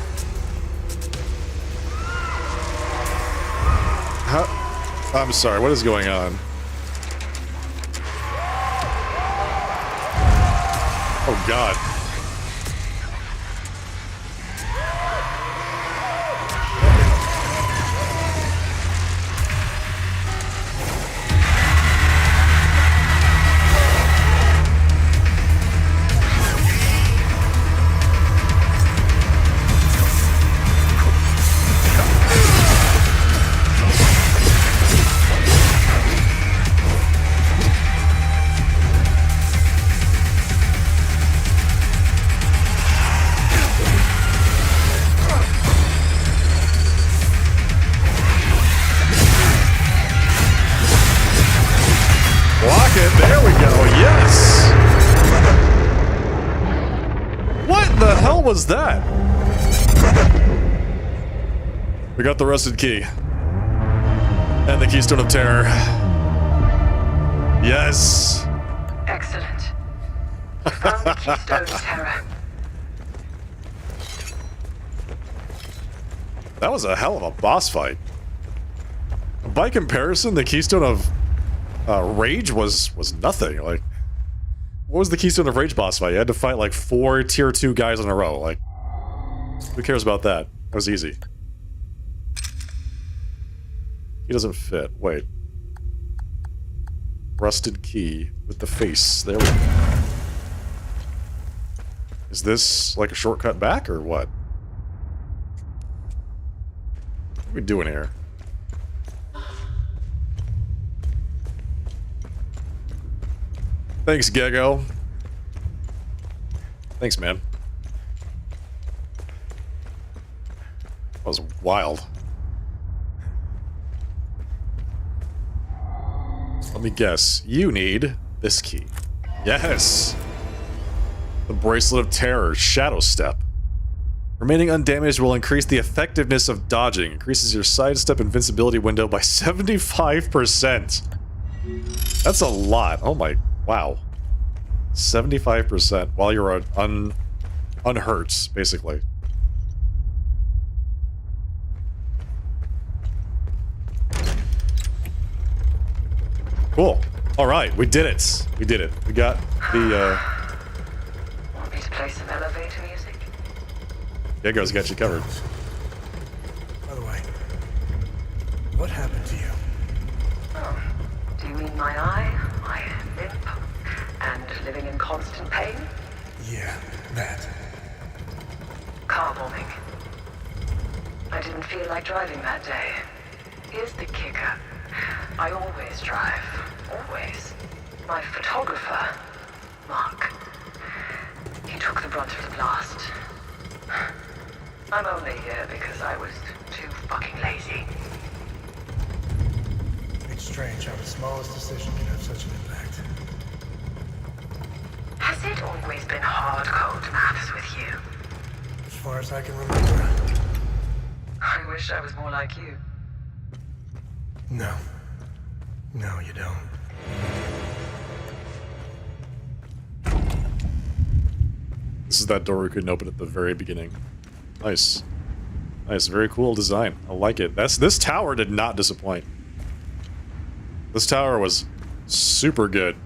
How? I'm sorry, what is going on? Oh god. There we go, yes! What the hell was that? We got the Rusted Key. And the Keystone of Terror. Yes! Excellent. You found the Keystone of Terror. That was a hell of a boss fight. By comparison, the Keystone of Rage was nothing. Like, What was the Keystone of Rage boss fight? You had to fight like 4 tier 2 guys in a row. Like, who cares about that? That was easy. He doesn't fit. Wait. Rusted key with the face. There we go. Is this like a shortcut back or what? What are we doing here? Thanks, Gecko. Thanks, man. That was wild. Let me guess. You need this key. Yes! The Bracelet of Terror, Shadow Step. Remaining undamaged will increase the effectiveness of dodging. Increases your sidestep invincibility window by 75%. That's a lot. Oh my... Wow. 75% while you're unhurt, basically. Cool. Alright, we did it. We did it. We got the, Want me to play some elevator music? Gecko's got you covered. By the way, what happened to you? Oh, do you mean my eye, my limp, and living in constant pain? Yeah, that. Car bombing. I didn't feel like driving that day. Here's the kicker. I always drive. Always. My photographer, Mark, he took the brunt of the blast. I'm only here because I was too fucking lazy. It's strange how the smallest decision can have such an impact. Has it always been hard-code maths with you? As far as I can remember. I wish I was more like you. No. No, you don't. This is that door we couldn't open at the very beginning. Nice. Nice, very cool design. I like it. This tower did not disappoint. This tower was super good.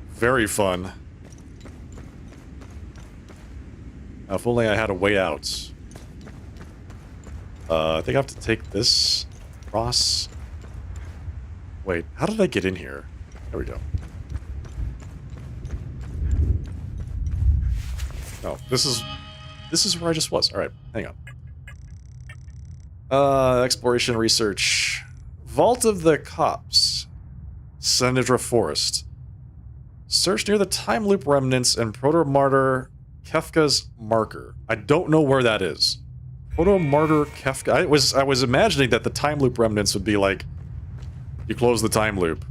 Very fun. Now, if only I had a way out. I think I have to take this across. Wait, how did I get in here? There we go. No, this is where I just was. Alright, hang on. Exploration research. Vault of the Cops. Senedra Forest. Search near the time loop remnants and proto-martyr Kefka's marker. I don't know where that is. Proto-martyr Kefka. I was imagining that the time loop remnants would be like, you close the time loop,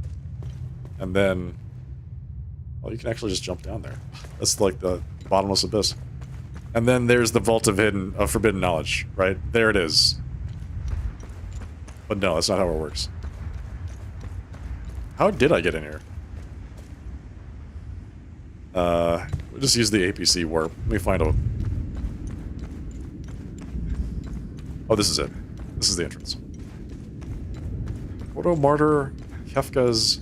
and then, well, you can actually just jump down there. That's like the bottomless abyss. And then there's the Vault of Forbidden Knowledge, right? There it is. But no, that's not how it works. How did I get in here? We'll just use the APC warp. Let me find a... Oh, this is it. This is the entrance. Proto-martyr Kefka's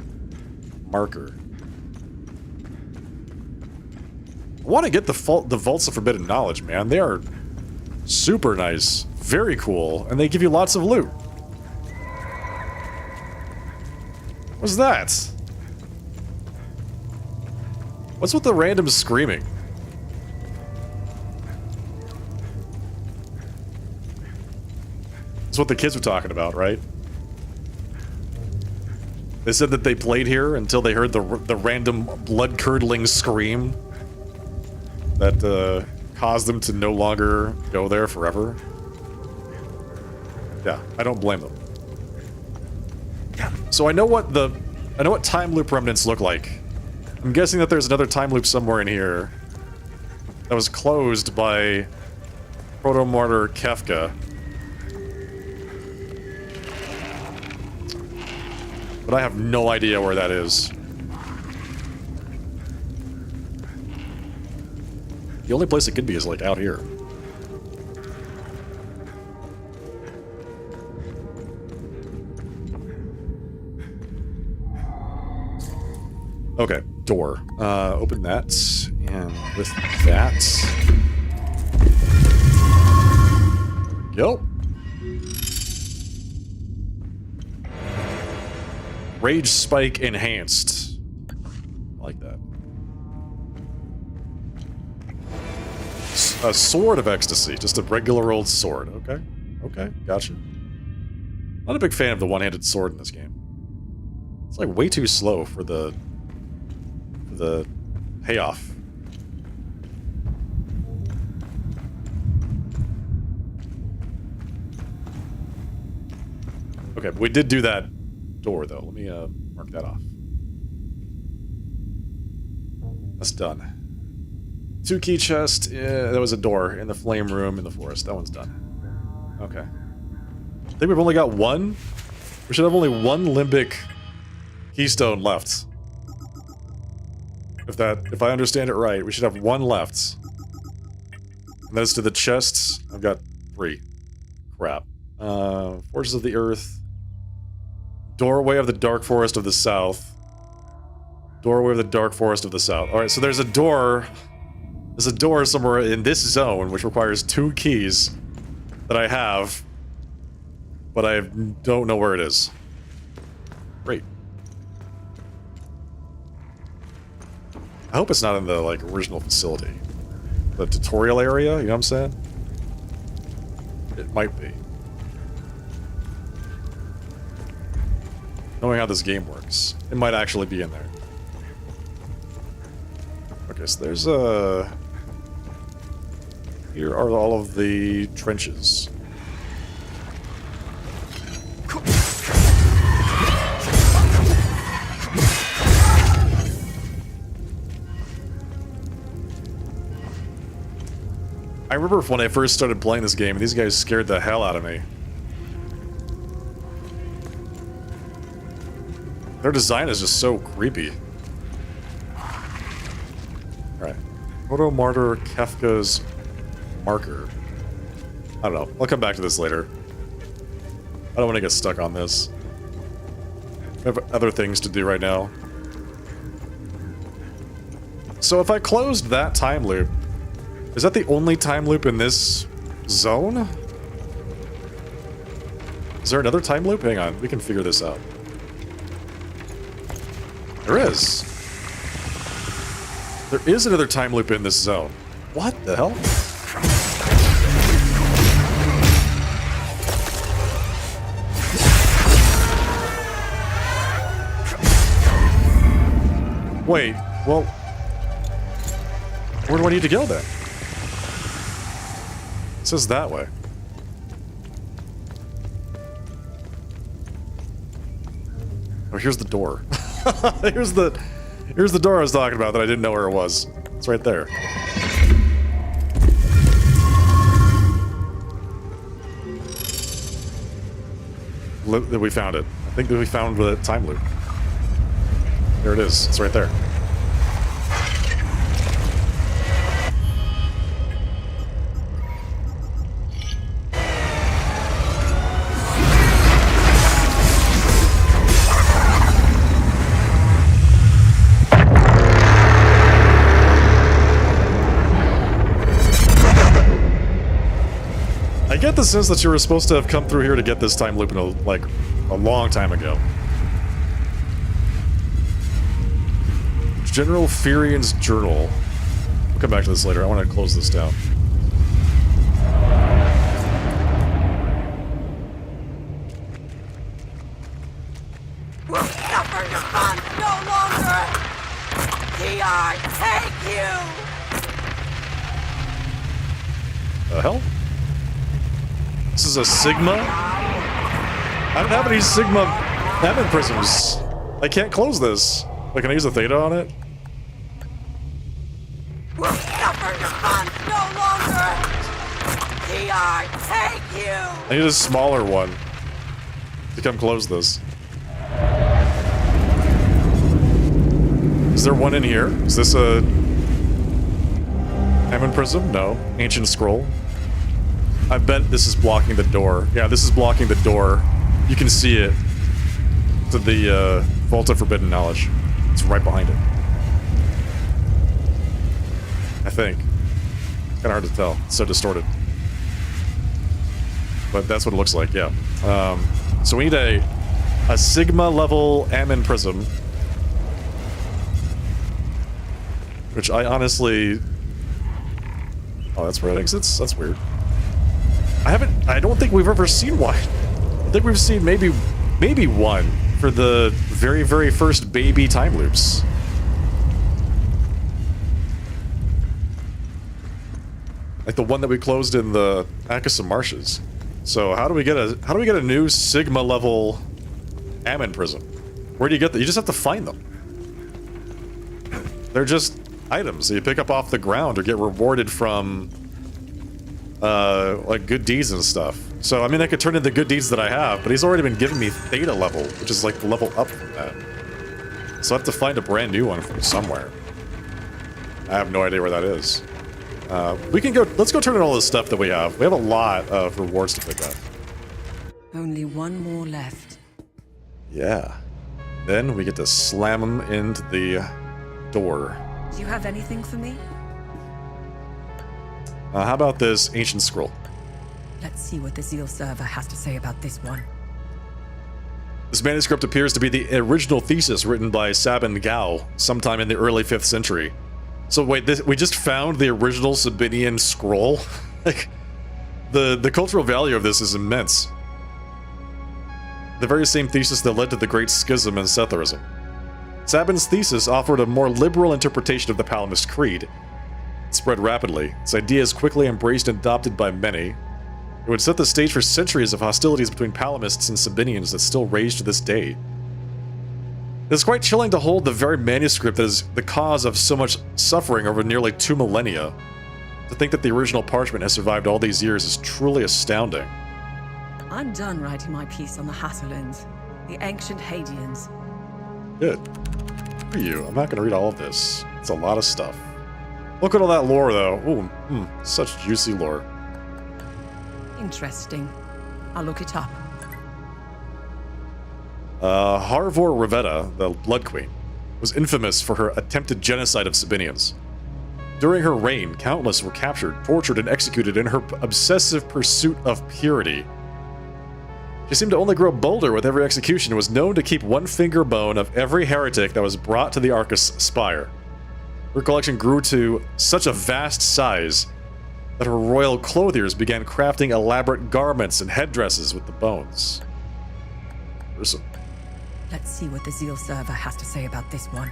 marker. I want to get the Vaults of Forbidden Knowledge, man. They are super nice. Very cool. And they give you lots of loot. What's that? What's with the random screaming? That's what the kids were talking about, right? They said that they played here until they heard the random blood-curdling scream that caused them to no longer go there forever. Yeah, I don't blame them. So I know what time loop remnants look like. I'm guessing that there's another time loop somewhere in here that was closed by Proto-martyr Kefka. But I have no idea where that is. The only place it could be is like out here. Okay, door. Open that, and with that... Go. Rage Spike Enhanced. I like that. A Sword of Ecstasy. Just a regular old sword. Okay. Okay, gotcha. Not a big fan of the one-handed sword in this game. It's like way too slow for the payoff. Okay, but we did do that door, though. Let me mark that off. That's done. 2 key chest. Yeah, that was a door in the flame room in the forest. That one's done. Okay. I think we've only got one. We should have only one limbic keystone left. If I understand it right, we should have one left. And that's to the chests. I've got 3. Crap. Forces of the Earth. Doorway of the Dark Forest of the South. Doorway of the Dark Forest of the South. Alright, so there's a door. There's a door somewhere in this zone, which requires 2 keys that I have. But I don't know where it is. Great. I hope it's not in the, like, original facility. The tutorial area, you know what I'm saying? It might be. Knowing how this game works, it might actually be in there. Okay, so there's a... Here are all of the trenches. I remember when I first started playing this game, these guys scared the hell out of me. Their design is just so creepy. Alright. Proto Martyr Kefka's marker. I don't know. I'll come back to this later. I don't want to get stuck on this. I have other things to do right now. So if I closed that time loop, is that the only time loop in this zone? Is there another time loop? Hang on, we can figure this out. There is. There is another time loop in this zone. What the hell? Wait, well... Where do I need to go then? It says that way. Oh, here's the door. here's the door I was talking about that I didn't know where it was. It's right there. We found it. I think that we found the time loop. There it is. It's right there. I get the sense that you were supposed to have come through here to get this time loop in a long time ago. General Furian's journal. We'll come back to this later. I want to close this down. We'll suffer your fun no longer! TR, take you! The hell? This is a Sigma? I don't have any Sigma Hammond prisms. I can't close this. Like, can I use a Theta on it? We'll suffer your fun no longer! TR, take you! I need a smaller one to come close this. Is there one in here? Is this a Hammond prism? No. Ancient scroll. I bet this is blocking the door. Yeah, this is blocking the door. You can see it. To the Vault of Forbidden Knowledge. It's right behind it. I think. It's kind of hard to tell. It's so distorted. But that's what it looks like, yeah. So we need a Sigma level Ammon Prism. Which I honestly... Oh, that's weird. That's weird. I don't think we've ever seen one. I think we've seen maybe one for the very, very first baby time loops. Like the one that we closed in the Akasa Marshes. So how do we get a new Sigma level Ammon Prism? Where do you get that? You just have to find them. They're just items that you pick up off the ground or get rewarded from like good deeds and stuff. So I mean I could turn in the good deeds that I have, but he's already been giving me Theta level, which is like the level up from that. So I have to find a brand new one from somewhere. I have no idea where that is. Let's go turn in all this stuff that we have. We have a lot of rewards to pick up. Only one more left. Yeah. Then we get to slam them into the door. Do you have anything for me? How about this ancient scroll? Let's see what the Zeal server has to say about this one. This manuscript appears to be the original thesis written by Sabin Gao sometime in the early 5th century. So wait, we just found the original Sabinian scroll? Like, the cultural value of this is immense. The very same thesis that led to the Great Schism and Setharism. Sabin's thesis offered a more liberal interpretation of the Palamist Creed. It spread rapidly, its ideas quickly embraced and adopted by many. It would set the stage for centuries of hostilities between Palamists and Sabinians that still rage to this day. It's quite chilling to hold the very manuscript that is the cause of so much suffering over nearly 2 millennia. To think that the original parchment has survived all these years is truly astounding. I'm done writing my piece on the Hasselins, the ancient Hadeans. Good. For you. I'm not going to read all of this. It's a lot of stuff. Look at all that lore, though. Ooh, such juicy lore. Interesting. I'll look it up. Harvor Revetta, the Blood Queen, was infamous for her attempted genocide of Sabinians. During her reign, countless were captured, tortured, and executed in her obsessive pursuit of purity. She seemed to only grow bolder with every execution and was known to keep one finger bone of every heretic that was brought to the Arcus Spire. Her collection grew to such a vast size that her royal clothiers began crafting elaborate garments and headdresses with the bones. Gruesome. Let's see what the Zeal server has to say about this one.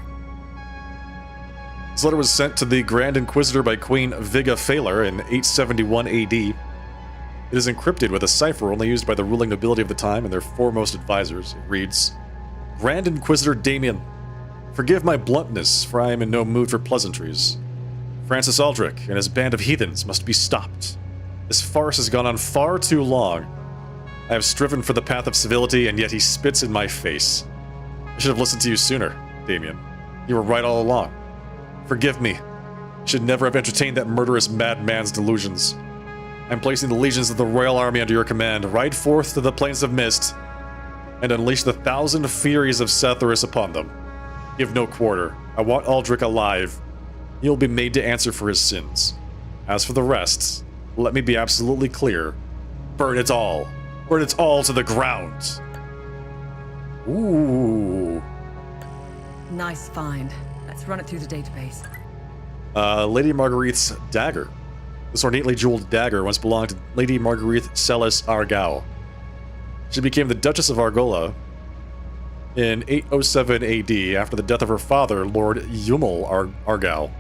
This letter was sent to the Grand Inquisitor by Queen Viga Falar in 871 AD. It is encrypted with a cipher only used by the ruling nobility of the time and their foremost advisors. It reads, Grand Inquisitor Damien, forgive my bluntness, for I am in no mood for pleasantries. Francis Aldrich and his band of heathens must be stopped. This farce has gone on far too long. I have striven for the path of civility, and yet he spits in my face. I should have listened to you sooner, Damien. You were right all along. Forgive me. I should never have entertained that murderous madman's delusions. I am placing the legions of the royal army under your command. Ride forth to the plains of mist, and unleash the 1,000 furies of Setharis upon them. Give no quarter. I want Aldrich alive. He will be made to answer for his sins. As for the rest, let me be absolutely clear. Burn it all. Burn it all to the ground. Ooh. Nice find. Let's run it through the database. Lady Marguerite's dagger. This ornately jeweled dagger once belonged to Lady Marguerite Celis Argao. She became the Duchess of Argola in 807 AD after the death of her father, Lord Yumel Argao.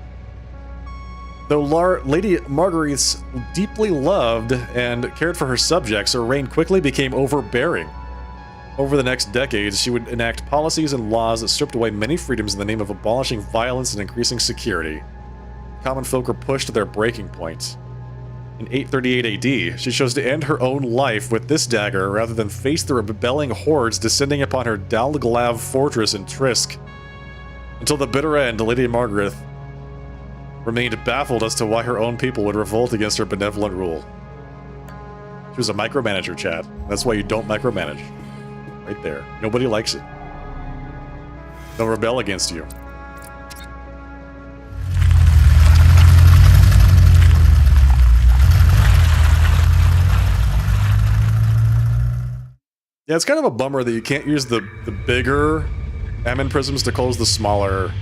Though Lady Marguerite's deeply loved and cared for her subjects, her reign quickly became overbearing. Over the next decades, she would enact policies and laws that stripped away many freedoms in the name of abolishing violence and increasing security. Common folk were pushed to their breaking point. In 838 AD, she chose to end her own life with this dagger rather than face the rebelling hordes descending upon her Dalglav fortress in Trisk. Until the bitter end, Lady Margaret remained baffled as to why her own people would revolt against her benevolent rule. She was a micromanager, chat. That's why you don't micromanage. Right there. Nobody likes it. they'll rebel against you. Yeah, it's kind of a bummer that you can't use the bigger Ammon prisms to close the smaller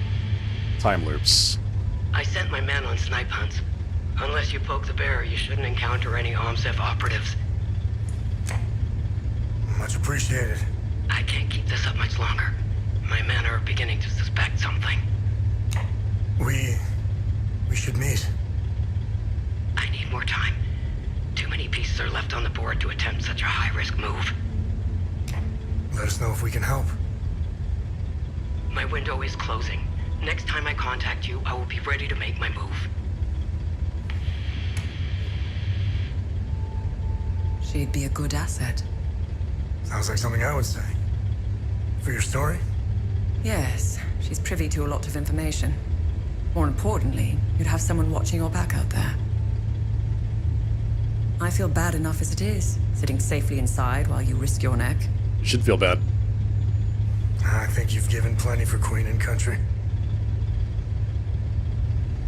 time loops. I sent my men on snipe hunts. Unless you poke the bear, you shouldn't encounter any OMSEF operatives. Much appreciated. I can't keep this up much longer. My men are beginning to suspect something. We should meet. I need more time. Too many pieces are left on the board to attempt such a high-risk move. Let us know if we can help. My window is closing. Next time I contact you, I will be ready to make my move. She'd be a good asset. Sounds like something I would say. For your story? Yes, she's privy to a lot of information. More importantly, you'd have someone watching your back out there. I feel bad enough as it is, sitting safely inside while you risk your neck. You should feel bad. I think you've given plenty for Queen and Country.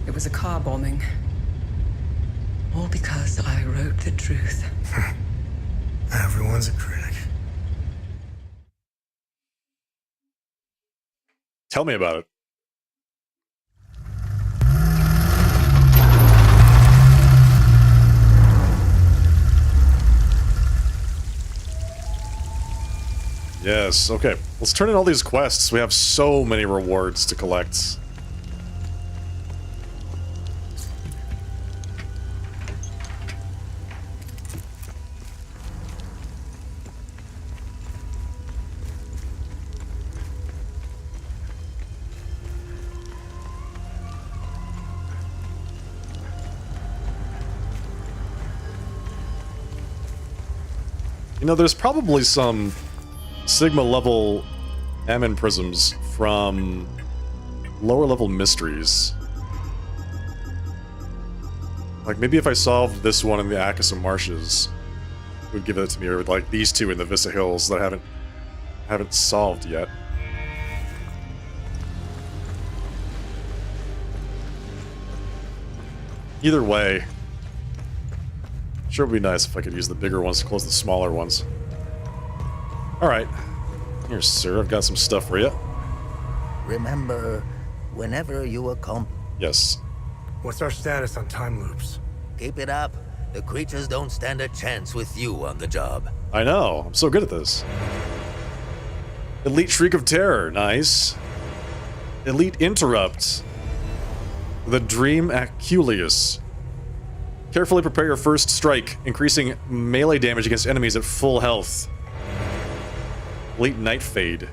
It was a car bombing. All because I wrote the truth. Everyone's a critic. Tell me about it. Yes, okay. Let's turn in all these quests. We have so many rewards to collect. You know, there's probably some Sigma level Ammon prisms from lower level mysteries. Like maybe if I solved this one in the Akasa Marshes, it would give it to me, or like these two in the Vissa Hills that I haven't solved yet. Either way, sure would be nice if I could use the bigger ones to close the smaller ones. Alright. Here, sir, I've got some stuff for you. Remember, whenever you accomplish... Yes. What's our status on time loops? Keep it up. The creatures don't stand a chance with you on the job. I know. I'm so good at this. Elite Shriek of Terror. Nice. Elite Interrupt. The Dream Aculeus. Carefully prepare your first strike, increasing melee damage against enemies at full health. Elite Night Fade.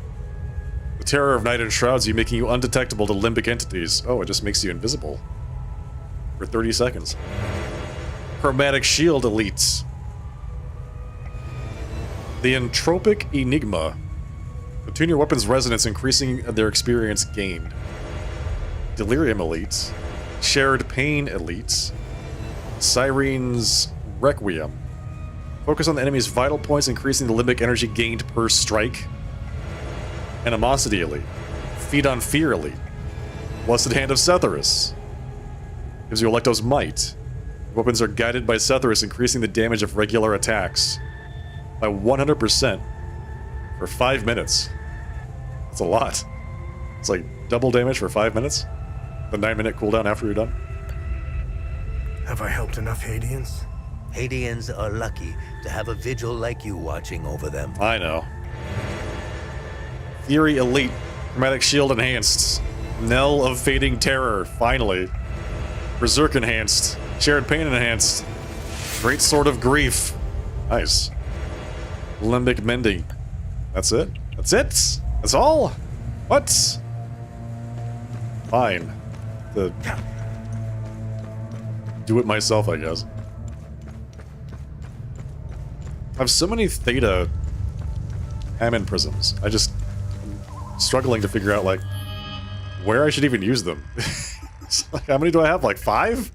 The terror of night enshrouds you, making you undetectable to limbic entities. Oh, it just makes you invisible. For 30 seconds. Chromatic Shield Elites. The Entropic Enigma. Attune your weapon's resonance, increasing their experience gained. Delirium Elites. Shared Pain Elites. Sirene's Requiem. Focus on the enemy's vital points, increasing the limbic energy gained per strike. Animosity Elite. Feed on Fear Elite. Blessed Hand of Setharus. Gives you Electo's Might. Weapons are guided by Setharus, increasing the damage of regular attacks by 100% for 5 minutes. That's a lot. It's like double damage for 5 minutes. The 9-minute cooldown after you're done. Have I helped enough Hadeans? Hadeans are lucky to have a vigil like you watching over them. I know. Fury Elite. Chromatic Shield Enhanced. Knell of Fading Terror, finally. Berserk Enhanced. Shared Pain Enhanced. Great Sword of Grief. Nice. Limbic Mending. That's it? That's it? That's all? What? Fine. Do it myself, I guess. I have so many Theta Ammon prisms. I'm struggling to figure out, like, where I should even use them. Like, how many do I have? Like 5?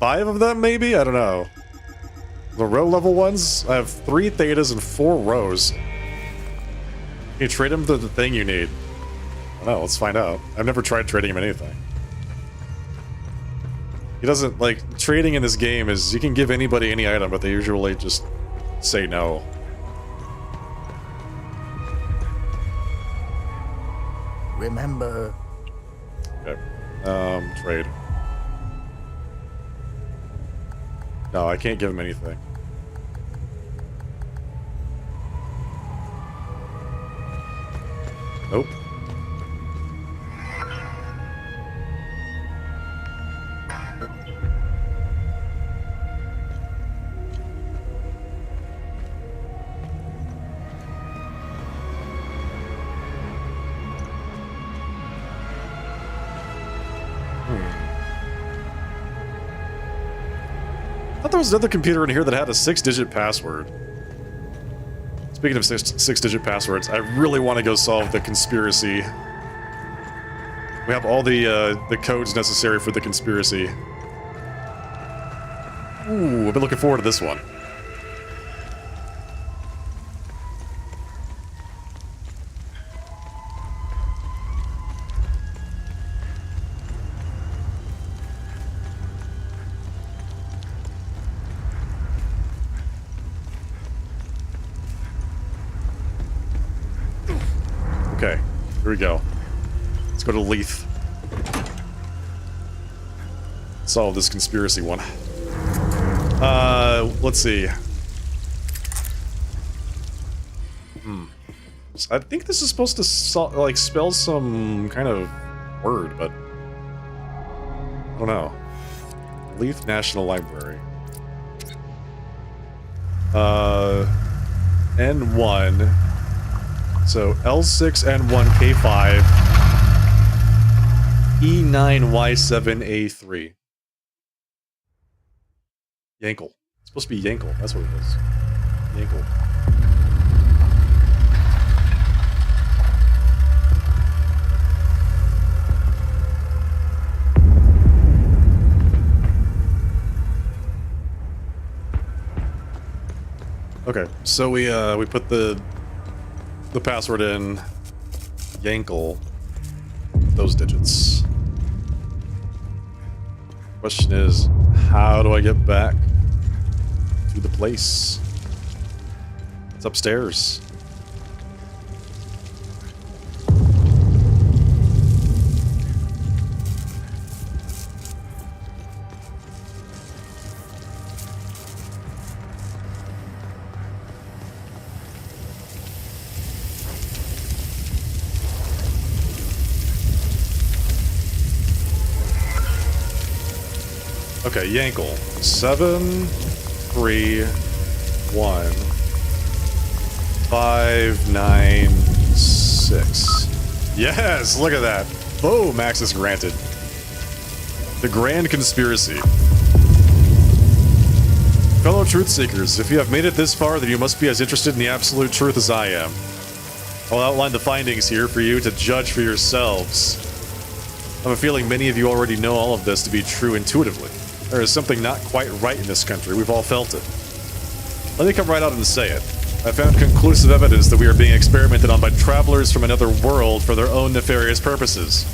5 of them, maybe? I don't know. The row level ones? I have 3 Thetas and 4 rows. You trade them to the thing you need. I don't know, let's find out. I've never tried trading him anything. He doesn't, like, trading in this game is, you can give anybody any item, but they usually just say no. Remember... Okay. Trade. No, I can't give him anything. Nope. I thought there was another computer in here that had a 6-digit password. Speaking of six-digit passwords, I really want to go solve the conspiracy. We have all the codes necessary for the conspiracy. Ooh, I've been looking forward to this one. Okay, here we go. Let's go to Leith. Solve this conspiracy one. Let's see. I think this is supposed to like spell some kind of word, but I don't know. Leith National Library. N1. So L6N1K5 E9Y7A3. Yankel. It's supposed to be Yankel. That's what it is. Yankel. Okay, so we put the password in Yankel, those digits. Question is, how do I get back to the place? It's upstairs. Okay, Yankel. 7, 3, 1, 5, 9, 6. Yes, look at that. Boom, access granted. The Grand Conspiracy. Fellow truth seekers, if you have made it this far, then you must be as interested in the absolute truth as I am. I'll outline the findings here for you to judge for yourselves. I have a feeling many of you already know all of this to be true intuitively. There is something not quite right in this country. We've all felt it. Let me come right out and say it. I found conclusive evidence that we are being experimented on by travelers from another world for their own nefarious purposes.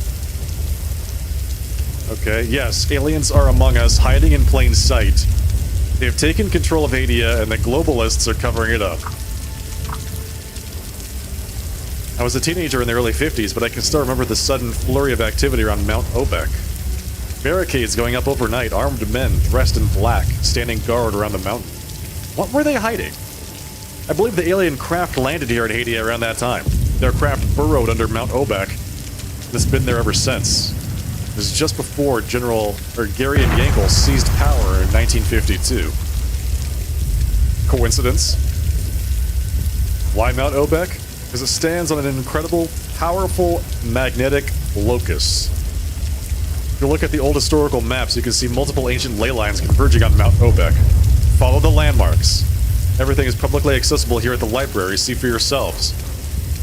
Okay, yes, aliens are among us, hiding in plain sight. They have taken control of Hadia, and the globalists are covering it up. I was a teenager in the early 50s, but I can still remember the sudden flurry of activity around Mount Obek. Barricades going up overnight, armed men dressed in black, standing guard around the mountain. What were they hiding? I believe the alien craft landed here at Hadia around that time. Their craft burrowed under Mount Obek, and has been there ever since. It was just before Gary and Yankel seized power in 1952. Coincidence? Why Mount Obek? Because it stands on an incredible, powerful, magnetic locus. If you look at the old historical maps, you can see multiple ancient ley lines converging on Mount Obek. Follow the landmarks. Everything is publicly accessible here at the library, see for yourselves.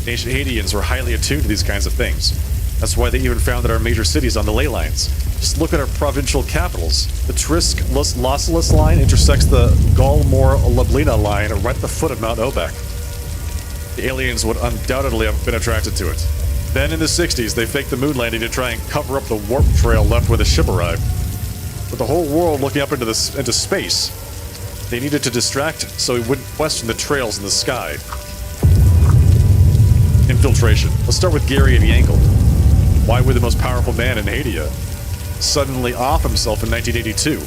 The ancient Hadians were highly attuned to these kinds of things. That's why they even founded our major cities on the ley lines. Just look at our provincial capitals. The Trisk-Losalis line intersects the Galmor-Lublina line right at the foot of Mount Obek. The aliens would undoubtedly have been attracted to it. Then in the 60s, they faked the moon landing to try and cover up the warp trail left when the ship arrived. With the whole world looking up into space, they needed to distract it so he wouldn't question the trails in the sky. Infiltration. Let's start with Gary and Yankel. Why would the most powerful man in Hadia suddenly off himself in 1982?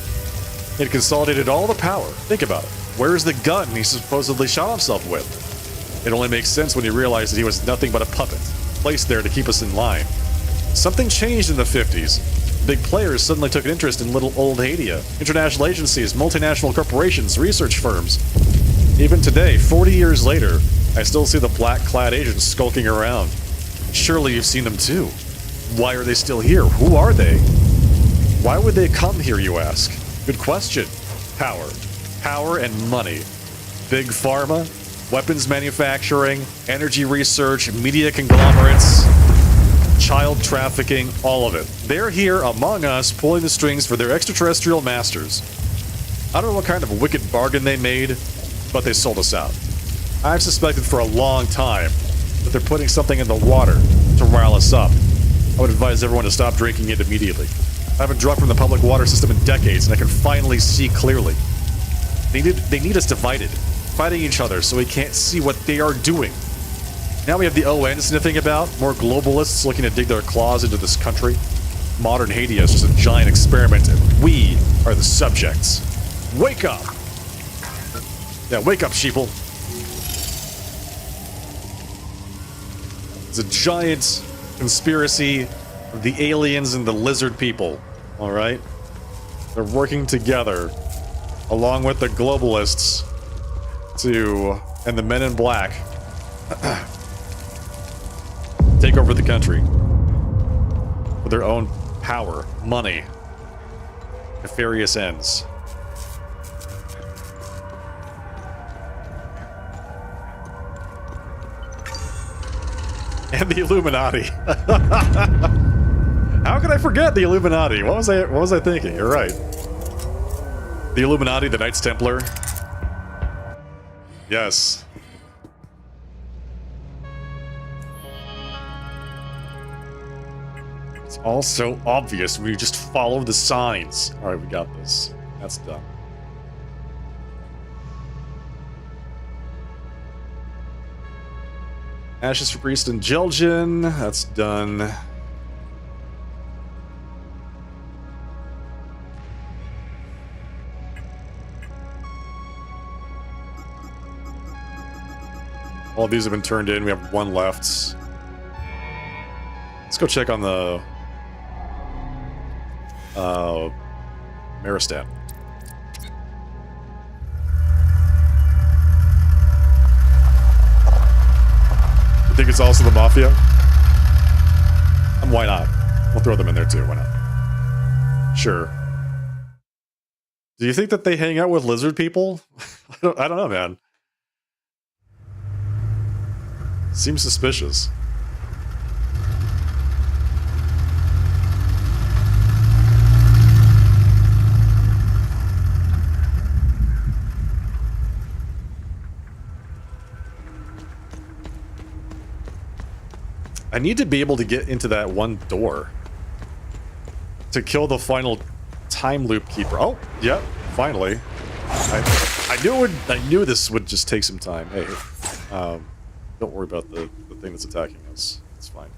He had consolidated all the power. Think about it. Where's the gun he supposedly shot himself with? It only makes sense when you realize that he was nothing but a puppet, placed there to keep us in line. Something changed in the 50s. Big players suddenly took an interest in little old Hadia. International agencies, multinational corporations, research firms. Even today, 40 years later, I still see the black-clad agents skulking around. Surely you've seen them too. Why are they still here? Who are they? Why would they come here, you ask? Good question. Power. Power and money. Big pharma, weapons manufacturing, energy research, media conglomerates, child trafficking, all of it. They're here among us, pulling the strings for their extraterrestrial masters. I don't know what kind of wicked bargain they made, but they sold us out. I've suspected for a long time that they're putting something in the water to rile us up. I would advise everyone to stop drinking it immediately. I haven't drunk from the public water system in decades, and I can finally see clearly. They need us divided, fighting each other so we can't see what they are doing. Now we have the ON sniffing about, more globalists looking to dig their claws into this country. Modern Hadia is just a giant experiment, and we are the subjects. Wake up! Yeah, wake up, sheeple. It's a giant conspiracy of the aliens and the lizard people, alright? They're working together, along with the globalists, and the men in black, take over the country. With their own power, money, nefarious ends. And the Illuminati. How could I forget the Illuminati? What was I thinking? You're right. The Illuminati, the Knights Templar. Yes. It's all so obvious when you just follow the signs. Alright, we got this. That's done. Ashes for Priest and Jelgen. That's done. All of these have been turned in. We have one left. Let's go check on the Maristan. You think it's also the Mafia? Why not? We'll throw them in there too. Why not? Sure. Do you think that they hang out with lizard people? I don't know, man. Seems suspicious. I need to be able to get into that one door to kill the final time loop keeper. Oh, yep, finally. I knew this would just take some time. Hey, don't worry about the thing that's attacking us. It's fine.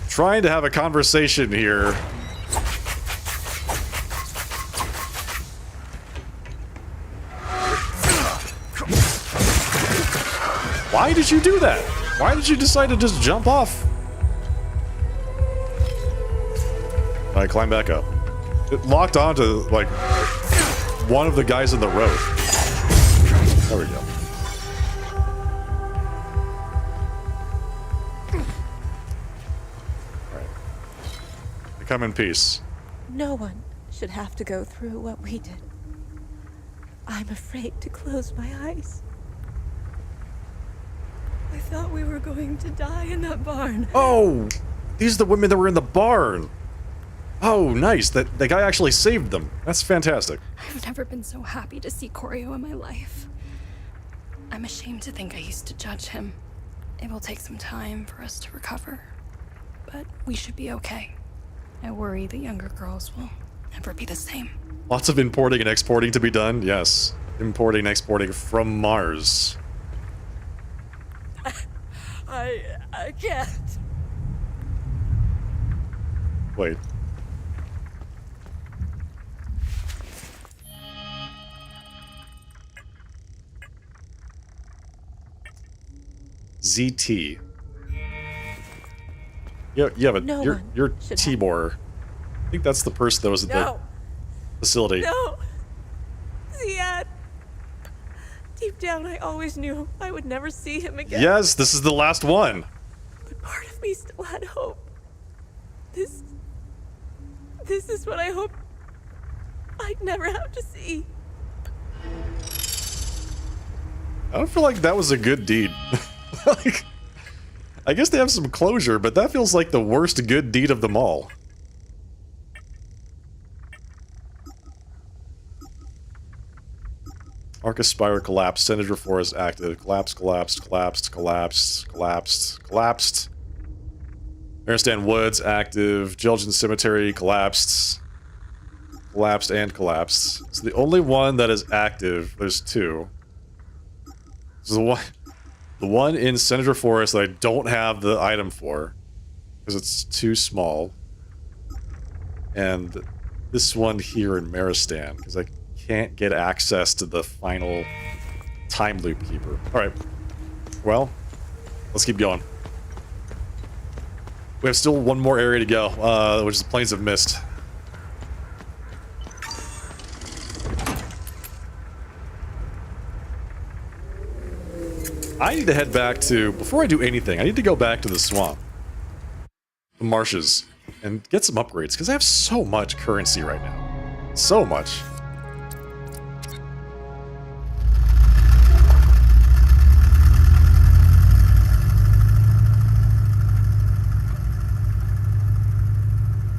Trying to have a conversation here. Why did you do that? Why did you decide to just jump off? Alright, climb back up. It locked onto, like, one of the guys in the road. There we go. Alright. Come in peace. No one should have to go through what we did. I'm afraid to close my eyes. I thought we were going to die in that barn. Oh! These are the women that were in the barn! Oh, nice. The guy actually saved them. That's fantastic. I've never been so happy to see Corio in my life. I'm ashamed to think I used to judge him. It will take some time for us to recover, but we should be okay. I worry the younger girls will never be the same. Lots of importing and exporting to be done. Yes. Importing and exporting from Mars. I can't. Wait. ZT. You have a No you're one you're should Timor. I think that's the person that was at No. the facility. No! Ziad! Deep down, I always knew I would never see him again. Yes, this is the last one. But part of me still had hope. This is what I hoped I'd never have to see. I don't feel like that was a good deed. Like, I guess they have some closure, but that feels like the worst good deed of them all. Arcus Spire collapsed. Senator Forest active. Collapsed. Aristan Woods active. Jelgen Cemetery collapsed. Collapsed. So the only one that is active, there's two. So the one in Senator Forest that I don't have the item for, because it's too small. And this one here in Maristan, because I can't get access to the final time loop keeper. Alright. Well, let's keep going. We have still one more area to go, which is Plains of Mist. I need to head back to, before I do anything, I need to go back to the swamp. The marshes. And get some upgrades, because I have so much currency right now. So much.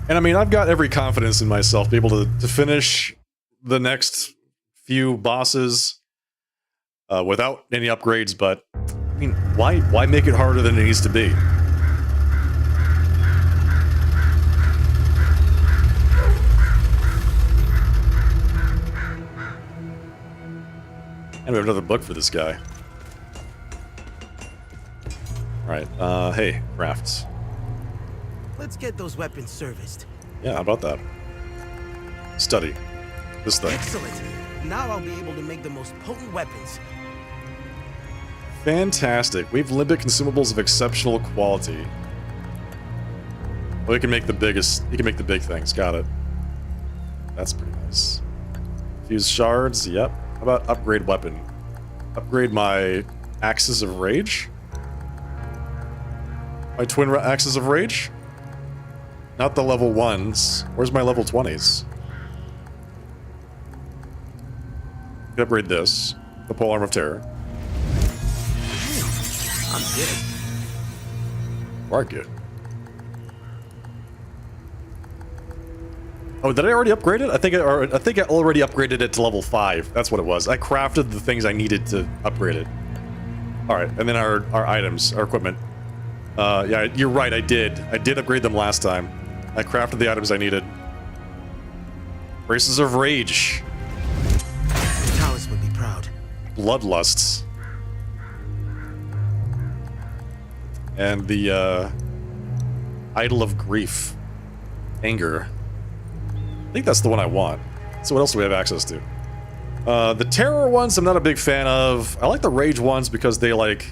And I mean, I've got every confidence in myself to be able to finish the next few bosses without any upgrades, but I mean, why make it harder than it needs to be? And we have another book for this guy. Alright, hey, crafts. Let's get those weapons serviced. Yeah, how about that? Study. This thing. Excellent. Now I'll be able to make the most potent weapons. Fantastic. We have limbic consumables of exceptional quality. Well, you can make the biggest. You can make the big things. Got it. That's pretty nice. Fuse shards. Yep. How about upgrade weapon? Upgrade my axes of rage. My twin axes of rage. Not the level 1s. Where's my level 20s? Upgrade this. The Polearm of Terror. I'm good. You are good. Oh, did I already upgrade it? I think I already upgraded it to level 5. That's what it was. I crafted the things I needed to upgrade it. Alright, and then our items, our equipment. Yeah, you're right, I did. I did upgrade them last time. I crafted the items I needed. Braces of Rage. Taoists would be proud. Bloodlusts. And the, Idol of Grief. Anger. I think that's the one I want. So what else do we have access to? The Terror ones I'm not a big fan of. I like the Rage ones because they, like,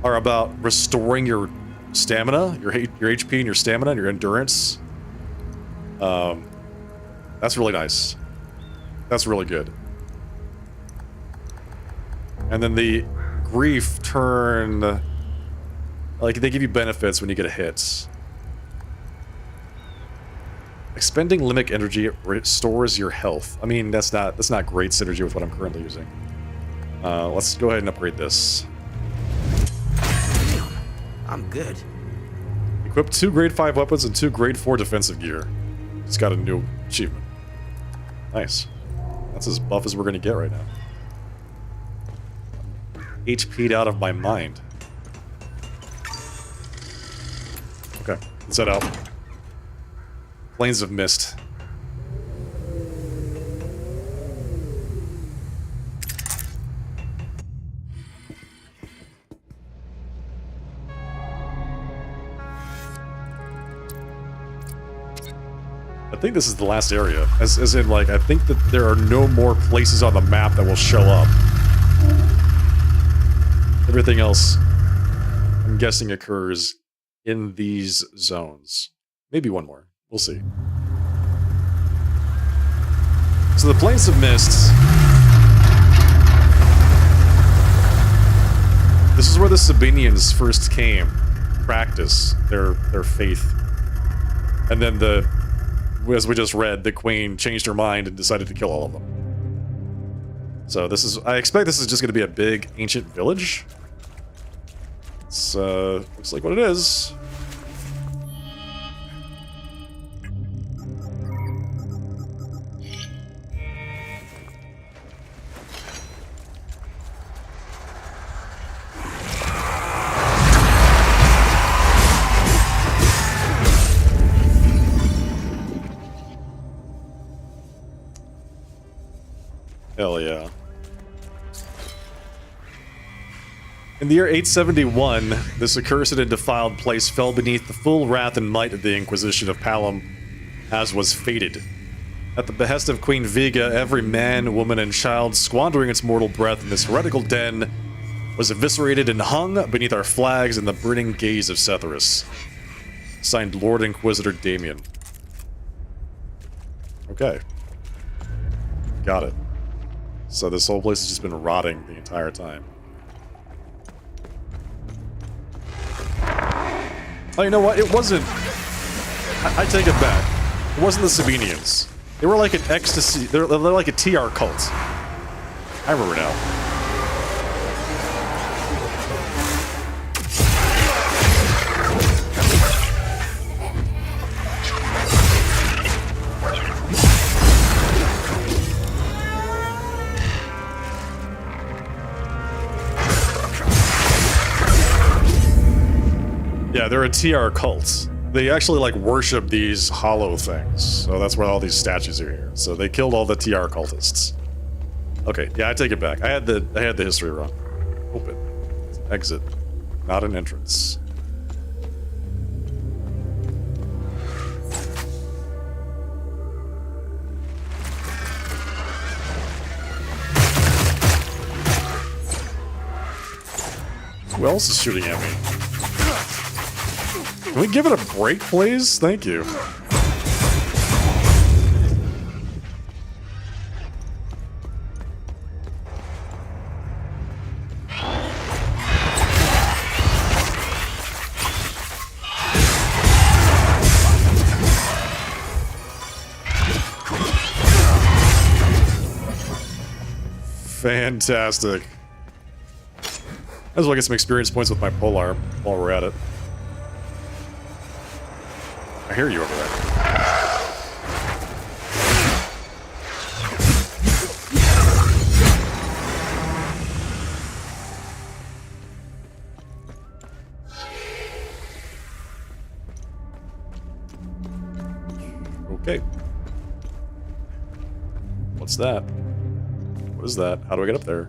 are about restoring your stamina, your HP and your stamina and your endurance. That's really nice. That's really good. And then the Grief turn... Like, they give you benefits when you get a hit. Expending limbic energy restores your health. I mean, that's not great synergy with what I'm currently using. Let's go ahead and upgrade this. Damn, I'm good. Equip 2 grade 5 weapons and 2 grade 4 defensive gear. It's got a new achievement. Nice. That's as buff as we're gonna get right now. HP'd out of my mind. Okay, let's head out. Plains of Mist. I think this is the last area. As in, like, I think that there are no more places on the map that will show up. Everything else, I'm guessing, occurs in these zones. Maybe one more. We'll see. So the Plains of Mist. This is where the Sabinians first came. Practice their faith. And then as we just read, the Queen changed her mind and decided to kill all of them. So this is, I expect this is just going to be a big ancient village. It's, looks like what it is. Hell yeah. In the year 871, this accursed and defiled place fell beneath the full wrath and might of the Inquisition of Palom, as was fated. At the behest of Queen Viga, every man, woman, and child squandering its mortal breath in this heretical den was eviscerated and hung beneath our flags in the burning gaze of Setharus. Signed, Lord Inquisitor Damien. Okay. Got it. So this whole place has just been rotting the entire time. Oh, you know what? It wasn't... I take it back. It wasn't the Sabinians. They were like an ecstasy... They're like a TR cult. I remember now. Yeah, they're a TR cult. They actually, like, worship these hollow things. So that's where all these statues are here. So they killed all the TR cultists. Okay, yeah, I take it back. I had the history wrong. Open. Exit. Not an entrance. Who else is shooting at me? Can we give it a break, please? Thank you. Fantastic. Might as well get some experience points with my polearm while we're at it. I hear you over there. Okay. What's that? What is that? How do I get up there?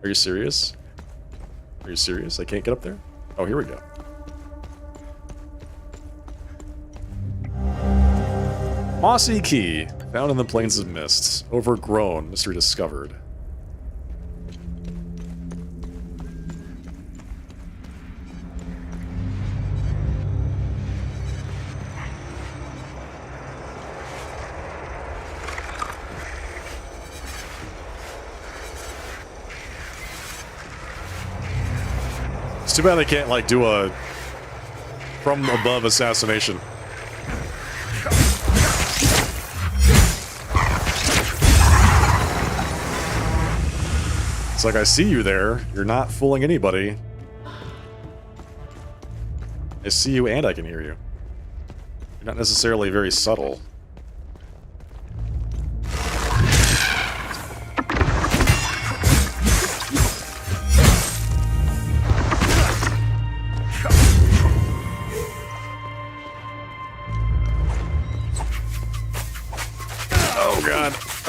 Are you serious? Are you serious? I can't get up there? Oh, here we go. Mossy Key, found in the Plains of Mist. Overgrown, mystery discovered. It's too bad they can't, like, do a from above assassination. It's like, I see you there. You're not fooling anybody. I see you and I can hear you. You're not necessarily very subtle.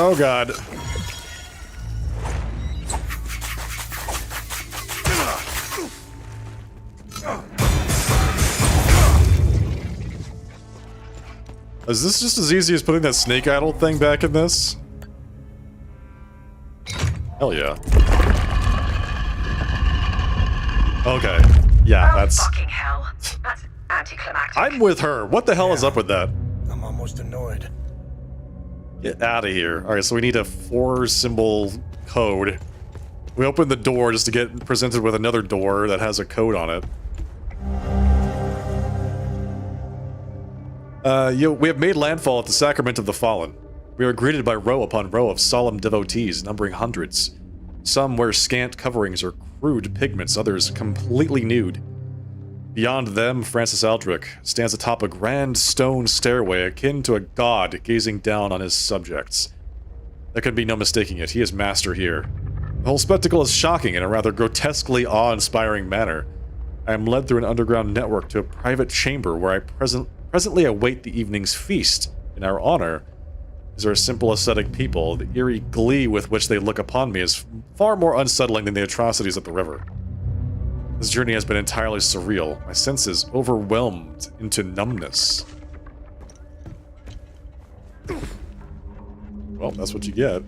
Oh god. Is this just as easy as putting that snake idol thing back in this? Hell yeah. Okay. Yeah, that's... Fucking hell. That's anticlimactic. I'm with her. What the hell is up with that? I'm almost annoyed. Get out of here. Alright, so we need a 4-symbol code. We open the door just to get presented with another door that has a code on it. We have made landfall at the Sacrament of the Fallen. We are greeted by row upon row of solemn devotees, numbering hundreds. Some wear scant coverings or crude pigments, others completely nude. Beyond them, Francis Aldrich stands atop a grand stone stairway akin to a god gazing down on his subjects. There can be no mistaking it, he is master here. The whole spectacle is shocking in a rather grotesquely awe-inspiring manner. I am led through an underground network to a private chamber where I presently await the evening's feast. In our honor, these are simple ascetic people. The eerie glee with which they look upon me is far more unsettling than the atrocities at the river. This journey has been entirely surreal, my senses overwhelmed into numbness. Well, that's what you get.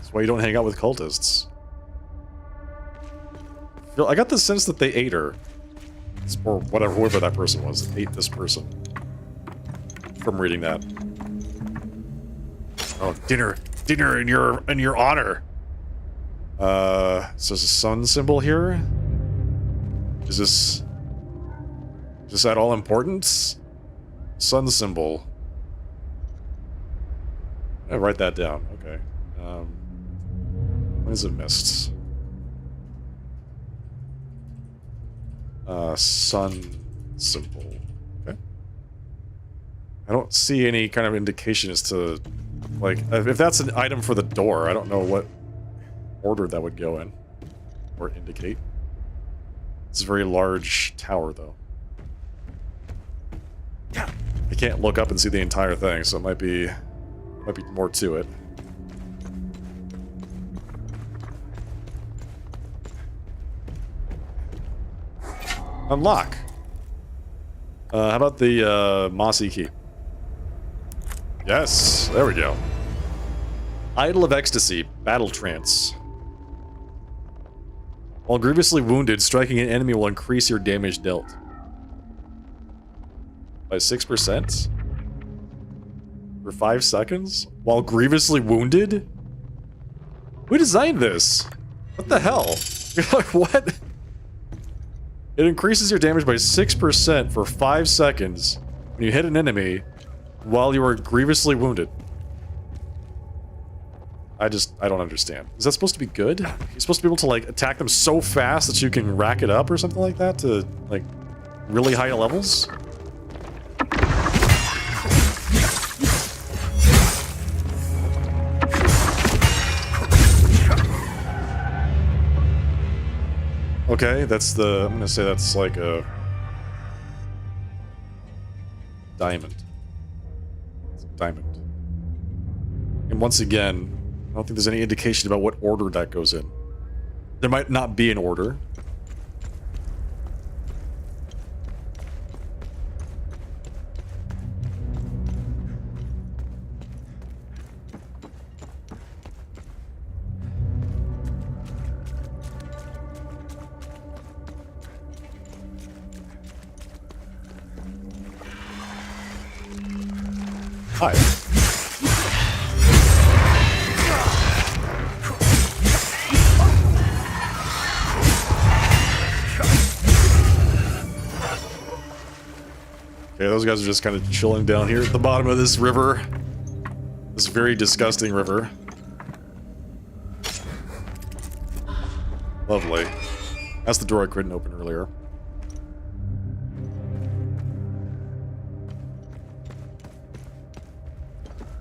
That's why you don't hang out with cultists. I got the sense that they ate her. Or whatever, whoever that person was, ate this person. From reading that. Oh, dinner in your honor. So there's a sun symbol here? Is this at all important? Sun symbol. I write that down, okay. What is it missed? Sun symbol. Okay. I don't see any kind of indication as to, like, if that's an item for the door, I don't know what order that would go in. Or indicate. It's a very large tower, though. I can't look up and see the entire thing, so it might be more to it. Unlock. How about the mossy key? Yes, there we go. Idol of Ecstasy, Battle Trance. While grievously wounded, striking an enemy will increase your damage dealt. By 6%? For 5 seconds? While grievously wounded? Who designed this? What the hell? What? It increases your damage by 6% for 5 seconds when you hit an enemy while you are grievously wounded. I don't understand. Is that supposed to be good? You're supposed to be able to, like, attack them so fast that you can rack it up or something like that to, like, really high levels? Okay, that's the... I'm gonna say that's like a... diamond. It's a diamond. And once again, I don't think there's any indication about what order that goes in. There might not be an order. Hi. Okay, those guys are just kind of chilling down here at the bottom of this river. This very disgusting river. Lovely. That's the door I couldn't open earlier.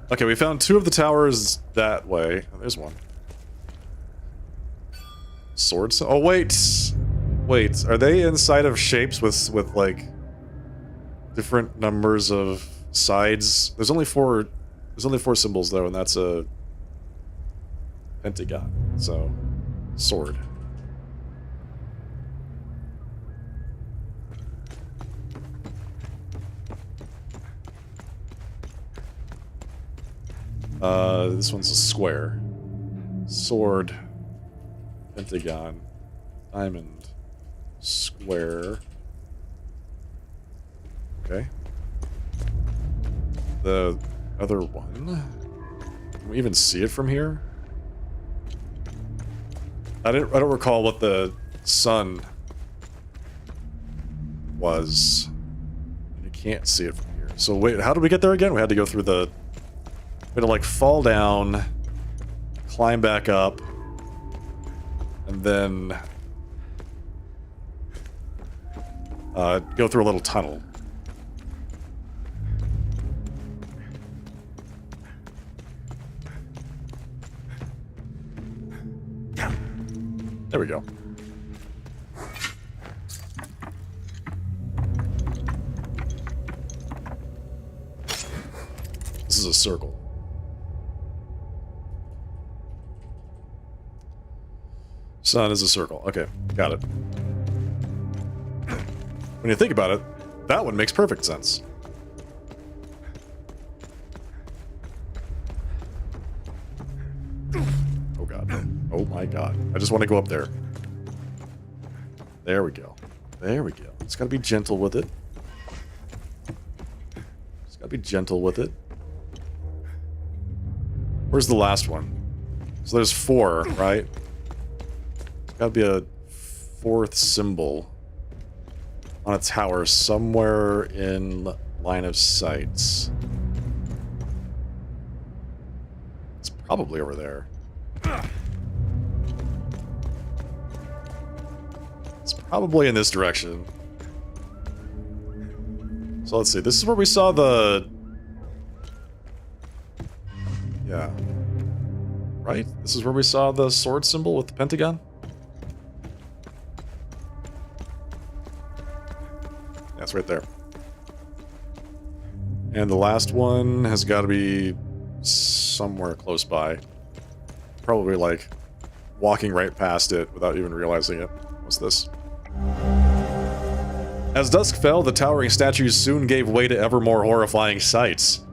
Okay, we found 2 of the towers that way. Oh, there's one. Swords? Oh, wait. Wait, are they inside of shapes with like different numbers of sides? There's only 4 symbols though, and that's a pentagon. So, sword. This one's a square. Sword. Pentagon. Diamond. Square. Okay. The other one. Can we even see it from here? I don't recall what the sun was. You can't see it from here. So wait, how did we get there again? We had to go through the... We had to like fall down, climb back up, and then go through a little tunnel. There we go. This is a circle. Sun is a circle. Okay, got it. When you think about it, that one makes perfect sense. Oh god. Oh my god. I just want to go up there. There we go. There we go. It's gotta be gentle with it. It's gotta be gentle with it. Where's the last one? So there's 4, right? Gotta be a 4th symbol on a tower somewhere in line of sight. It's probably over there. It's probably in this direction. So let's see. This is where we saw the... Yeah. Right? This is where we saw the sword symbol with the pentagon? It's right there. And the last one has got to be somewhere close by. Probably like walking right past it without even realizing it. What's this? As dusk fell, the towering statues soon gave way to ever more horrifying sights.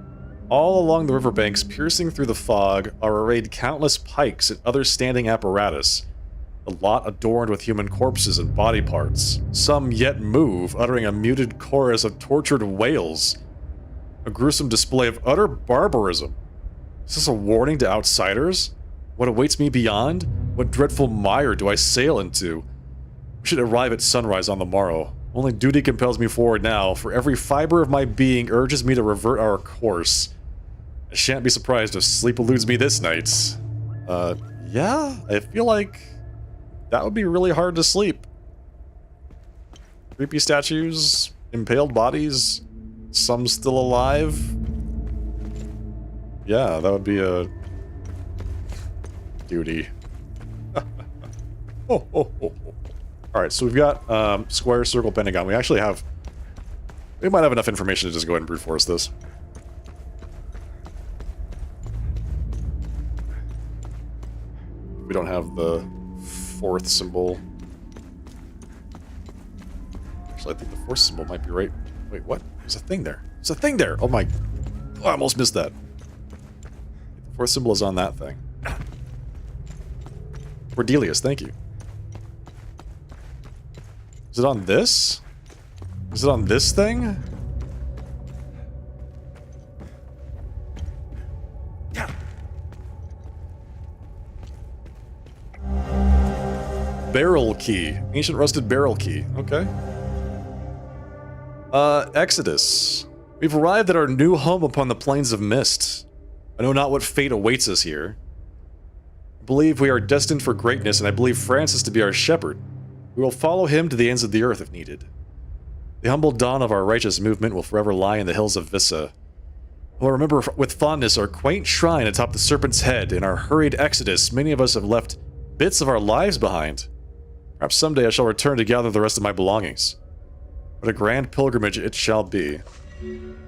All along the riverbanks, piercing through the fog, are arrayed countless pikes and other standing apparatus. A lot adorned with human corpses and body parts. Some yet move, uttering a muted chorus of tortured wails. A gruesome display of utter barbarism. Is this a warning to outsiders? What awaits me beyond? What dreadful mire do I sail into? We should arrive at sunrise on the morrow. Only duty compels me forward now, for every fiber of my being urges me to revert our course. I shan't be surprised if sleep eludes me this night. Yeah? I feel like... that would be really hard to sleep. Creepy statues, impaled bodies, some still alive. Yeah, that would be a duty. Alright, so we've got square, circle, pentagon. We actually have... we might have enough information to just go ahead and brute force this. We don't have the 4th symbol. Actually, I think the 4th symbol might be right. Wait, what? There's a thing there. There's a thing there! Oh my... oh, I almost missed that. The 4th symbol is on that thing. Cordelius, thank you. Is it on this? Is it on this thing? Barrel key. Ancient rusted barrel key. Okay. Exodus. We've arrived at our new home upon the plains of mist. I know not what fate awaits us here. I believe we are destined for greatness, and I believe Francis to be our shepherd. We will follow him to the ends of the earth if needed. The humble dawn of our righteous movement will forever lie in the hills of Vissa. We'll remember with fondness our quaint shrine atop the Serpent's Head. In our hurried exodus, many of us have left bits of our lives behind. Perhaps someday I shall return to gather the rest of my belongings. What a grand pilgrimage it shall be.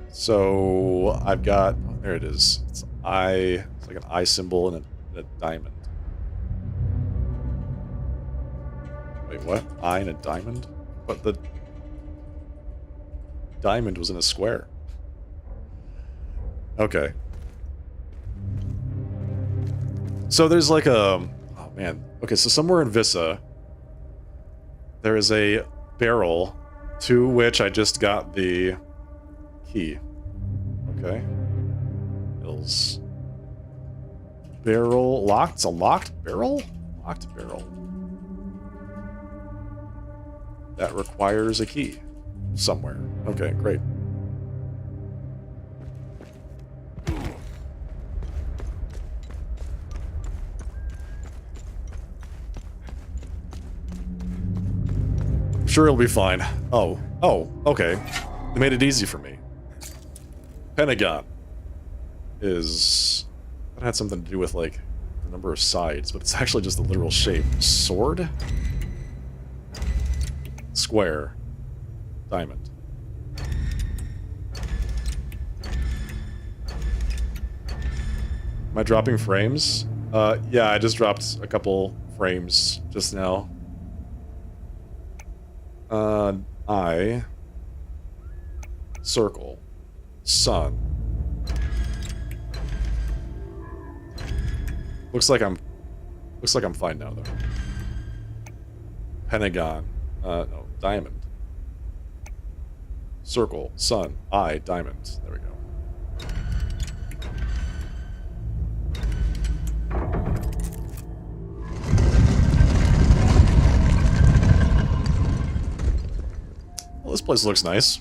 So, I've got... There it is. It's like an eye symbol and a diamond. Wait, what? Eye and a diamond? But the diamond was in a square. Okay. So there's like a... Oh, man. Okay, so somewhere in Vissa, there is a barrel to which I just got the key. Okay. Hills. Barrel locked? It's a locked barrel? Locked barrel. That requires a key. Somewhere. Okay, great. I'm sure it'll be fine. Oh, okay. They made it easy for me. Pentagon is... That had something to do with, like, the number of sides, but it's actually just the literal shape. Sword? Square. Diamond. Am I dropping frames? Yeah, I just dropped a couple frames just now. Eye. Circle. Sun. Looks like I'm fine now, though. Pentagon. No, diamond. Circle, sun, eye, diamond. There we go. Well, this place looks nice.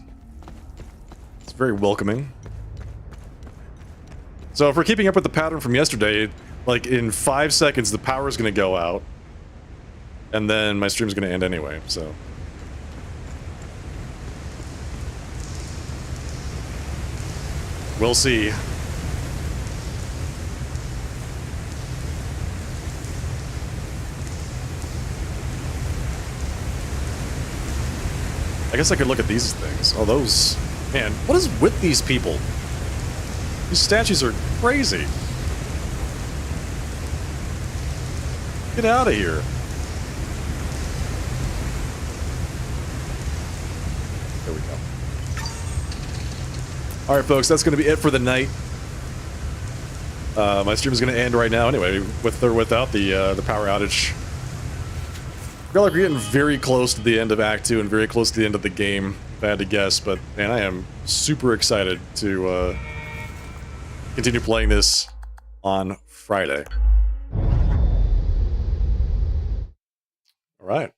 It's very welcoming. So if we're keeping up with the pattern from yesterday, like in 5 seconds the power is going to go out. And then my stream's going to end anyway, so... We'll see. I guess I could look at these things. Oh, those... Man, what is with these people? These statues are crazy. Get out of here. There we go. Alright, folks, that's going to be it for the night. My stream is going to end right now anyway, with or without the power outage. I feel like we're getting very close to the end of Act 2 and very close to the end of the game, if I had to guess, but man, I am super excited to continue playing this on Friday. Alright.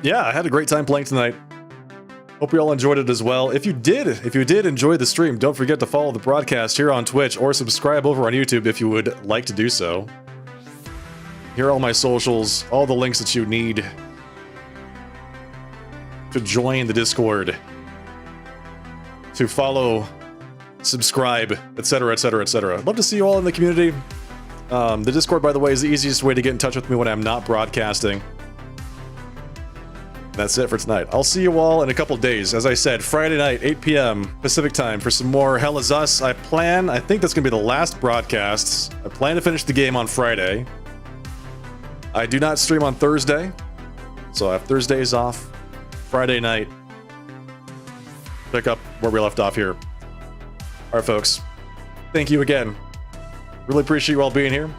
Yeah, I had a great time playing tonight. Hope you all enjoyed it as well. If you did enjoy the stream, don't forget to follow the broadcast here on Twitch or subscribe over on YouTube if you would like to do so. Here are all my socials, all the links that you need to join the Discord, to follow, subscribe, etc., etc., etc. I'd love to see you all in the community. The Discord, by the way, is the easiest way to get in touch with me when I'm not broadcasting. That's it for tonight. I'll see you all in a couple days. As I said, Friday night, 8 p.m. Pacific time for some more Hell Is Us. I think that's going to be the last broadcast. I plan to finish the game on Friday. I do not stream on Thursday, so I have Thursdays off. Friday night, pick up where we left off here. Alright, folks. Thank you again. Really appreciate you all being here.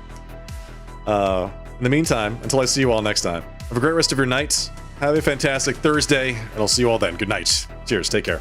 In the meantime, until I see you all next time, have a great rest of your night. Have a fantastic Thursday, and I'll see you all then. Good night. Cheers. Take care.